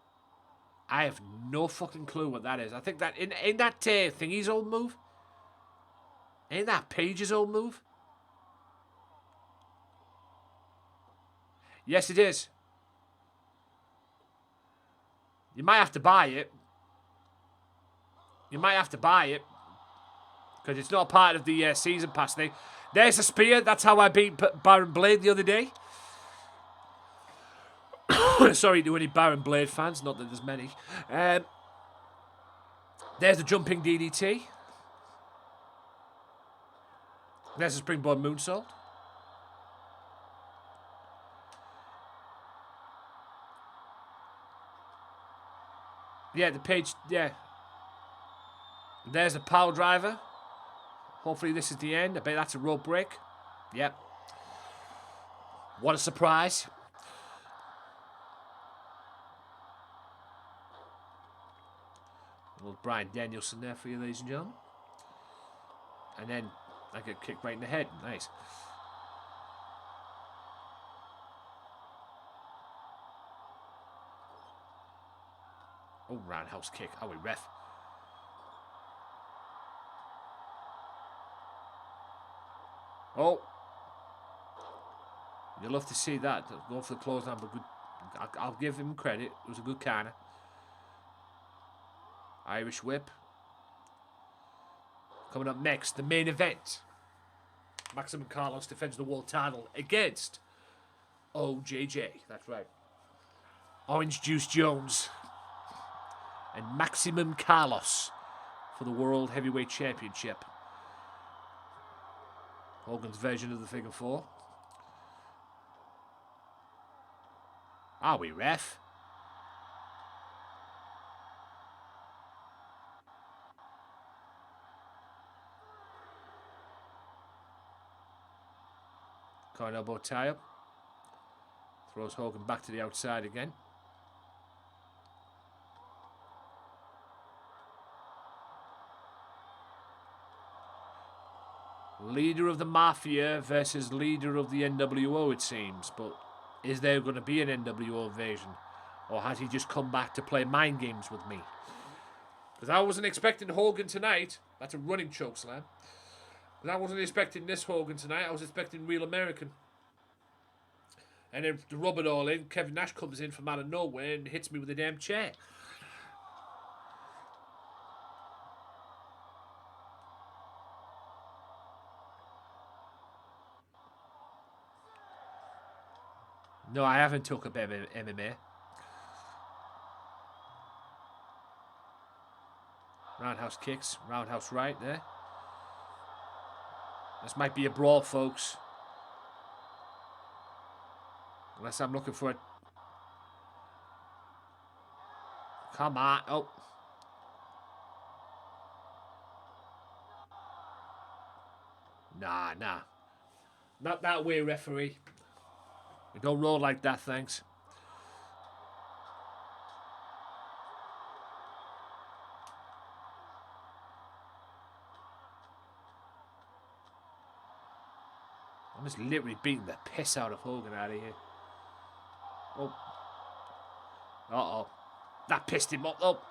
I have no fucking clue what that is. I think that in that thingy's old move. Ain't that Page's old move? Yes, it is. You might have to buy it. You might have to buy it. Because it's not part of the season pass thing. There's a spear. That's how I beat Baron Blade the other day. Sorry to any Baron Blade fans. Not that there's many. There's the jumping DDT. There's a springboard moonsault. Yeah, the Page, yeah. There's a power driver. Hopefully this is the end. I bet that's a rope break. Yep. What a surprise. A little Bryan Danielson there for you, ladies and gentlemen. And then I get kicked right in the head. Nice. Oh, roundhouse kick. Oh, we ref. Oh. You'll love to see that. Go for the clothesline, but good. I'll give him credit. It was a good corner. Irish whip. Coming up next, the main event. Maximum Carlos defends the world title against OJJ. That's right. Orange Juice Jones and Maximum Carlos for the World Heavyweight Championship. Hogan's version of the figure four. Are we, ref? Coin elbow tie up. Throws Hogan back to the outside again. Leader of the Mafia versus leader of the NWO, it seems. But is there going to be an NWO invasion? Or has he just come back to play mind games with me? Because I wasn't expecting Hogan tonight. That's a running choke slam. But I wasn't expecting this Hogan tonight. I was expecting Real American. And then to rub it all in, Kevin Nash comes in from out of nowhere and hits me with a damn chair. No, I haven't took up MMA. Roundhouse kicks, roundhouse right there. This might be a brawl, folks. Unless I'm looking for it. Come on. Oh. Nah. Not that way, referee. We don't roll like that, thanks. I'm just literally beating the piss out of Hogan out of here. Oh. Uh-oh. That pissed him up. Oh.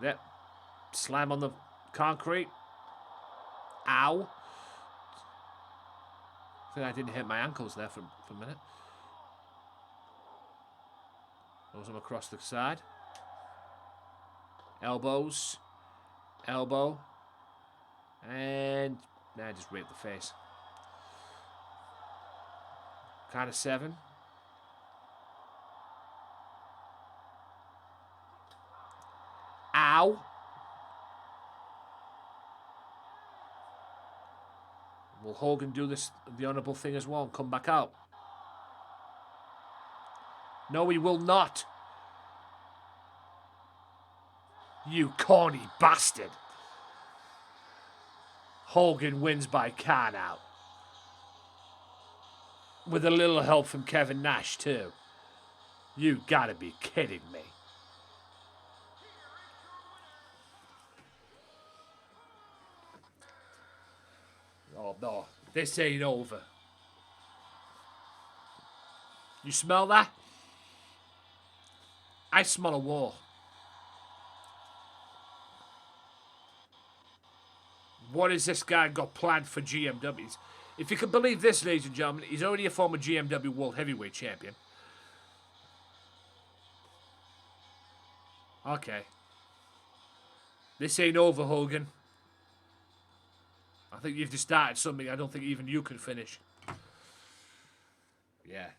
Yep. Slam on the concrete. Ow. I think I didn't hit my ankles there for a minute. Throws him across the side. Elbows. Elbow. And I just raped the face. Count of 7. Ow. Will Hogan do the honourable thing as well and come back out? No, he will not. You corny bastard. Hogan wins by count out. With a little help from Kevin Nash too. You gotta be kidding me. Oh no, this ain't over. You smell that? I smell a war. What has this guy got planned for GMWs? If you can believe this, ladies and gentlemen, he's already a former GMW World Heavyweight Champion. Okay. This ain't over, Hogan. I think you've just started something I don't think even you can finish. Yeah.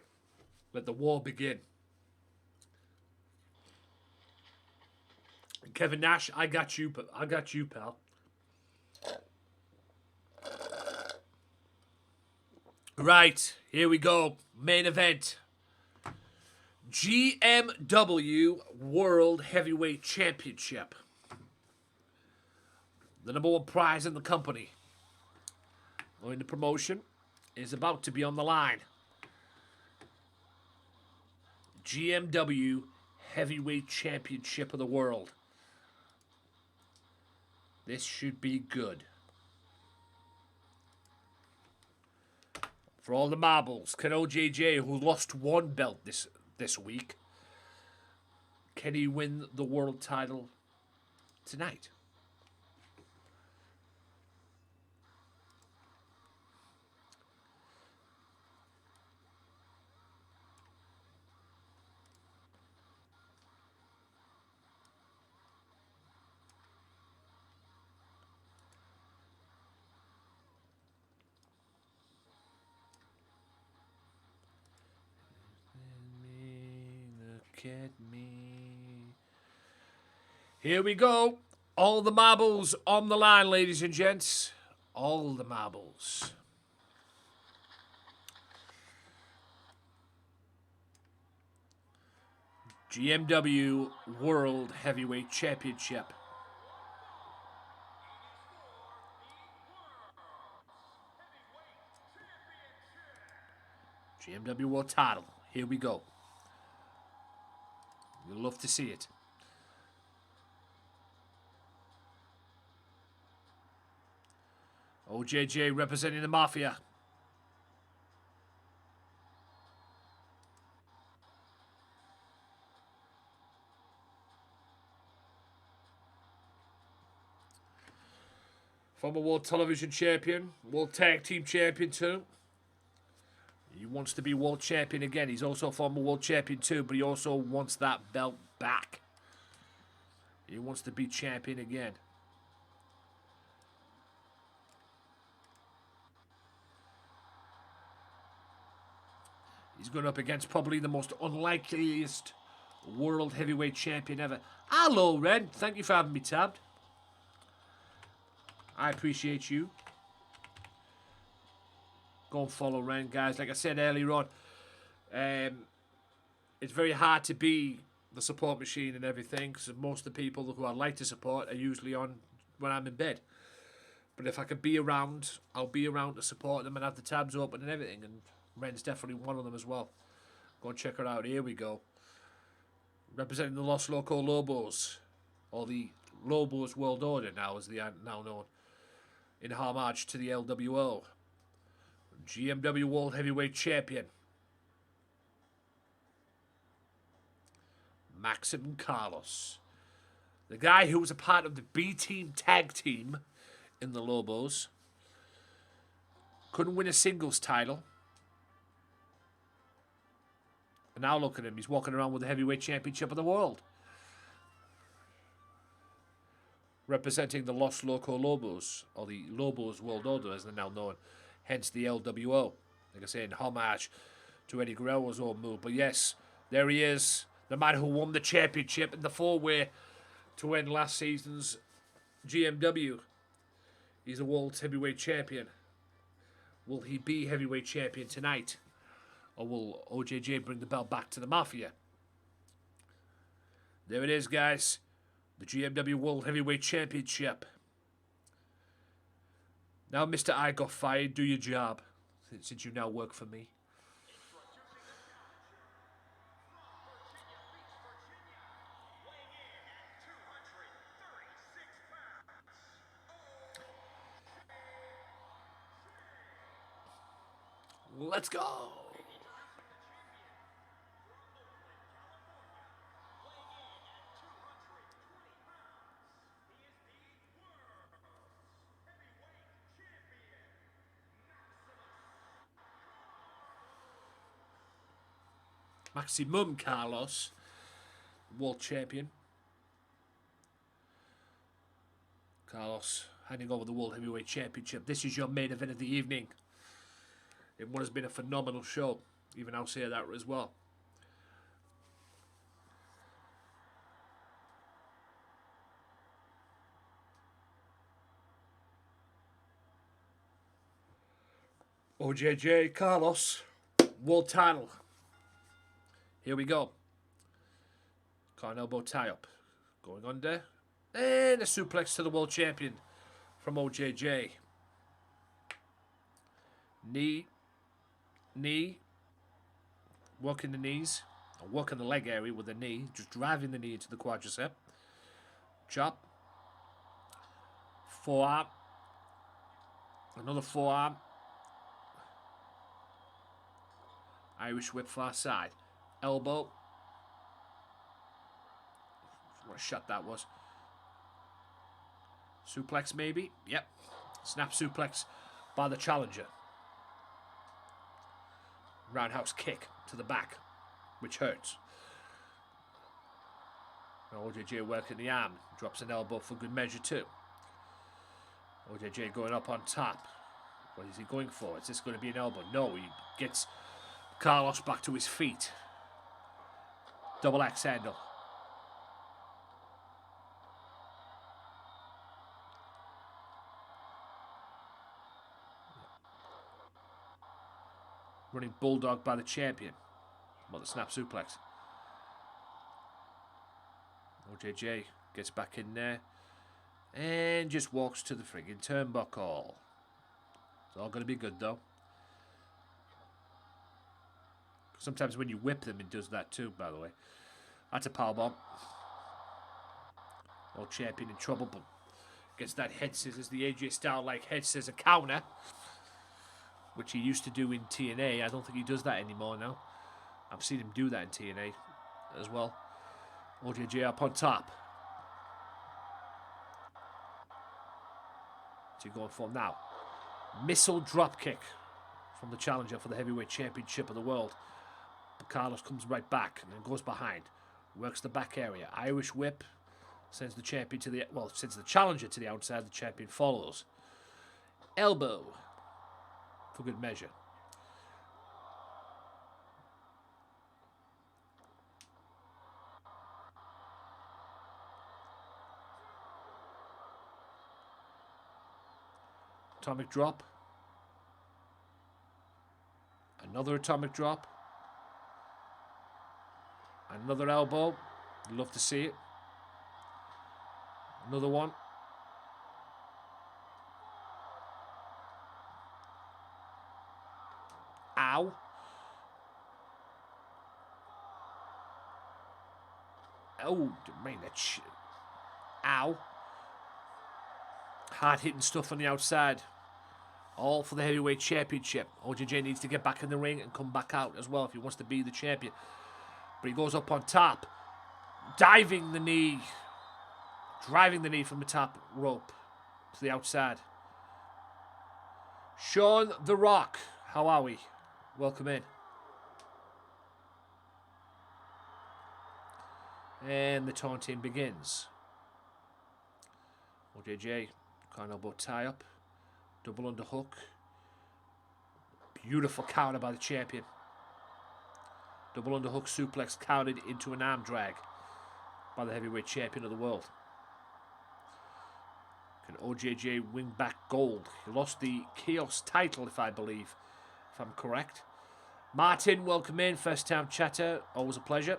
Let the war begin. Kevin Nash, I got you, pal. Right, here we go. Main event. GMW World Heavyweight Championship. The #1 prize in the company. Going to promotion is about to be on the line. GMW Heavyweight Championship of the World. This should be good. For all the marbles, can OJJ, who lost 1 belt this week, can he win the world title tonight? look at me. Here we go. All the marbles on the line, ladies and gents. All the marbles. GMW World Heavyweight Championship. GMW World Title. Here we go. You'll love to see it. OJJ representing the Mafia. Former World Television Champion, World Tag Team Champion too. He wants to be World Champion again. He's also former World Champion too, but he also wants that belt back. He wants to be champion again. He's going up against probably the most unlikeliest World Heavyweight Champion ever. Hello, Ren. Thank you for having me tabbed. I appreciate you. Go and follow Ren, guys. Like I said earlier on, it's very hard to be the support machine and everything, because most of the people who I like to support are usually on when I'm in bed. But if I can be around, I'll be around to support them and have the tabs open and everything. And Ren's definitely one of them as well. Go and check her out. Here we go. Representing the Los Loco Lobos, or the Lobos World Order now, as they are now known, in homage to the LWO. GMW World Heavyweight Champion, Maxim Carlos. The guy who was a part of the B-Team tag team in the Lobos. Couldn't win a singles title. And now look at him. He's walking around with the Heavyweight Championship of the world. Representing the Los Loco Lobos, or the Lobos World Order as they're now known. Hence the LWO. Like I say, in homage to Eddie Guerrero's old move. But yes, there he is. The man who won the championship in the four-way to win last season's GMW. He's a World Heavyweight Champion. Will he be Heavyweight Champion tonight? Or will OJJ bring the belt back to the Mafia? There it is, guys. The GMW World Heavyweight Championship. Now, Mr. I got fired, do your job, since you now work for me. Let's go. Maximum Carlos, World Champion. Carlos handing over the World Heavyweight Championship. This is your main event of the evening. In what has been a phenomenal show. Even I'll say that as well. OJJ Carlos, World Title. Here we go. Car elbow tie up. Going under. And a suplex to the World Champion from OJJ. Knee. Knee. Working the knees. Or working the leg area with the knee. Just driving the knee into the quadricep. Chop. Forearm. Another forearm. Irish whip far side. Elbow. What a shot that was. Suplex maybe. Yep. Snap suplex by the challenger. Roundhouse kick to the back, which hurts. OJJ working the arm. Drops an elbow for good measure too. OJJ going up on top. What is he going for? Is this going to be an elbow? No, he gets Carlos back to his feet. Double axe handle. Running bulldog by the champion. Well, the snap suplex. OJJ gets back in there. And just walks to the friggin' turnbuckle. It's all going to be good, though. Sometimes when you whip them, it does that too, by the way. That's a powerbomb. Old champion in trouble, but gets that head scissors. The AJ Styles-like head scissor counter, which he used to do in TNA. I don't think he does that anymore now. I've seen him do that in TNA as well. OJJ up on top. What's he going for now? Missile dropkick from the challenger for the Heavyweight Championship of the world. But Carlos comes right back and then goes behind. Works the back area. Irish whip. Sends the champion to the... Well, sends the challenger to the outside. The champion follows. Elbow. For good measure. Atomic drop. Another atomic drop. Another elbow. Love to see it. Another one. Ow. Oh, man, that shit. Ow. Hard hitting stuff on the outside. All for the Heavyweight Championship. OJJ needs to get back in the ring and come back out as well if he wants to be the champion. But he goes up on top. Diving the knee. Driving the knee from the top rope to the outside. Sean The Rock. How are we? Welcome in. And the taunting begins. OJJ. Can't elbow tie up. Double underhook. Beautiful counter by the champion. Double underhook suplex countered into an arm drag by the heavyweight champion of the world. Can OJJ win back gold? He lost the Chaos title, if I'm correct. Martin, welcome in. First time chatter. Always a pleasure.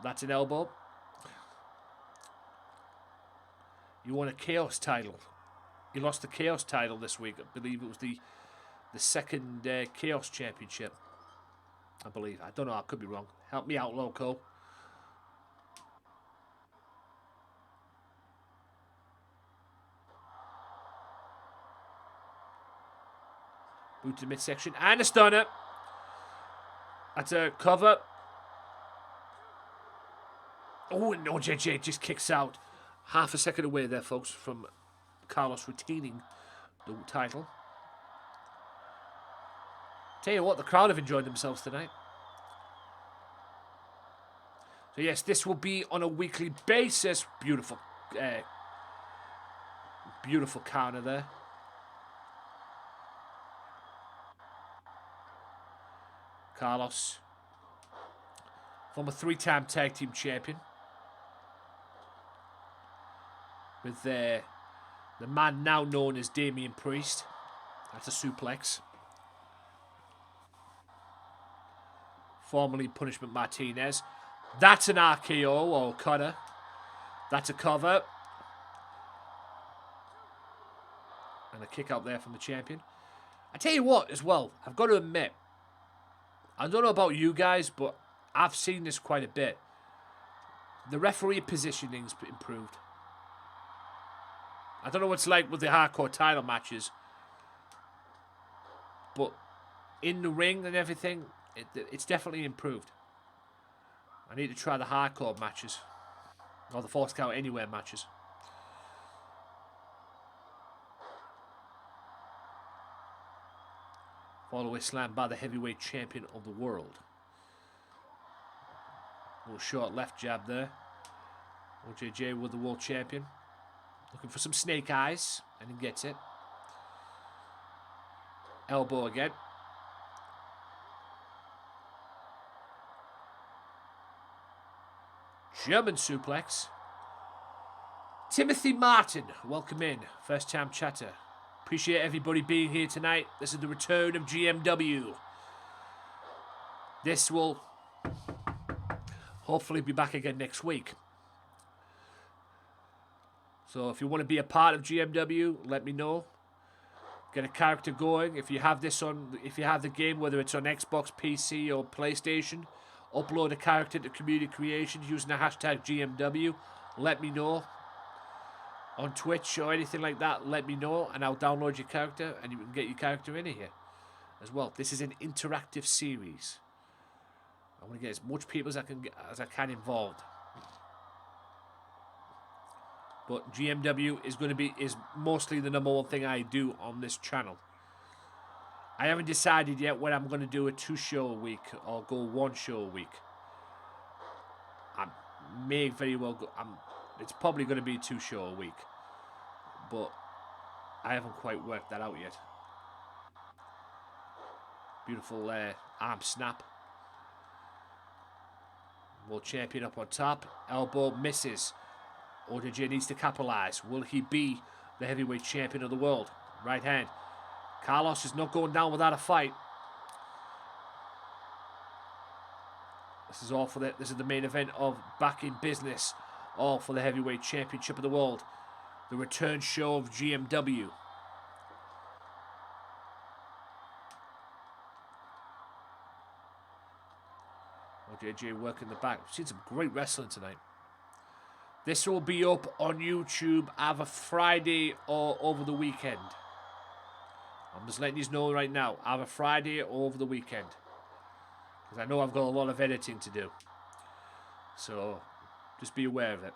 That's an elbow. You won a Chaos title. You lost the Chaos title this week. I believe it was the second Chaos Championship. I believe. I don't know. I could be wrong. Help me out, Loco. Boot to midsection. And a stunner. That's a cover. Oh, and OJJ just kicks out. Half a second away there, folks, from Carlos retaining the title. Tell you what, the crowd have enjoyed themselves tonight. So yes, this will be on a weekly basis. Beautiful, beautiful counter there. Carlos, former 3-time tag team champion, with the man now known as Damian Priest. That's a suplex. Formerly Punishment Martinez. That's an RKO or cutter. That's a cover. And a kick out there from the champion. I tell you what, as well, I've got to admit, I don't know about you guys, but I've seen this quite a bit. The referee positioning's improved. I don't know what it's like with the hardcore title matches, but in the ring and everything, it's definitely improved. I need to try the hardcore matches, or the Force Count Anywhere matches. Follow-away slam by the heavyweight champion of the world. A little short left jab there. OJJ with the world champion. Looking for some snake eyes, and he gets it. Elbow again. German suplex. Timothy Martin, welcome in. First time chatter. Appreciate everybody being here tonight. This is the return of GMW. This will hopefully be back again next week. So if you want to be a part of GMW, let me know. Get a character going. If you have the game, whether it's on Xbox, PC, or PlayStation, upload a character to Community Creations using the hashtag GMW. Let me know. On Twitch or anything like that, let me know, and I'll download your character, and you can get your character in here as well. This is an interactive series. I want to get as much people as I can involved. But GMW is mostly the #1 thing I do on this channel. I haven't decided yet when I'm going to do a 2-show a week or go 1 show a week. I may very well go. It's probably going to be a 2-show a week, but I haven't quite worked that out yet. Beautiful arm snap. World champion up on top. Elbow misses. OJJ needs to capitalize. Will he be the heavyweight champion of the world? Right hand. Carlos is not going down without a fight. This is the main event of Back in Business. All for the heavyweight championship of the world. The return show of GMW. OJJ working the back. We've seen some great wrestling tonight. This will be up on YouTube either Friday or over the weekend. I'm just letting you know right now. Either Friday or over the weekend. Because I know I've got a lot of editing to do. So, just be aware of it.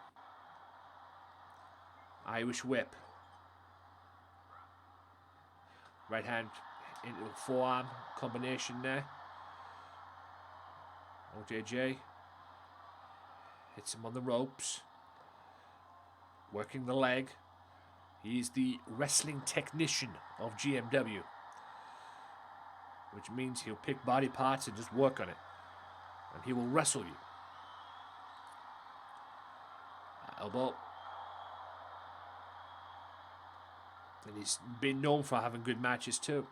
Irish whip. Right hand into a forearm combination there. OJJ hits him on the ropes. Working the leg. He's the wrestling technician of GMW. Which means he'll pick body parts and just work on it. And he will wrestle you. Elbow. And he's been known for having good matches too.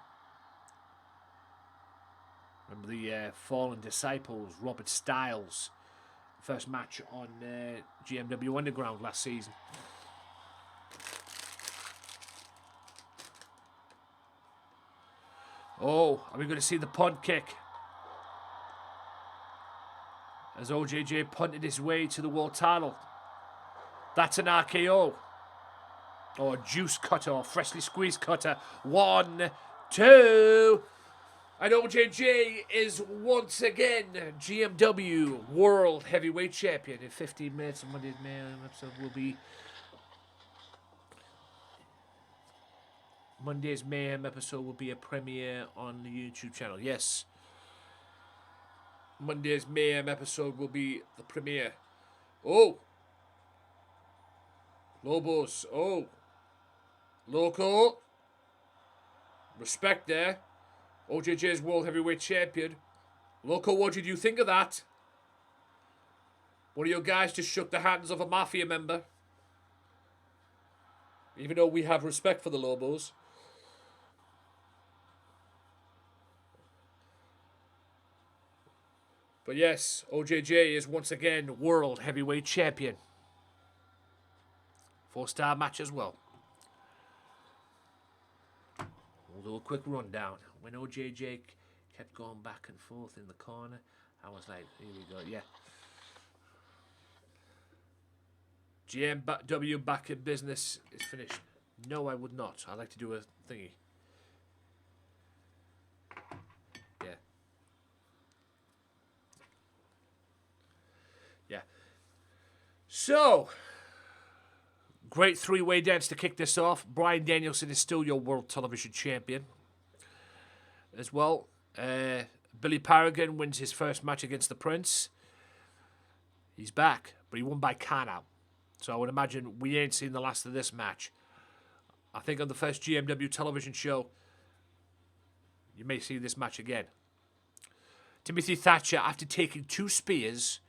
Remember the Fallen Disciples, Robert Styles. First match on GMW Underground last season. Oh, are we going to see the punt kick? As OJJ punted his way to the world title. That's an RKO. Or juice cutter, or freshly squeezed cutter. 1, 2. And OJJ is once again GMW World Heavyweight Champion. In 15 minutes, Monday's Mayhem episode will be... Monday's Mayhem episode will be a premiere on the YouTube channel. Yes. Monday's Mayhem episode will be the premiere. Oh. Lobos. Oh. Loco. Respect there. OJJ's World Heavyweight Champion. Loco, what did you think of that? One of your guys just shook the hands of a Mafia member. Even though we have respect for the Lobos. But yes, OJJ is once again World Heavyweight Champion. 4-star match as well. We'll do a quick rundown. When OJJ kept going back and forth in the corner, I was like, here we go, yeah. GMW Back in Business is finished. No, I would not. I'd like to do a thingy. Yeah. Yeah. So, great 3-way dance to kick this off. Bryan Danielson is still your World Television Champion. As well, Billy Parrigan wins his first match against the Prince. He's back, but he won by count-out. So I would imagine we ain't seen the last of this match. I think on the first GMW television show, you may see this match again. Timothy Thatcher, after taking 2 spears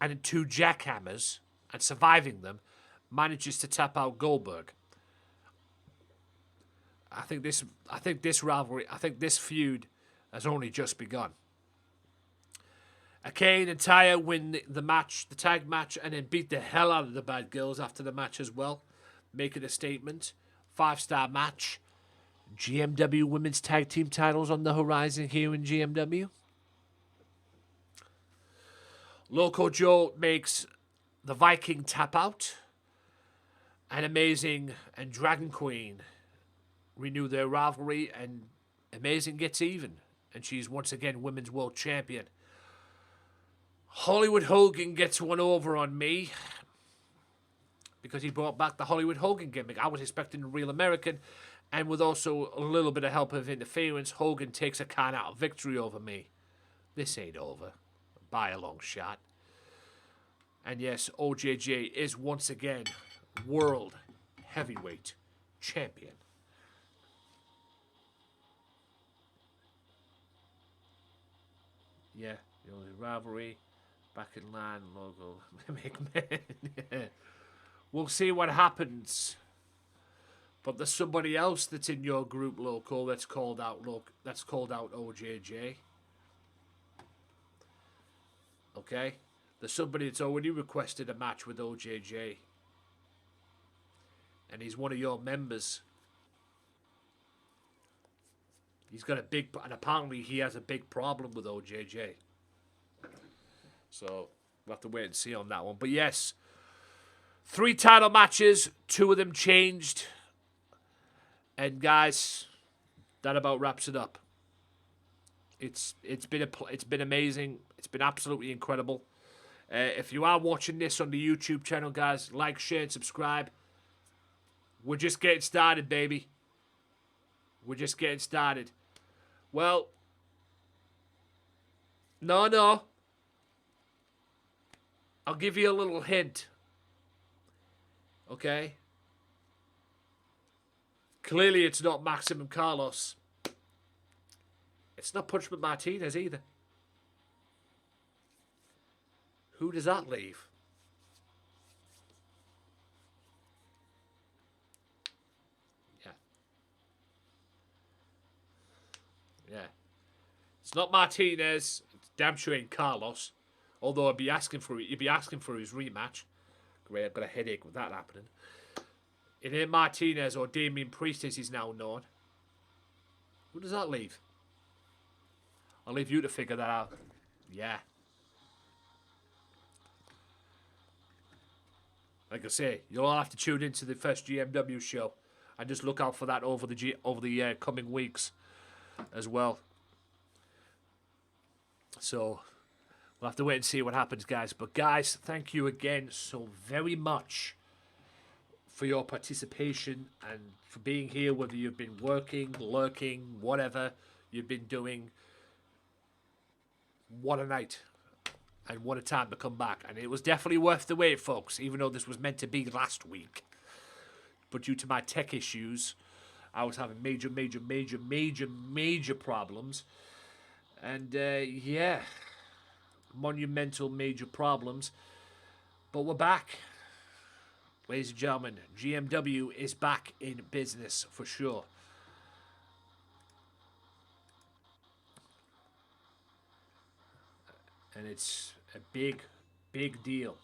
and 2 jackhammers, and surviving them, manages to tap out Goldberg. I think this rivalry, I think this feud has only just begun. Kane and Taya win the match, the tag match, and then beat the hell out of the Bad Girls after the match as well, making a statement. 5-star match. GMW Women's Tag Team titles on the horizon here in GMW. Loco Joe makes the Viking tap out. And Amazing and Dragon Queen renew their rivalry, and Amazing gets even. And she's once again Women's World Champion. Hollywood Hogan gets one over on me because he brought back the Hollywood Hogan gimmick. I was expecting a real American, and with also a little bit of help of interference, Hogan takes a count-out victory over me. This ain't over by a long shot. And yes, OJJ is once again World Heavyweight Champion. Yeah, the only rivalry. Back in line, logo. Yeah. We'll see what happens. But there's somebody else that's in your group, Loco, that's called out OJJ. Okay? There's somebody that's already requested a match with OJJ. And he's one of your members. He's got a big, and apparently he has a big problem with OJJ. So we'll have to wait and see on that one. But yes, 3 title matches, 2 of them changed. And guys, that about wraps it up. It's been amazing. It's been absolutely incredible. If you are watching this on the YouTube channel, guys, like, share, and subscribe. We're just getting started, baby. We're just getting started. Well, no. I'll give you a little hint. Okay? Clearly it's not Maximum Carlos. It's not Punchman Martinez either. Who does that leave? Yeah. It's not Martinez. It's damn sure ain't Carlos. Although I'd be asking for it. You'd be asking for his rematch. Great, I've got a headache with that happening. It ain't Martinez or Damian Priest as he's now known. Who does that leave? I'll leave you to figure that out. Yeah. Like I say, you'll all have to tune into the first GMW show and just look out for that over the coming weeks as well. So we'll have to wait and see what happens, guys. But guys, thank you again so very much for your participation and for being here, whether you've been working, lurking, whatever you've been doing. What a night. And what a time to come back. And it was definitely worth the wait, folks, even though this was meant to be last week. But due to my tech issues, I was having major problems. And, yeah, monumental major problems. But we're back. Ladies and gentlemen, GMW is back in business for sure. And it's a big deal.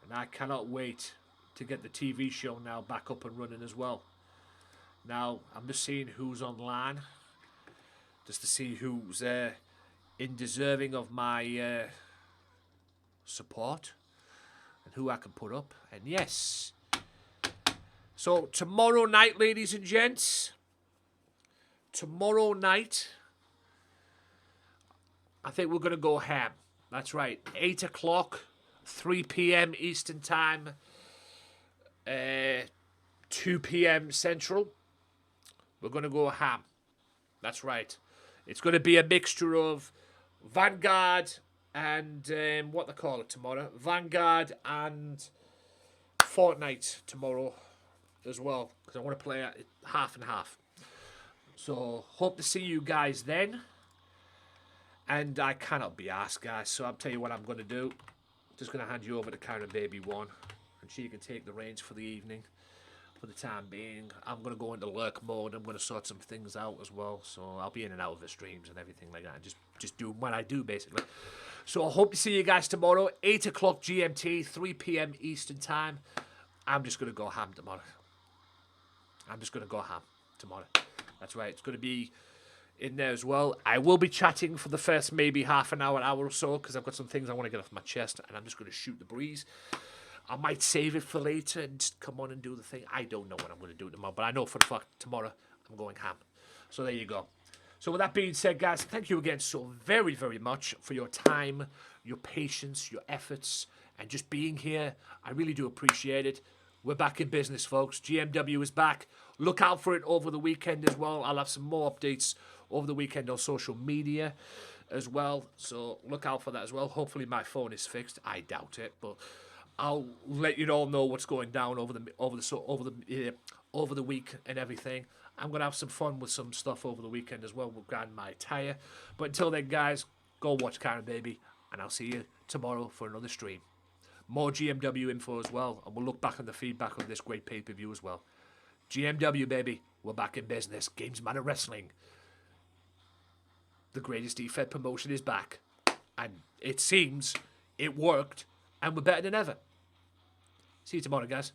And I cannot wait to get the TV show now back up and running as well. Now, I'm just seeing who's online, just to see who's deserving of my support and who I can put up. And yes, so tomorrow night, ladies and gents, tomorrow night, I think we're going to go ham. That's right, 8 o'clock, 3 p.m. Eastern Time, 2 p.m. Central. We're going to go ham. That's right. It's going to be a mixture of Vanguard and what they call it tomorrow. Vanguard and Fortnite tomorrow as well, because I want to play it half and half. So hope to see you guys then. And I cannot be asked, guys. So I'll tell you what I'm going to do. Just going to hand you over to Karen Baby 1. And she can take the reins for the evening. For the time being, I'm going to go into lurk mode. I'm going to sort some things out as well. So I'll be in and out of the streams and everything like that. And just do what I do, basically. So I hope to see you guys tomorrow. 8 o'clock GMT, 3 p.m. Eastern Time. I'm just going to go ham tomorrow. I'm just going to go ham tomorrow. That's right. It's going to be in there as well. I will be chatting for the first maybe half an hour or so, because I've got some things I want to get off my chest, and I'm just going to shoot the breeze. I might save it for later and just come on and do the thing. I don't know what I'm going to do tomorrow, but I know for the fact tomorrow I'm going ham. So there you go. So with that being said, guys, thank you again so very, very much for your time, your patience, your efforts, and just being here. I really do appreciate it. We're back in business, folks. GMW is back. Look out for it over the weekend as well. I'll have some more updates over the weekend on social media as well. So look out for that as well. Hopefully my phone is fixed. I doubt it, but I'll let you all know what's going down over the week and everything. I'm gonna have some fun with some stuff over the weekend as well. We'll grind my tire. But until then, guys, go watch Karen Baby, and I'll see you tomorrow for another stream. More GMW info as well, and we'll look back on the feedback on this great pay-per-view as well. GMW, baby, we're back in business. Gamesmatter Wrestling. The greatest E-Fed promotion is back. And it seems it worked, and we're better than ever. See you tomorrow, guys.